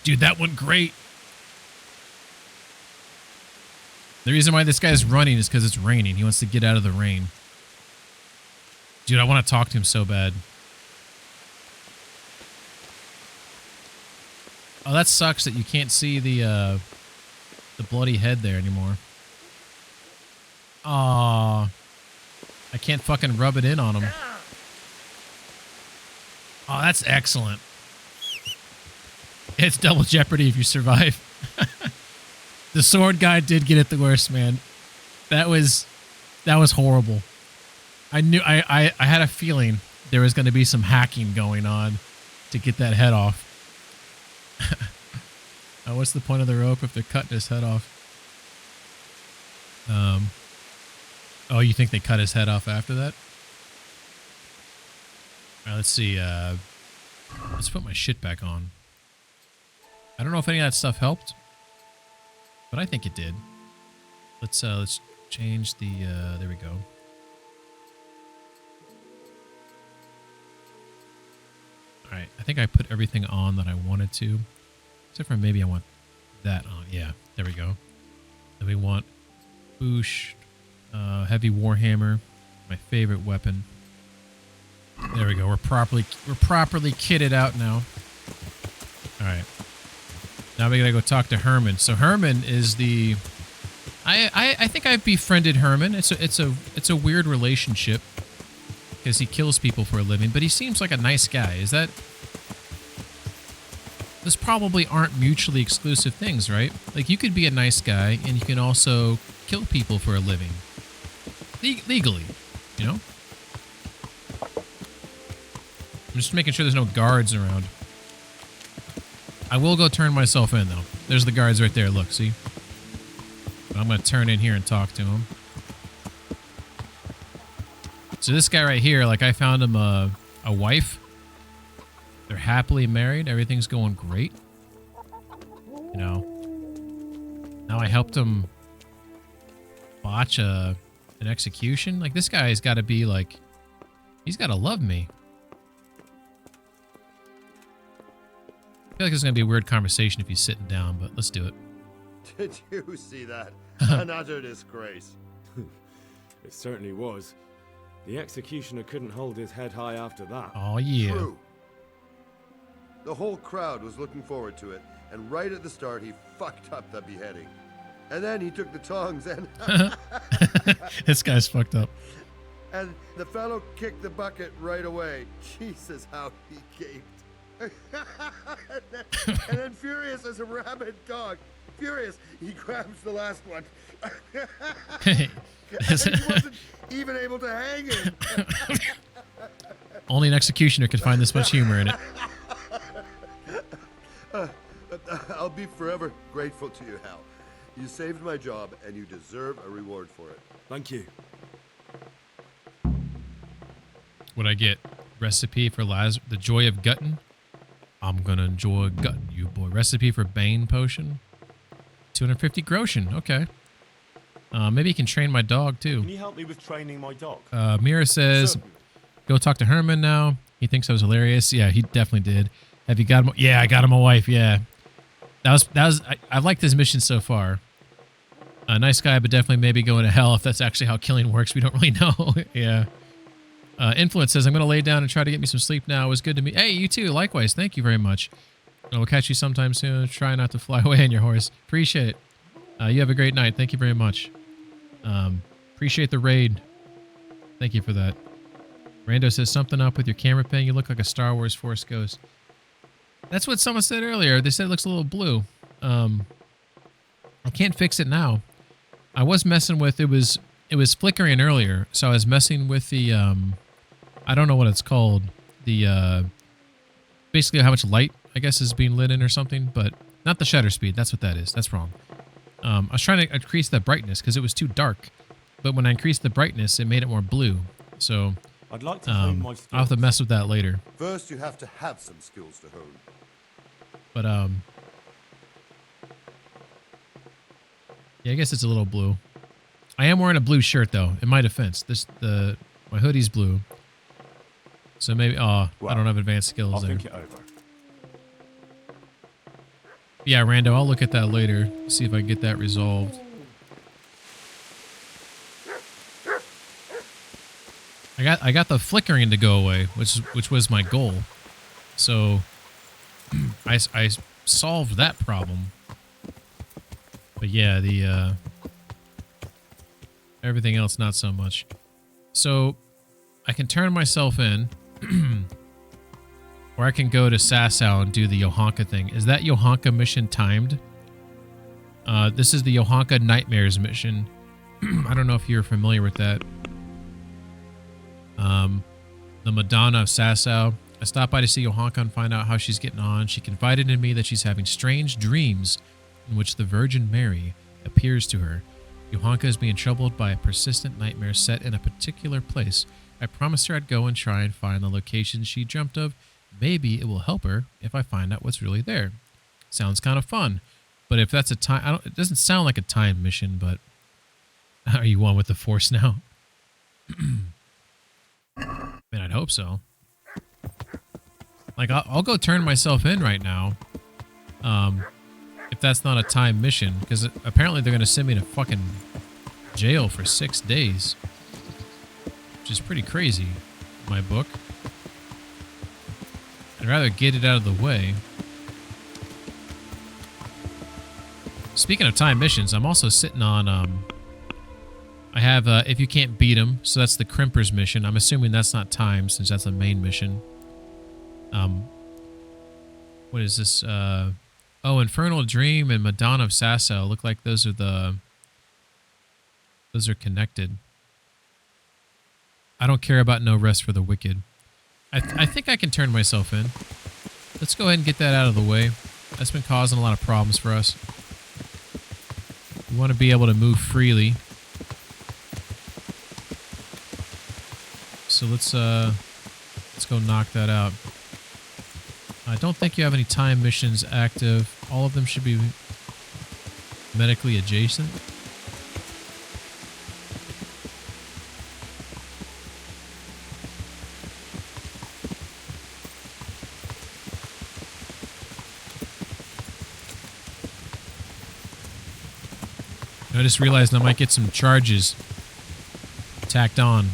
Dude, that went great. The reason why this guy's running is because it's raining. He wants to get out of the rain. Dude, I want to talk to him so bad. Oh, that sucks that you can't see the bloody head there anymore. Aw. I can't fucking rub it in on him. Oh, that's excellent. It's double jeopardy if you survive. The sword guy did get it the worst, man. That was horrible. I had a feeling there was going to be some hacking going on to get that head off. What's the point of the rope if they're cutting his head off? Oh, you think they cut his head off after that? All right, let's see. Let's put my shit back on. I don't know if any of that stuff helped, but I think it did. Let's change the. There we go. All right, I think I put everything on that I wanted to, except for maybe I want that on. Yeah, there we go. Then we want Boosh, heavy warhammer, my favorite weapon. There we go. We're properly kitted out now. All right. Now we gotta go talk to Herman. So Herman is the. I think I've befriended Herman. It's a weird relationship because he kills people for a living, but he seems like a nice guy. Is that? Those probably aren't mutually exclusive things, right? Like you could be a nice guy and you can also kill people for a living, legally, you know. I'm just making sure there's no guards around. I will go turn myself in, though. There's the guards right there. Look, see? But I'm going to turn in here and talk to him. So this guy right here, like I found him a wife. They're happily married. Everything's going great. You know. Now I helped him botch an execution. Like this guy's got to be like, he's got to love me. I feel like it's going to be a weird conversation if he's sitting down, but let's do it. Did you see that? An utter disgrace. It certainly was. The executioner couldn't hold his head high after that. Oh, yeah. True. The whole crowd was looking forward to it, and right at the start, he fucked up the beheading. And then he took the tongs and... This guy's fucked up. And the fellow kicked the bucket right away. Jesus, how he gaped. and then furious as a rabid dog. Furious, he grabs the last one. And he wasn't even able to hang him. Only an executioner could find this much humor in it. I'll be forever grateful to you, Hal. You saved my job, and you deserve a reward for it. Thank you. What'd I get? Recipe for the joy of gutting? I'm gonna enjoy gutting you, boy. Recipe for Bane potion. 250 groschen. Okay. Maybe you can train my dog, too. Can you help me with training my dog? Mira says, go talk to Herman now. He thinks I was hilarious. Yeah, he definitely did. Have you got him? Yeah, I got him a wife. Yeah. I've liked this mission so far. A nice guy, but definitely maybe going to hell if that's actually how killing works. We don't really know. Yeah. Influence says, I'm going to lay down and try to get me some sleep now. It was good to me. Hey, you too. Likewise. Thank you very much. We'll catch you sometime soon. Try not to fly away on your horse. Appreciate it. You have a great night. Thank you very much. Appreciate the raid. Thank you for that. Rando says, something up with your camera pen. You look like a Star Wars Force Ghost. That's what someone said earlier. They said it looks a little blue. I can't fix it now. I was messing with, it was flickering earlier. So I was messing with the, I don't know what it's called. The, basically how much light, I guess, is being lit in or something, but not the shutter speed. That's what that is. That's wrong. I was trying to increase the brightness because it was too dark, but when I increased the brightness, it made it more blue. So I'd like to hone my skills. I'll have to mess with that later. First, you have to have some skills to hone. But yeah, I guess it's a little blue. I am wearing a blue shirt though. In my defense, my hoodie's blue. So maybe I don't have advanced skills I'll there. think it over. Yeah, Rando, I'll look at that later. See if I can get that resolved. I got the flickering to go away, which was my goal. So I solved that problem. But yeah, the everything else not so much. So I can turn myself in. Or I can go to Sasau and do the Yohanka thing. Is that Yohanka mission timed? This is the Yohanka Nightmares mission. I don't know if you're familiar with that. The Madonna of Sasau. I stopped by to see Yohanka and find out how she's getting on. She confided in me that she's having strange dreams in which the Virgin Mary appears to her. Yohanka is being troubled by a persistent nightmare set in a particular place. I promised her I'd go and try and find the location she dreamt of. Maybe it will help her if I find out what's really there. Sounds kind of fun. But if that's a time... it doesn't sound like a time mission, but... Are you one with the Force now? Man, I'd hope so. Like, I'll go turn myself in right now. If that's not a time mission. Because apparently they're going to send me to fucking jail for 6 days. Which is pretty crazy in my book. I'd rather get it out of the way. Speaking of time missions, I'm also sitting on... I have If You Can't Beat 'Em, so that's the Crimpers mission. I'm assuming that's not time, since that's a main mission. What is this? Oh, Infernal Dream and Madonna of Sasau. Look like those are connected. I don't care about No Rest for the Wicked. I think I can turn myself in. Let's go ahead and get that out of the way. That's been causing a lot of problems for us. We want to be able to move freely. So let's go knock that out. I don't think you have any time missions active. All of them should be medically adjacent. I just realized I might get some charges tacked on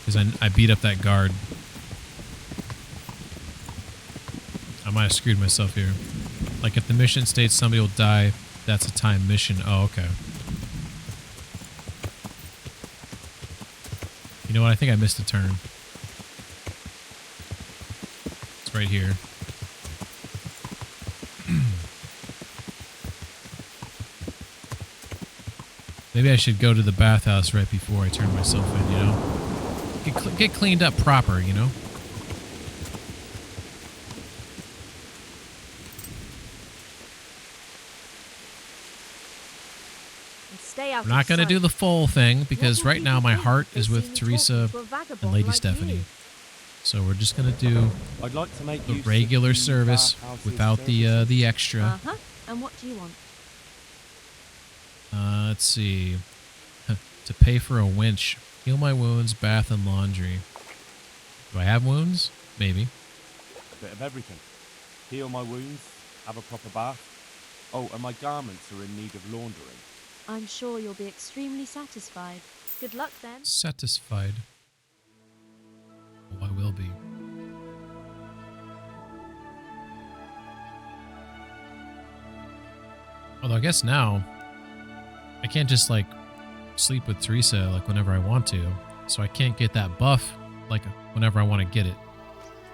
because I beat up that guard. I might have screwed myself here. Like if the mission states somebody will die, that's a time mission. Oh, okay. You know what? I think I missed a turn. It's right here. Maybe I should go to the bathhouse right before I turn myself in, you know? Get cleaned up proper, you know? I'm not going to do the full thing because right now my heart is with Teresa and Lady Stephanie. So we're just going to do I'd like to make the regular service without the extra. Uh-huh. And what do you want? Let's see. To pay for a winch. Heal my wounds, bath, and laundry. Do I have wounds? Maybe. A bit of everything. Heal my wounds, have a proper bath. Oh, and my garments are in need of laundering. I'm sure you'll be extremely satisfied. Good luck then. Satisfied. Oh, I will be. Although I guess now I can't just like sleep with Teresa like whenever I want to. So I can't get that buff like whenever I want to get it.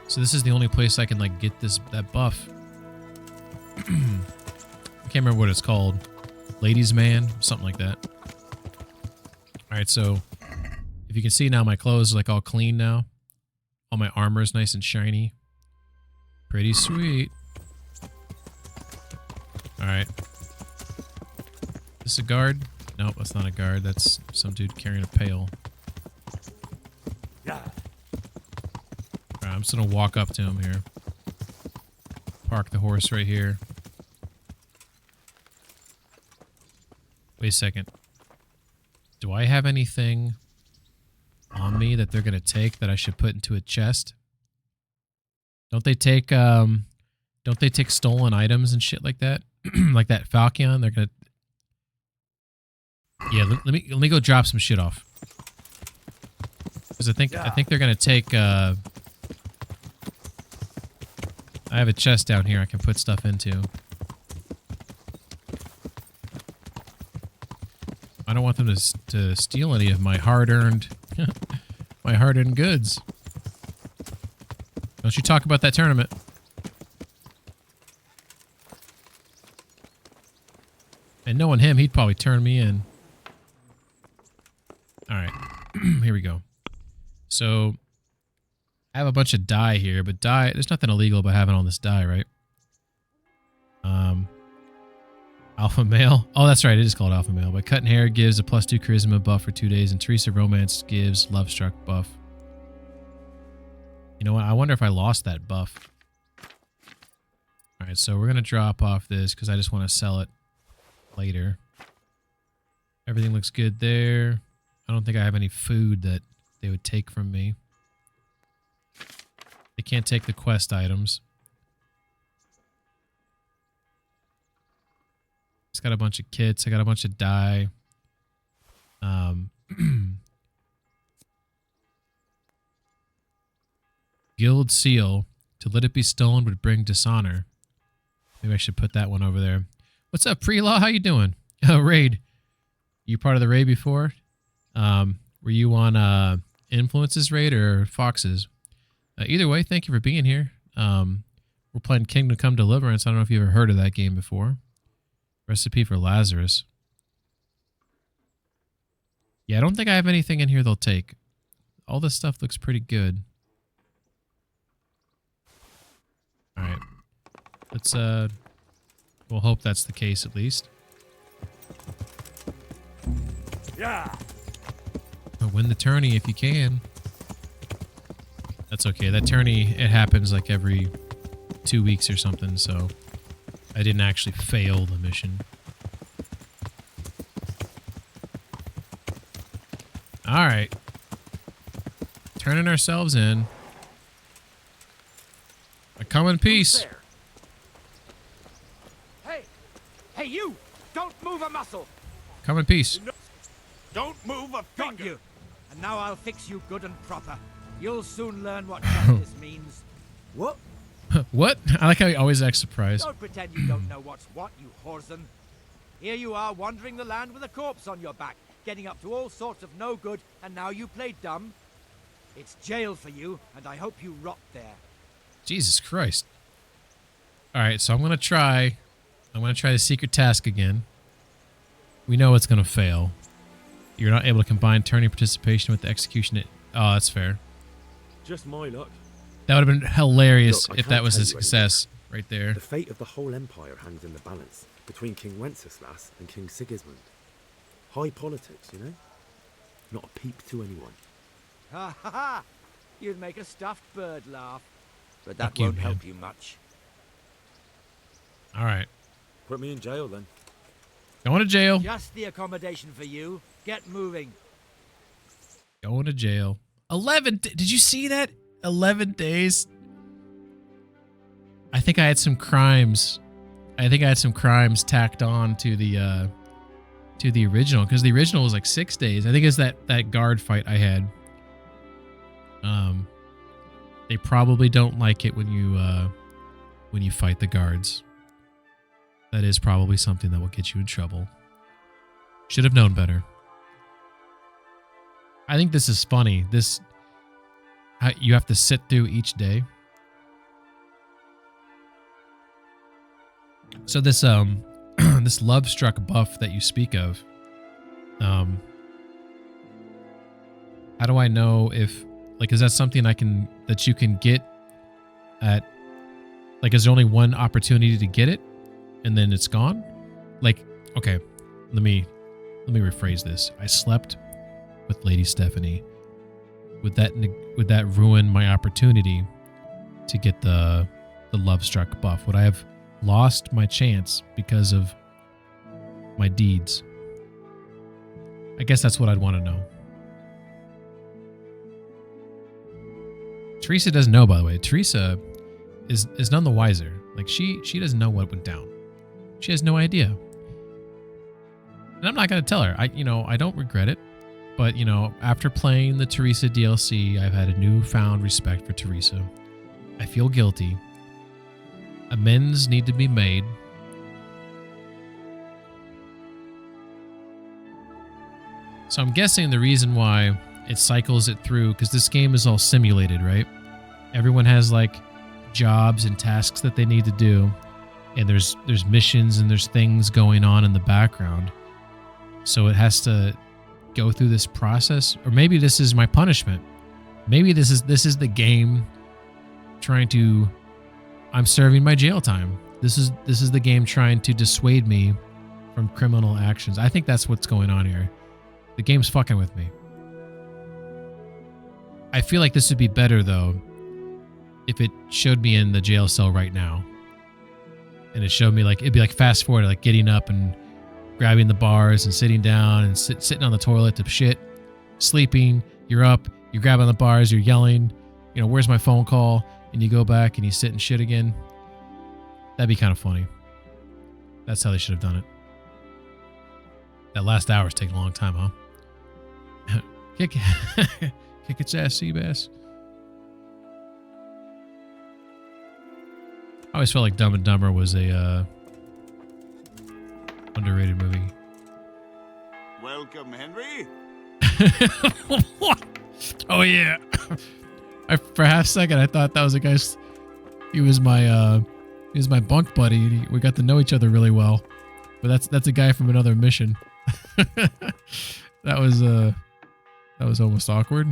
So this is the only place I can like get that buff. I can't remember what it's called. Ladies Man, something like that. Alright, so if you can see now my clothes are like all clean now. All my armor is nice and shiny. Pretty sweet. Alright. This a guard? Nope, that's not a guard. That's some dude carrying a pail. Alright, I'm just gonna walk up to him here. Park the horse right here. Wait a second. Do I have anything on me that they're gonna take that I should put into a chest? Don't they take stolen items and shit like that? Like that Falcon? They're gonna... Yeah, let me go drop some shit off. Because I think they're gonna take I have a chest down here I can put stuff into. I don't want them to steal any of my hard-earned goods. Don't you talk about that tournament. And knowing him, he'd probably turn me in. All right. Here we go. So, I have a bunch of dye here, but dye, there's nothing illegal about having all this dye, right? Alpha male. Oh, that's right. It is called alpha male. But cutting hair gives a +2 charisma buff for 2 days, and Teresa romance gives love struck buff. You know what? I wonder if I lost that buff. All right, so we're going to drop off this because I just want to sell it later. Everything looks good there. I don't think I have any food that they would take from me. They can't take the quest items. It's got a bunch of kits. I got a bunch of dye. Guild seal. To let it be stolen would bring dishonor. Maybe I should put that one over there. What's up, Pre-Law? How you doing? Oh, Raid. You part of the raid before? Were you on Influences raid or Fox's? Either way, thank you for being here. We're playing Kingdom Come Deliverance. I don't know if you've ever heard of that game before. Recipe for Lazarus. Yeah, I don't think I have anything in here they'll take. All this stuff looks pretty good. Alright. Let's, we'll hope that's the case at least. Yeah. Win the tourney if you can. That's okay. That tourney, it happens like every 2 weeks or something, so I didn't actually fail the mission. Alright. Turning ourselves in. I come in peace. Hey! Hey, you! Don't move a muscle! Come in peace. Don't move a finger! Got you! And now I'll fix you good and proper. You'll soon learn what justice means. What? What? I like how he always acts surprised. Don't pretend you don't know what's what, you whoreson. Here you are wandering the land with a corpse on your back, getting up to all sorts of no good, and now you play dumb? It's jail for you, and I hope you rot there. Jesus Christ. Alright, so I'm going to try the secret task again. We know it's going to fail. You're not able to combine tourney participation with the execution. Oh, that's fair. Just my luck. That would have been hilarious Look, if that was a success right there. The fate of the whole empire hangs in the balance between King Wenceslas and King Sigismund. High politics, you know? Not a peep to anyone. Ha ha ha! You'd make a stuffed bird laugh. But that Fuck you, won't man. help you much. Alright. Put me in jail then. Going to jail. Just the accommodation for you. Get moving. Going to jail. 11. Did you see that? 11 days. I think I had some crimes. Tacked on to the original, because the original was like 6 days. I think it's that guard fight I had. They probably don't like it when you fight the guards. That is probably something that will get you in trouble. Should have known better. I think this is funny. You have to sit through each day. So this this love struck buff that you speak of, how do I know if, like, is that something that you can get at, like, is there only one opportunity to get it and then it's gone? Like, okay, let me rephrase this. I slept with Lady Stephanie. Would that ruin my opportunity to get the love struck buff? Would I have lost my chance because of my deeds? I guess that's what I'd want to know. Teresa doesn't know, by the way. Teresa is none the wiser. Like, she doesn't know what went down. She has no idea. And I'm not going to tell her. I don't regret it. But, after playing the Teresa DLC, I've had a newfound respect for Teresa. I feel guilty. Amends need to be made. So I'm guessing the reason why it cycles it through, because this game is all simulated, right? Everyone has, like, jobs and tasks that they need to do. and there's missions and there's things going on in the background. So it has to go through this process, or maybe this is my punishment. Maybe this is the game trying to. I'm serving my jail time. This is the game trying to dissuade me from criminal actions. I think that's what's going on here. The game's fucking with me. I feel like this would be better though if it showed me in the jail cell right now. And it showed me like, it'd be like fast forward, like getting up and grabbing the bars and sitting down and sitting on the toilet to shit, sleeping, you're up, you're grabbing the bars, you're yelling, you know, where's my phone call? And you go back and you sit and shit again. That'd be kind of funny. That's how they should have done it. That last hour's taking a long time, huh? Kick its ass, Seabass. I always felt like Dumb and Dumber was a underrated movie. Welcome, Henry. What? Oh yeah. For half a second, I thought that was a guy. He was my bunk buddy. We got to know each other really well. But that's a guy from another mission. That was almost awkward.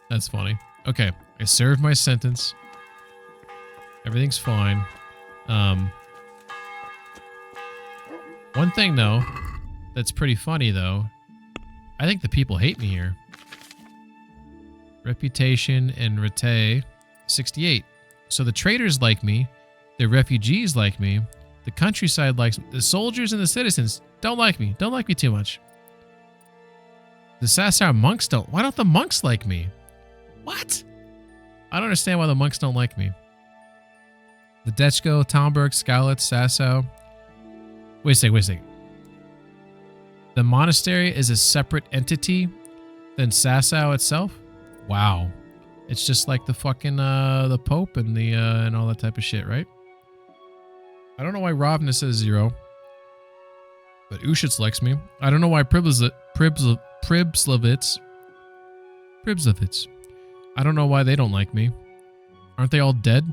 That's funny. Okay, I served my sentence. Everything's fine. One thing though, that's pretty funny though. I think the people hate me here. Reputation and Rete, 68. So the traders like me, the refugees like me, the countryside likes me, the soldiers and the citizens don't like me too much. The Sasau monks don't. Why don't the monks like me? What? I don't understand why the monks don't like me. The Dechko, Talmberg, Skalitz, Sasau. Wait a second. The monastery is a separate entity than Sasau itself? Wow. It's just like the fucking the Pope and the and all that type of shit, right? I don't know why Ravna says 0. But Ushitz likes me. I don't know why Pribslovitz. I don't know why they don't like me. Aren't they all dead?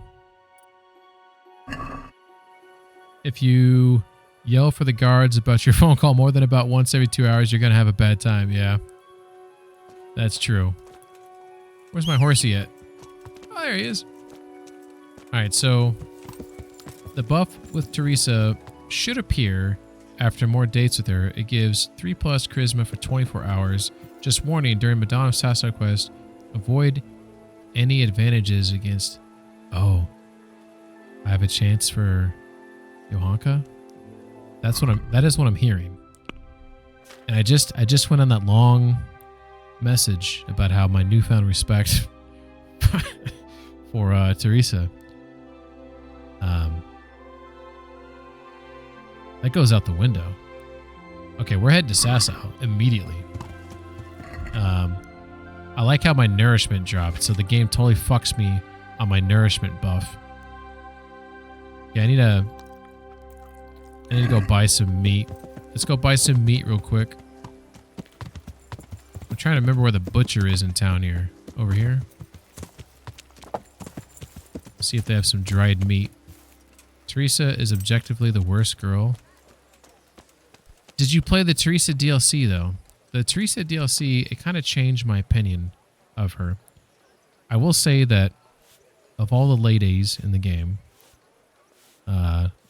If you yell for the guards about your phone call more than about once every 2 hours, you're going to have a bad time. Yeah. That's true. Where's my horsey at? Oh, there he is. Alright, so the buff with Teresa should appear after more dates with her. It gives 3+ charisma for 24 hours. Just warning, during Madonna of Sasau quest, avoid any advantages against... Oh. I have a chance for Johanka? That is what I'm hearing. And I just went on that long message about how my newfound respect for Teresa. That goes out the window. Okay, we're heading to Sasau immediately. I like how my nourishment dropped, so the game totally fucks me on my nourishment buff. Yeah, I need to go buy some meat. Let's go buy some meat real quick. I'm trying to remember where the butcher is in town here. Over here. See if they have some dried meat. Teresa is objectively the worst girl. Did you play the Teresa DLC though? The Teresa DLC, it kind of changed my opinion of her. I will say that of all the ladies in the game,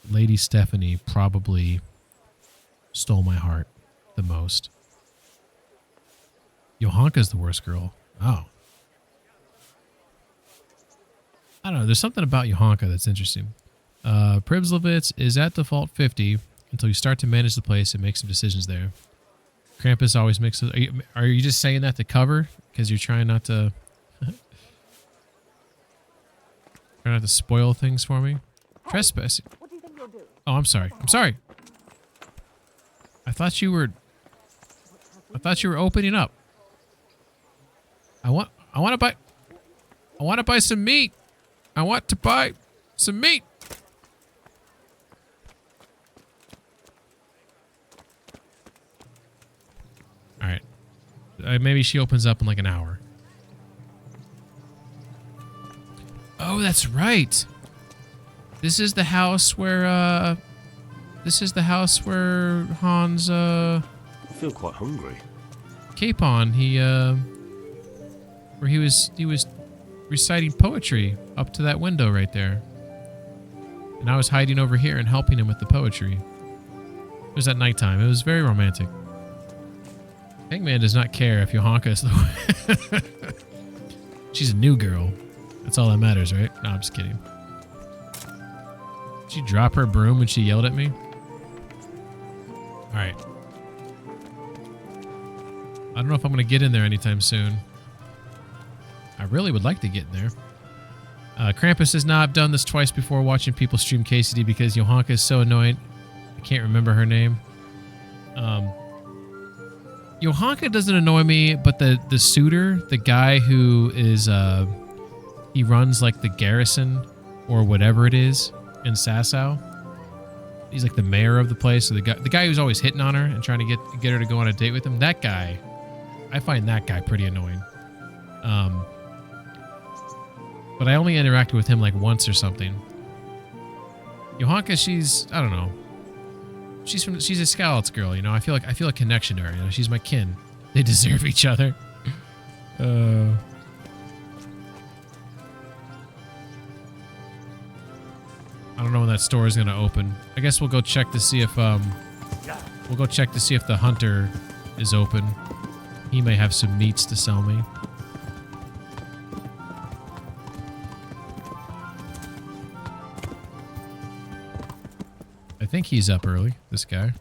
Lady Stephanie probably stole my heart the most. Johanka's the worst girl. Oh. I don't know. There's something about Johanka that's interesting. Pribslovitz is at default 50 until you start to manage the place and make some decisions there. Krampus always mixes. Are you just saying that to cover? Because you're trying not to... trying not to spoil things for me? Trespassing. Oh, I'm sorry. I'm sorry. I thought you were opening up. I want to buy some meat. I want to buy some meat. All right. Maybe she opens up in like an hour. Oh, that's right. This is the house where, Hans, I feel quite hungry. Capon, where he was reciting poetry up to that window right there. And I was hiding over here and helping him with the poetry. It was at nighttime. It was very romantic. Hangman does not care if Johanka is the She's a new girl. That's all that matters, right? No, I'm just kidding. Did she drop her broom when she yelled at me? Alright. I don't know if I'm going to get in there anytime soon. I really would like to get in there. Krampus says, nah, I've done this twice before watching people stream KCD because Johanka is so annoying. I can't remember her name. Johanka doesn't annoy me, but the suitor, the guy who is, he runs like the garrison or whatever it is in Sasau. He's like the mayor of the place. So the guy who's always hitting on her and trying to get her to go on a date with him. That guy, I find that guy pretty annoying. But I only interacted with him like once or something. Johanka, she's, I don't know. She's a Scouts girl, you know. I feel a connection to her, you know. She's my kin. They deserve each other. I don't know when that store is gonna open. I guess we'll go check to see if the hunter is open. He may have some meats to sell me. I think he's up early, this guy.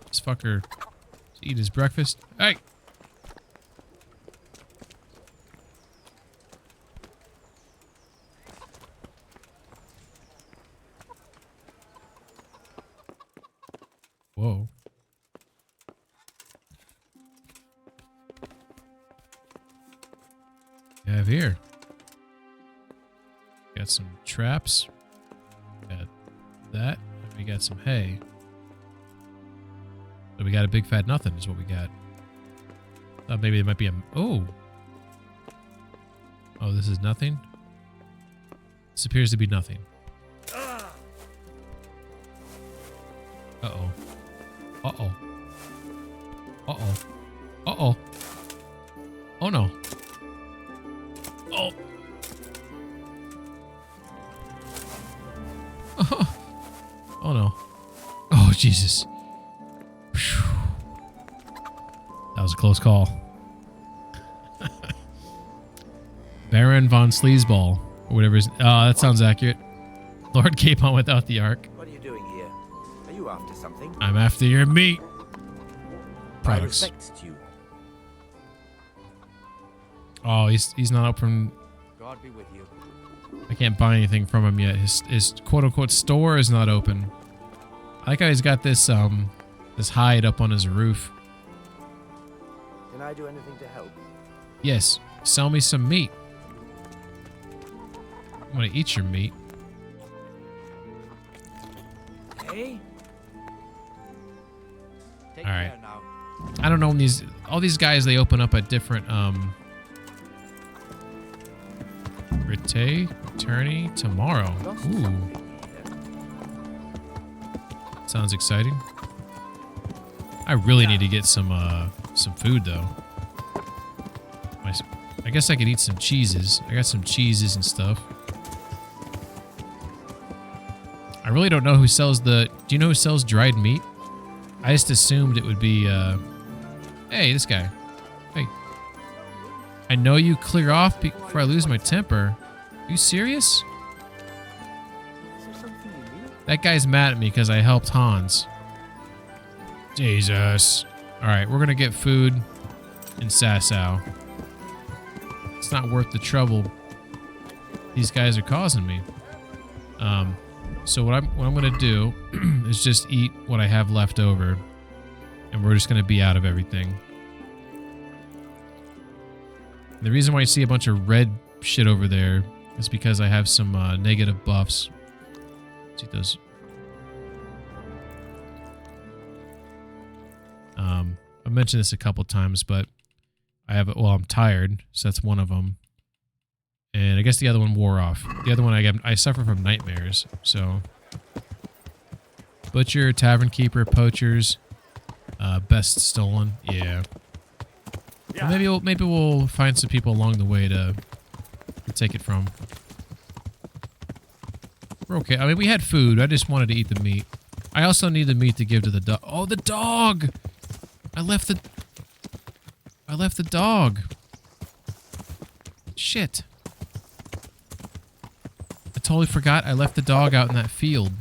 This fucker eat his breakfast. Hey! Whoa. What do we have here? Got some traps. Got that. And we got some hay. So we got a big fat nothing is what we got. Thought maybe it might be a... Oh! Oh, this is nothing? This appears to be nothing. Uh-oh. Uh-oh. Uh-oh. Uh-oh. Oh, no. Oh! Oh no. Oh Jesus. Whew. That was a close call. Baron von Sleazeball, or whatever his... Oh, that sounds accurate. Lord Capon without the arc. What are you doing here? Are you after something? I'm after your meat. I Products. respect you. Oh, he's not open. God be with you. I can't buy anything from him yet. His quote-unquote store is not open. I like how he's got this this hide up on his roof. Can I do anything to help? Yes, sell me some meat. I'm gonna eat your meat. Hey? Take All right. care now. I don't know when all these guys, they open up at different Attorney tomorrow. Ooh. Sounds exciting. I really need to get some food though. I guess I could eat some cheeses. I got some cheeses and stuff. I really don't know who sells do you know who sells dried meat? I just assumed it would be hey, this guy. Hey. I know you clear off before I lose my temper. Are you serious? That guy's mad at me because I helped Hans. Jesus. Alright, we're gonna get food in Sasau. It's not worth the trouble these guys are causing me. So what I'm gonna do is just eat what I have left over. And we're just gonna be out of everything. And the reason why you see a bunch of red shit over there is because I have some negative buffs. Let's eat those. I've mentioned this a couple times, but I'm tired, so that's one of them. And I guess the other one wore off. The other one I suffer from nightmares. So butcher, tavern keeper, poachers, best stolen. Yeah. Well, maybe we'll find some people along the way to take it from. We're okay. I mean, we had food. I just wanted to eat the meat. I also need the meat to give to the dog. Oh, the dog! I left the dog. Shit. I totally forgot I left the dog out in that field.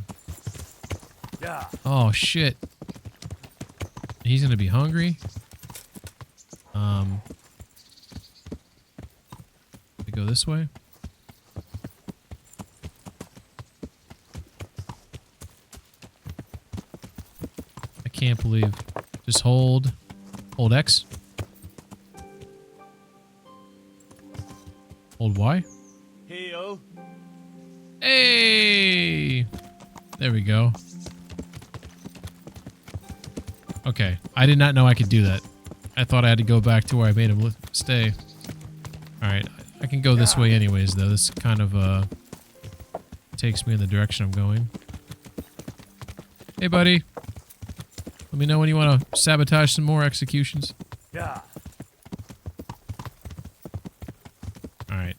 Yeah. Oh, shit. He's gonna be hungry. We go this way. I can't believe. Just hold X. Hold Y. Heal. Hey! There we go. Okay. I did not know I could do that. I thought I had to go back to where I made him stay. Alright. I can go this way anyways, though. This kind of, takes me in the direction I'm going. Hey, buddy. Let me know when you want to sabotage some more executions. Yeah. Alright.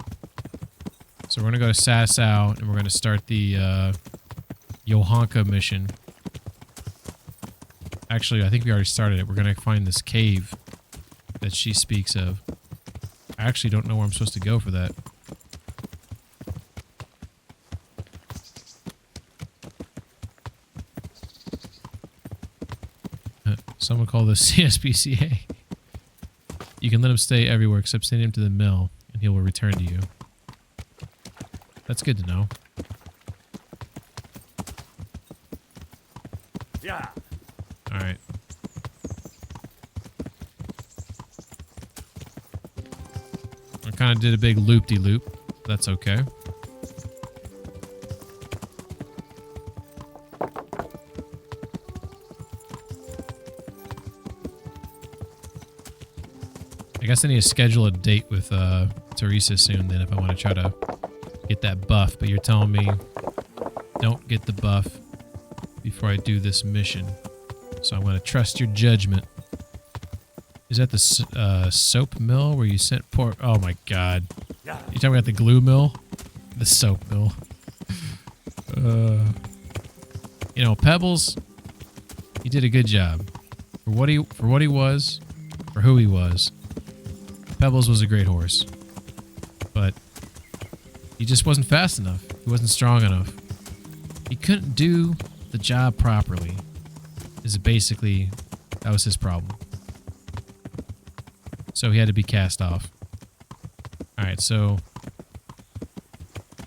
So we're going to go to Sasau, and we're going to start the, Johanka mission. Actually, I think we already started it. We're going to find this cave that she speaks of. I actually don't know where I'm supposed to go for that. Someone call the CSPCA. You can let him stay everywhere except send him to the mill, and he will return to you. That's good to know. Yeah. Alright. I kind of did a big loop-de-loop. That's okay. I guess I need to schedule a date with Teresa soon then if I want to try to get that buff. But you're telling me don't get the buff before I do this mission. So I'm going to trust your judgment. Is that the soap mill where you sent pork? Oh my god. You talking about the glue mill? The soap mill. You know, Pebbles, he did a good job. For what he was, for who he was. Pebbles was a great horse. But he just wasn't fast enough. He wasn't strong enough. He couldn't do the job properly. That was his problem. So he had to be cast off. Alright, so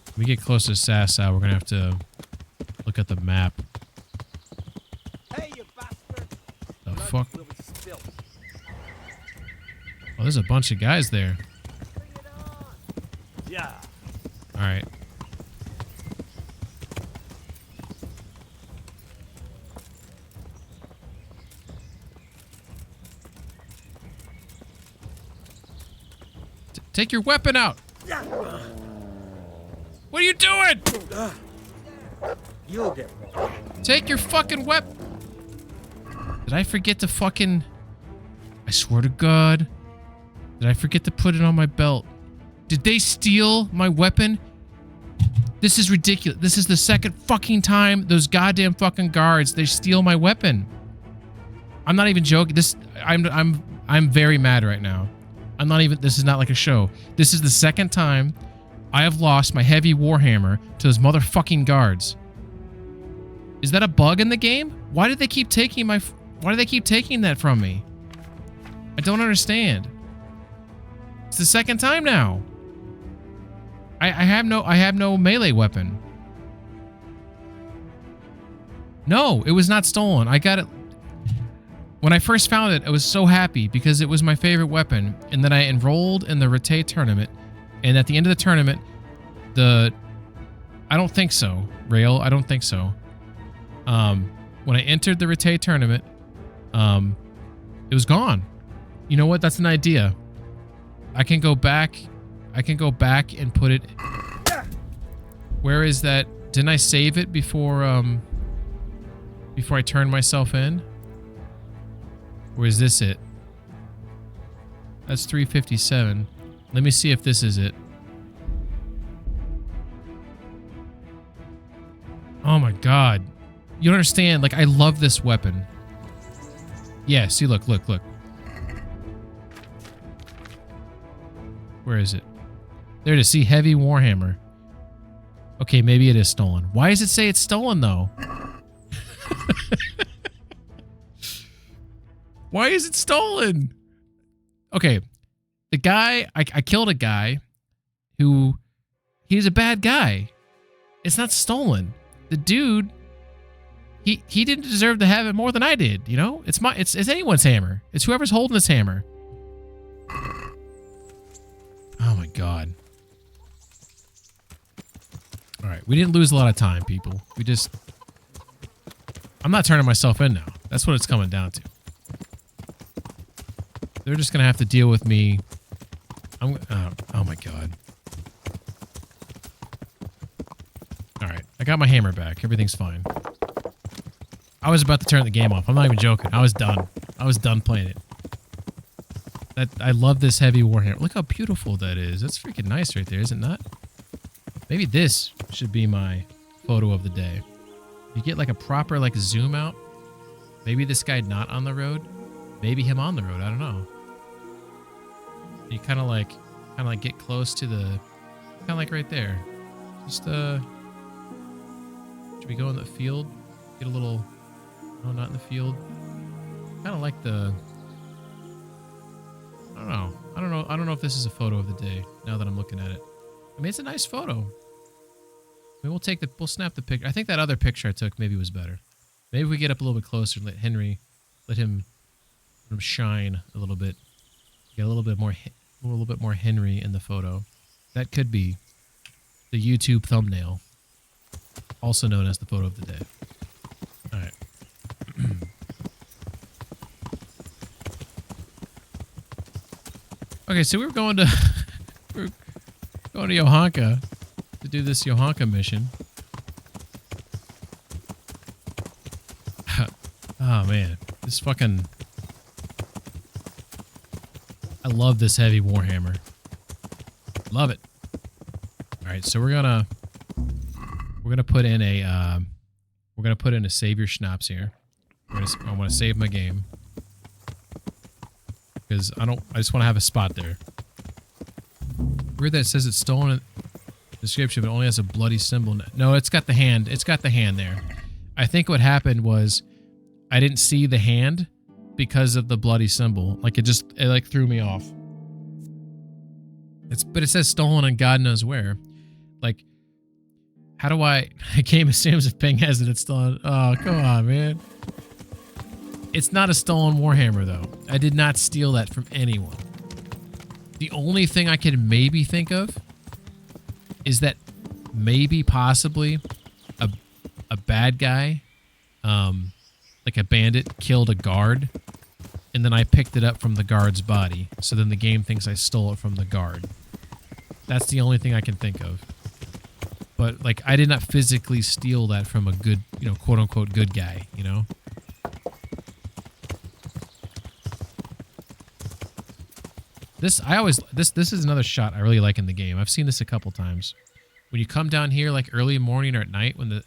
when we get close to Sasau, we're gonna have to look at the map. Hey, you bastard! The fuck? Oh, there's a bunch of guys there. Yeah. Alright. Take your weapon out! What are you doing? You'll get one. Take your fucking weapon! Did I forget to fucking... I swear to God. Did I forget to put it on my belt? Did they steal my weapon? This is ridiculous. This is the second fucking time those goddamn fucking guards, they steal my weapon. I'm not even joking. I'm very mad right now. This is not like a show. This is the second time I have lost my heavy warhammer to those motherfucking guards. Is that a bug in the game? Why do they keep taking that from me? I don't understand. It's the second time now. I have no melee weapon. No, it was not stolen. I got it. When I first found it, I was so happy because it was my favorite weapon. And then I enrolled in the Rete tournament. And at the end of the tournament, I don't think so, Rail. I don't think so. When I entered the Rete tournament, it was gone. You know what? That's an idea. I can go back I can go back and put it... Where is that? Didn't I save it before I turned myself in? Or is this it? That's 357. Let me see if this is it. Oh my god. You don't understand. Like, I love this weapon. Yeah, see, look. Where is it? There it is. See, heavy Warhammer. Okay, maybe it is stolen. Why does it say it's stolen, though? Why is it stolen? Okay, the guy... I killed a guy who... He's a bad guy. It's not stolen. The dude... He didn't deserve to have it more than I did, you know? It's anyone's hammer. It's whoever's holding this hammer. Oh my god. Alright, we didn't lose a lot of time, people. We just... I'm not turning myself in now. That's what it's coming down to. They're just gonna have to deal with me. Oh my god. Alright, I got my hammer back. Everything's fine. I was about to turn the game off. I'm not even joking. I was done. I was done playing it. I love this heavy Warhammer. Look how beautiful that is. That's freaking nice right there, is it not? Maybe this should be my photo of the day. You get like a proper like zoom out. Maybe this guy not on the road. Maybe him on the road. I don't know. You kind of like get close to the, kind of like right there. Just should we go in the field? Get a little. No, not in the field. Kind of like the. I don't know if this is a photo of the day. Now that I'm looking at it, I mean it's a nice photo. I mean, we'll snap the picture. I think that other picture I took maybe was better. Maybe if we get up a little bit closer and let him shine a little bit. Get a little bit more Henry in the photo. That could be the YouTube thumbnail, also known as the photo of the day. All right. Okay, so we're going to Yohanka to do this Yohanka mission. Oh man, this fucking... I love this heavy Warhammer. Love it. All right, so we're gonna put in a save your schnapps here. I want to save my game because I just want to have a spot there. Weird that it says it's stolen in the description, but only has a bloody symbol. No, it's got the hand. It's got the hand there. I think what happened was I didn't see the hand because of the bloody symbol. Like it like threw me off. But it says stolen and God knows where. Like, how do I game assumes if Ping has it, it's stolen. Oh, come on, man. It's not a stolen Warhammer, though. I did not steal that from anyone. The only thing I could maybe think of is that maybe possibly a bad guy, like a bandit, killed a guard, and then I picked it up from the guard's body. So then the game thinks I stole it from the guard. That's the only thing I can think of. But, like, I did not physically steal that from a good, quote-unquote good guy, you know? This is another shot I really like in the game. I've seen this a couple times. When you come down here, like, early morning or at night, when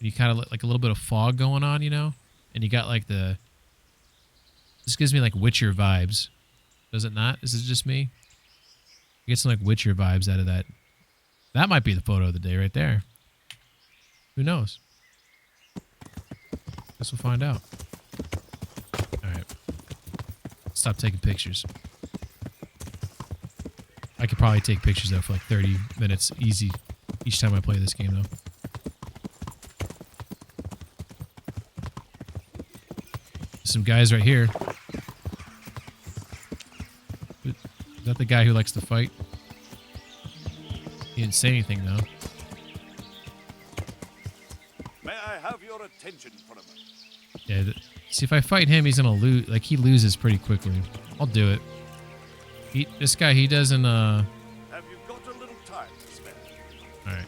you kind of like a little bit of fog going on, you know? And you got, like, this gives me, like, Witcher vibes. Does it not? Is it just me? I get some, like, Witcher vibes out of that. That might be the photo of the day right there. Who knows? Guess we'll find out. All right. Stop taking pictures. I could probably take pictures, though, for like 30 minutes easy each time I play this game, though. Some guys right here. Is that the guy who likes to fight? He didn't say anything, though. May I have your attention for a moment? Yeah, see, if I fight him, he's gonna lose. Like, he loses pretty quickly. I'll do it. This guy, he doesn't, Have you got a little time to spare? Alright.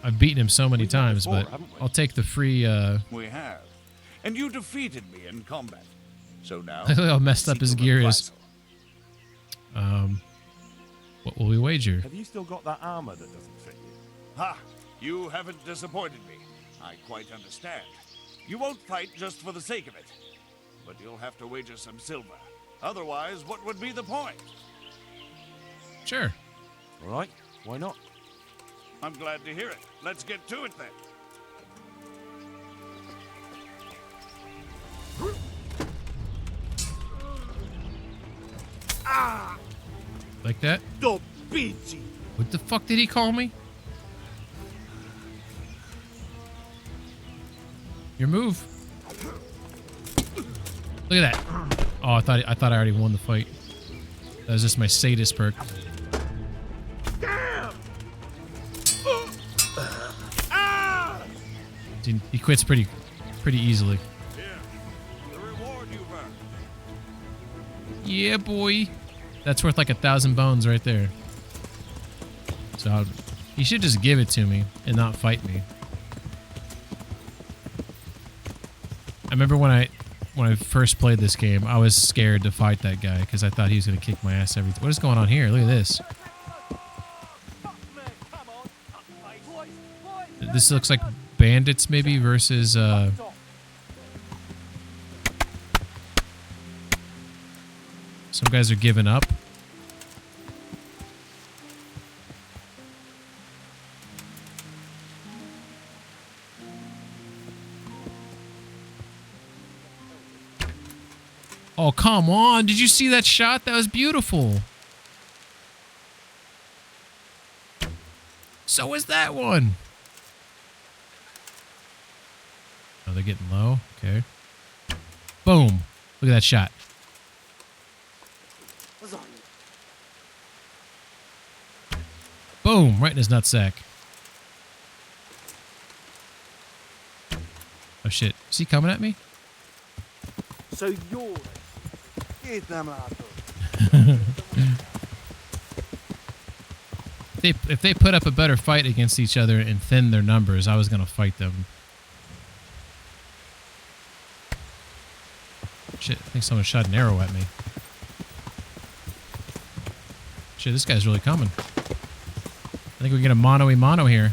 I've beaten him so many times, before, but haven't we? I'll take the free, We have. And you defeated me in combat. So now... Look how messed up seek his a gear is. reprisal. What will we wager? Have you still got that armor that doesn't fit you? Ha! You haven't disappointed me. I quite understand. You won't fight just for the sake of it. But you'll have to wager some silver. Otherwise, what would be the point? Sure. All right, why not? I'm glad to hear it. Let's get to it then. Ah! Like that? Dobiji! What the fuck did he call me? Your move. Look at that. Oh, I thought I already won the fight. That was just my sadist perk. Damn! Ah! He quits pretty easily. Here, the reward you've earned. Yeah, boy. That's worth like 1,000 bones right there. So he should just give it to me and not fight me. I remember when I first played this game, I was scared to fight that guy because I thought he was going to kick my ass every time. What is going on here? Look at this. This looks like bandits maybe versus some guys are giving up. Oh, come on. Did you see that shot? That was beautiful. So was that one. Oh, they're getting low. Okay. Boom. Look at that shot. Boom. Right in his nutsack. Oh, shit. Is he coming at me? So you're... If they put up a better fight against each other and thin their numbers, I was going to fight them. Shit, I think someone shot an arrow at me. Shit, this guy's really coming. I think we get a mano-y-mano here.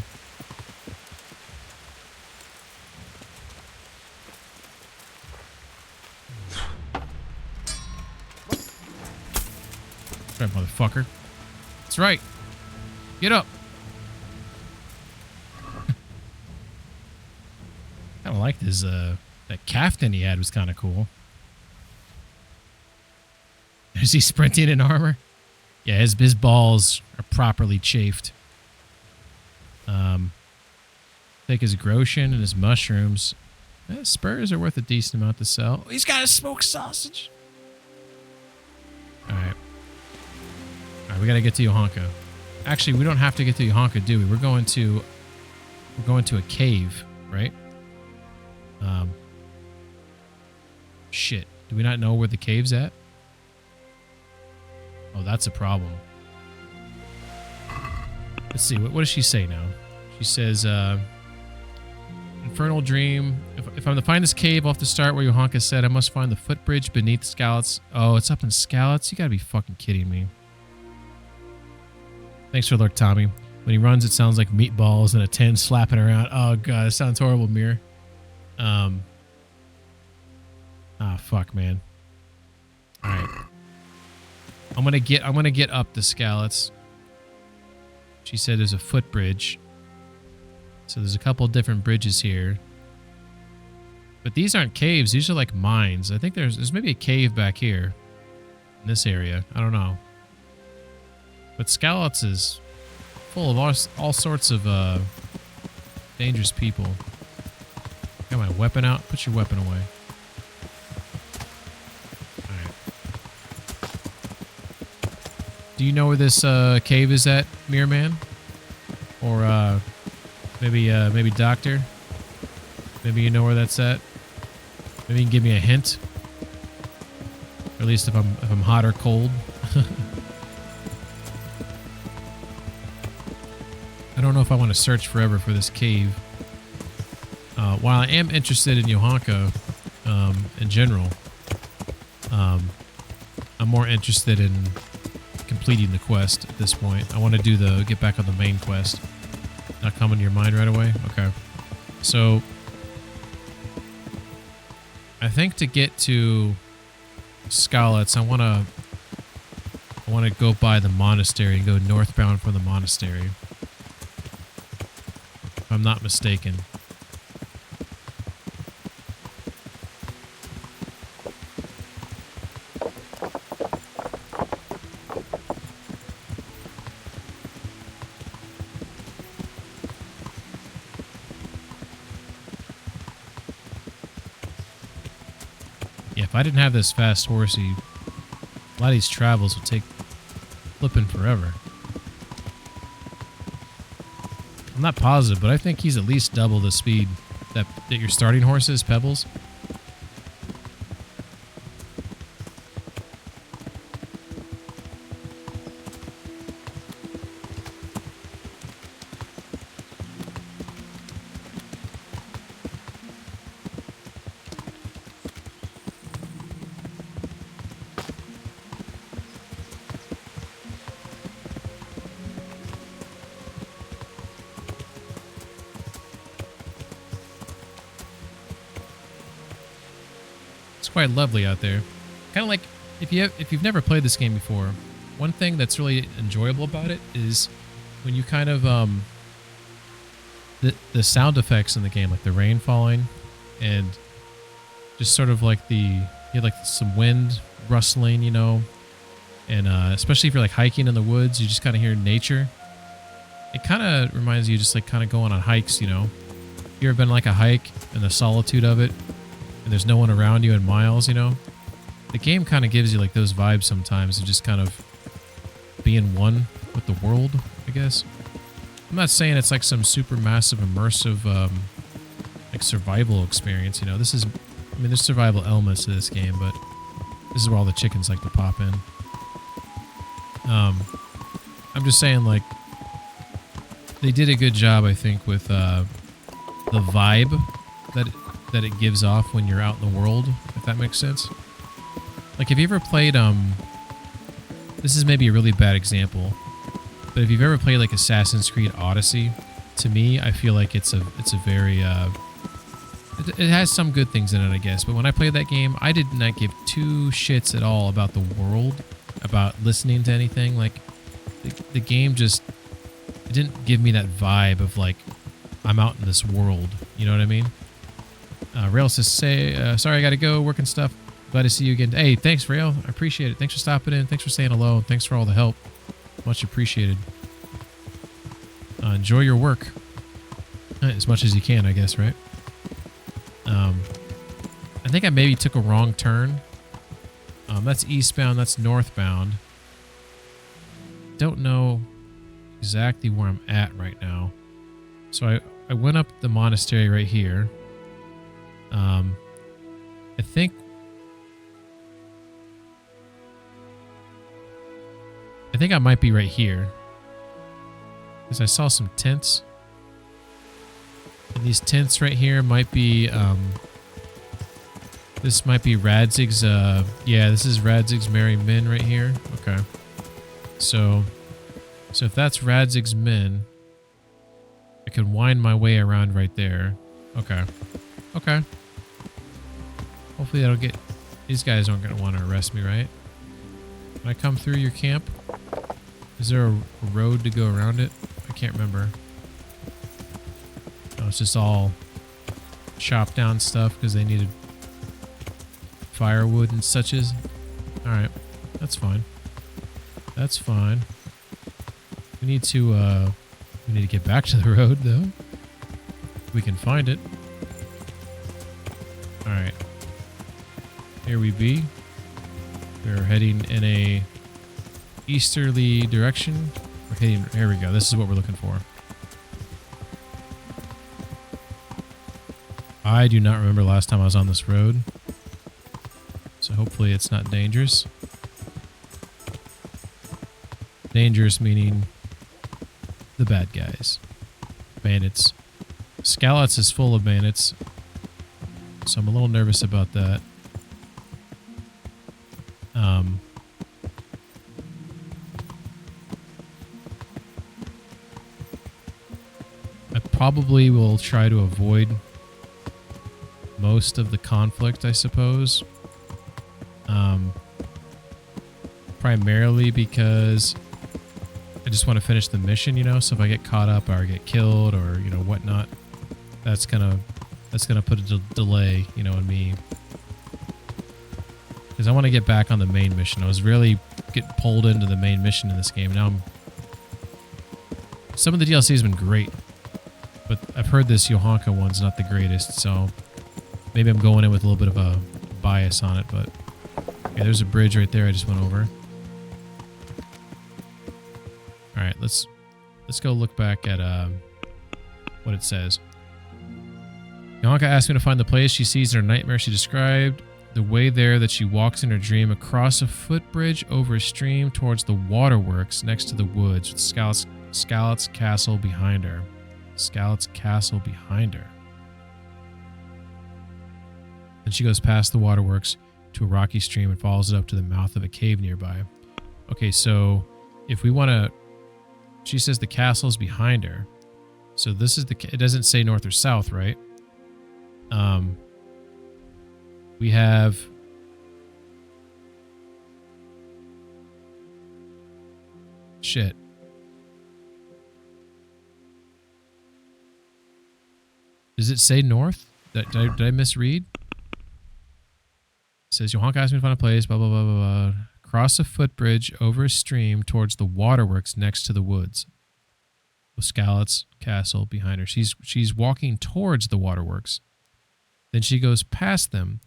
That's right, motherfucker. That's right. Get up. Kind of liked his, that caftan he had was kind of cool. Is he sprinting in armor? Yeah, his balls are properly chafed. Take his Groshen and his mushrooms. Spurs are worth a decent amount to sell. He's got a smoked sausage. Alright. Alright, we gotta get to Yohanka. Actually, we don't have to get to Yohanka, do we? We're going to a cave, right? Shit. Do we not know where the cave's at? Oh, that's a problem. Let's see. What does she say now? She says, Infernal Dream. If I'm to find this cave, I'll have to start where Yohanka said. I must find the footbridge beneath Skalitz. Oh, it's up in Skalitz? You gotta be fucking kidding me. Thanks for the alert, Tommy. When he runs, it sounds like meatballs and a tin slapping around. Oh, God. It sounds horrible, Mir. Fuck, man. All right. I'm gonna get up the Skalitz. She said there's a footbridge. So there's a couple different bridges here. But these aren't caves. These are like mines. I think there's maybe a cave back here. In this area. I don't know. But Skalitz is full of all sorts of dangerous people. Got my weapon out. Put your weapon away. Alright. Do you know where this cave is at, Mirror Man? Or maybe Doctor? Maybe you know where that's at? Maybe you can give me a hint? Or at least if I'm hot or cold. I don't know if I want to search forever for this cave. While I am interested in Johanka in general, I'm more interested in completing the quest at this point. I want to do get back on the main quest. Not coming to your mind right away? Okay. So, I think to get to Skalitz, I want to go by the monastery and go northbound from the monastery. If I'm not mistaken. Yeah, if I didn't have this fast horsey, a lot of these travels would take flipping forever. I'm not positive, but I think he's at least double the speed that your starting horse is, Pebbles. Quite lovely out there. Kind of like if you've never played this game before, one thing that's really enjoyable about it is when you kind of the sound effects in the game, like the rain falling and just sort of like you have like some wind rustling, you know, and especially if you're like hiking in the woods, you just kind of hear nature. It kind of reminds you just like kind of going on hikes, you know. You ever been like a hike and the solitude of it? And there's no one around you in miles, you know? The game kind of gives you like those vibes sometimes of just kind of being one with the world, I guess. I'm not saying it's like some super massive immersive like survival experience, you know? This is, I mean, there's survival elements to this game, but this is where all the chickens like to pop in. I'm just saying, like, they did a good job, I think, with the vibe that it gives off when you're out in the world, if that makes sense. Like, have you ever played, this is maybe a really bad example, but if you've ever played, like, Assassin's Creed Odyssey, to me, I feel like it's a very, it has some good things in it, I guess, but when I played that game, I did not give two shits at all about the world, about listening to anything. Like, the game just, it didn't give me that vibe of, like, I'm out in this world, you know what I mean? Rail says, sorry, I gotta go, working stuff. Glad to see you again. Hey, thanks, Rail. I appreciate it. Thanks for stopping in. Thanks for saying hello. Thanks for all the help. Much appreciated. Enjoy your work. As much as you can, I guess, right? I think I maybe took a wrong turn. That's eastbound. That's northbound. Don't know exactly where I'm at right now. So I went up the monastery right here. I think I might be right here, because I saw some tents, and these tents right here might be this might be Radzig's yeah, this is Radzig's Merry Men right here. Okay, so if that's Radzig's Men, I can wind my way around right there. Okay. Hopefully that'll get... These guys aren't going to want to arrest me, right? Can I come through your camp? Is there a road to go around it? I can't remember. No, it's just all chopped down stuff because they needed firewood and suches. Alright. That's fine. That's fine. We need to get back to the road, though. We can find it. Alright. Here we be. We're heading in a easterly direction. We're heading... Here we go. This is what we're looking for. I do not remember last time I was on this road. So hopefully it's not dangerous. Dangerous meaning the bad guys. Bandits. Skalitz is full of bandits, so I'm a little nervous about that. I probably will try to avoid most of the conflict, I suppose. Primarily because I just want to finish the mission, you know, so if I get caught up or get killed or, you know, whatnot, that's gonna put a delay, you know, in me. Because I want to get back on the main mission. I was really getting pulled into the main mission in this game. Now some of the DLC has been great, but I've heard this Johanka one's not the greatest, so maybe I'm going in with a little bit of a bias on it, but yeah, there's a bridge right there I just went over. Alright, let's go look back at what it says. Johanka asked me to find the place she sees in her nightmare. She described the way there that she walks in her dream across a footbridge over a stream towards the waterworks next to the woods with Skalitz Castle behind her. Skalitz Castle behind her. Then she goes past the waterworks to a rocky stream and follows it up to the mouth of a cave nearby. Okay, so if we want to... She says the castle's behind her. So this is the... It doesn't say north or south, right? We have... Shit. Does it say north? Did I misread? It says, Johanka asked me to find a place, blah, blah, blah, blah, blah. Cross a footbridge over a stream towards the waterworks next to the woods. With Skalitz Castle behind her. She's walking towards the waterworks. Then she goes past them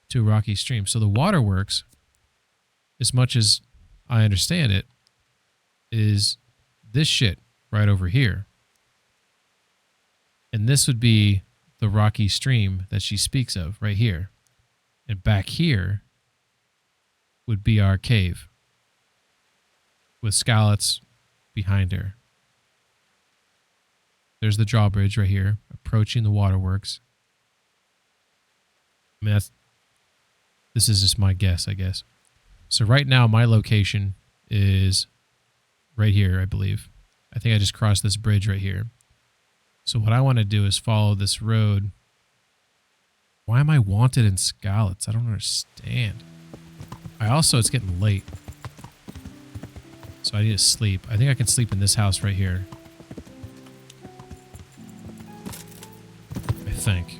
to a rocky stream. So the waterworks, as much as I understand it, is this shit right over here. And this would be the rocky stream that she speaks of right here. And back here would be our cave with Skalitz behind her. There's the drawbridge right here, approaching the waterworks. I mean, this is just my guess, I guess. So right now, my location is right here, I believe. I think I just crossed this bridge right here. So what I want to do is follow this road. Why am I wanted in Skalitz? I don't understand. It's getting late. So I need to sleep. I think I can sleep in this house right here. I think.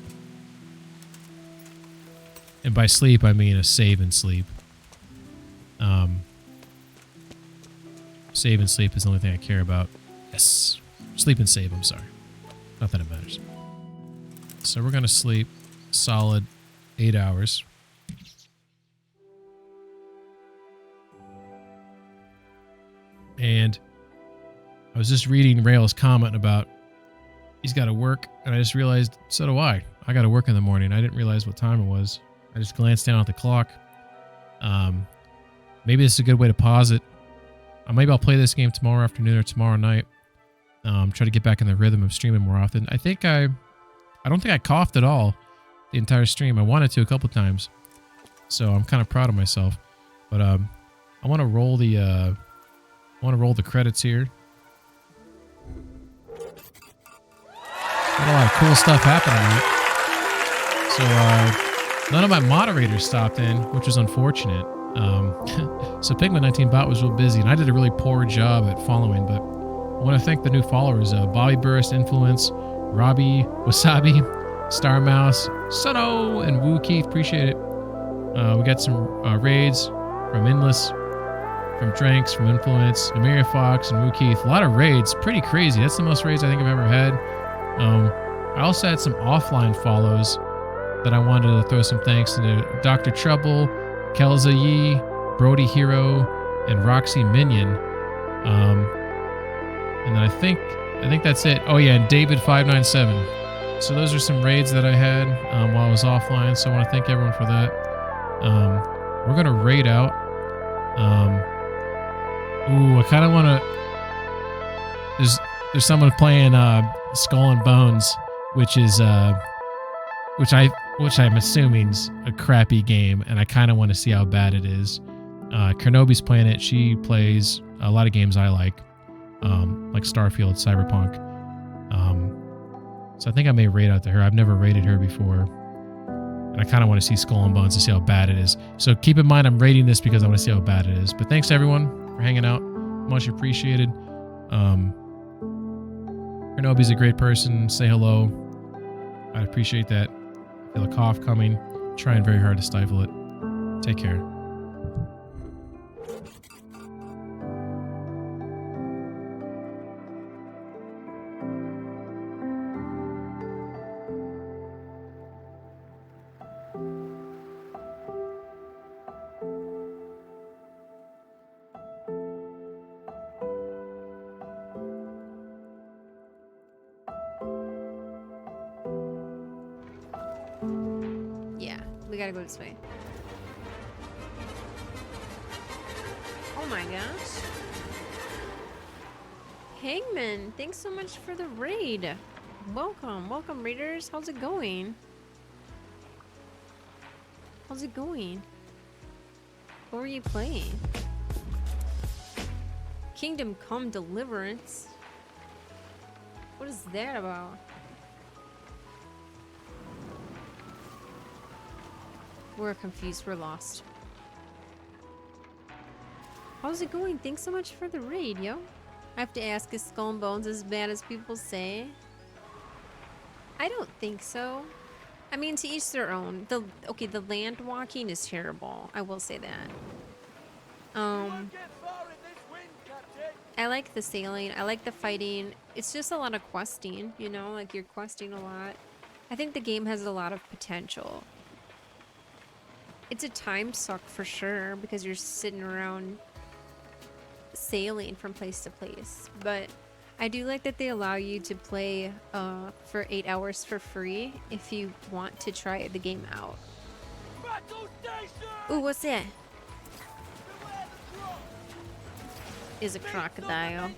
And by sleep, I mean a save and sleep. Save and sleep is the only thing I care about. Yes. Sleep and save, I'm sorry. Not that it matters. So we're going to sleep a solid 8 hours. And I was just reading Rail's comment about he's got to work, and I just realized, so do I. I got to work in the morning. I didn't realize what time it was. I just glanced down at the clock. Maybe this is a good way to pause it. Maybe I'll play this game tomorrow afternoon or tomorrow night. Try to get back in the rhythm of streaming more often. I don't think I coughed at all the entire stream. I wanted to a couple times, so I'm kind of proud of myself. But I want to roll the credits here. Got a lot of cool stuff happening. So none of my moderators stopped in, which is unfortunate. So Pigman19bot was real busy, and I did a really poor job at following, but I want to thank the new followers, Bobby Burst, Influence, Robbie, Wasabi, Star Mouse, Soto, and Woo Keith. Appreciate it. We got some raids from Endless, from Dranks, from Influence, Namiria Fox, and Woo Keith. A lot of raids. Pretty crazy. That's the most raids I think I've ever had. I also had some offline follows that I wanted to throw some thanks to Dr. Trouble, Kelza Yee, Brody Hero, and Roxy Minion. And then I think that's it. Oh yeah, and David597. So those are some raids that I had while I was offline. So I want to thank everyone for that. We're gonna raid out. Ooh, I kind of want to. There's someone playing Skull and Bones, which is which I'm assuming's a crappy game, and I kind of want to see how bad it is. Kernobi's playing it. She plays a lot of games I like Starfield, Cyberpunk. So I think I may raid out to her. I've never raided her before, and I kind of want to see Skull and Bones to see how bad it is. So keep in mind, I'm rating this because I want to see how bad it is. But thanks to everyone for hanging out. Much appreciated. Kernobi's a great person. Say hello. I appreciate that. Feel a cough coming. Trying very hard to stifle it. Take care. Yeah, we gotta go this way. Oh my gosh. Hangman, thanks so much for the raid. Welcome, welcome raiders. How's it going? How's it going? What were you playing? Kingdom Come Deliverance? What is that about? We're confused, we're lost. How's it going? Thanks so much for the raid, yo. I have to ask, is Skull and Bones as bad as people say? I don't think so. I mean, to each their own. The land walking is terrible. I will say that. I like the sailing. I like the fighting. It's just a lot of questing, you know? Like, you're questing a lot. I think the game has a lot of potential. It's a time suck for sure because you're sitting around sailing from place to place. But I do like that they allow you to play for 8 hours for free if you want to try the game out. Ooh, what's that? Is a crocodile.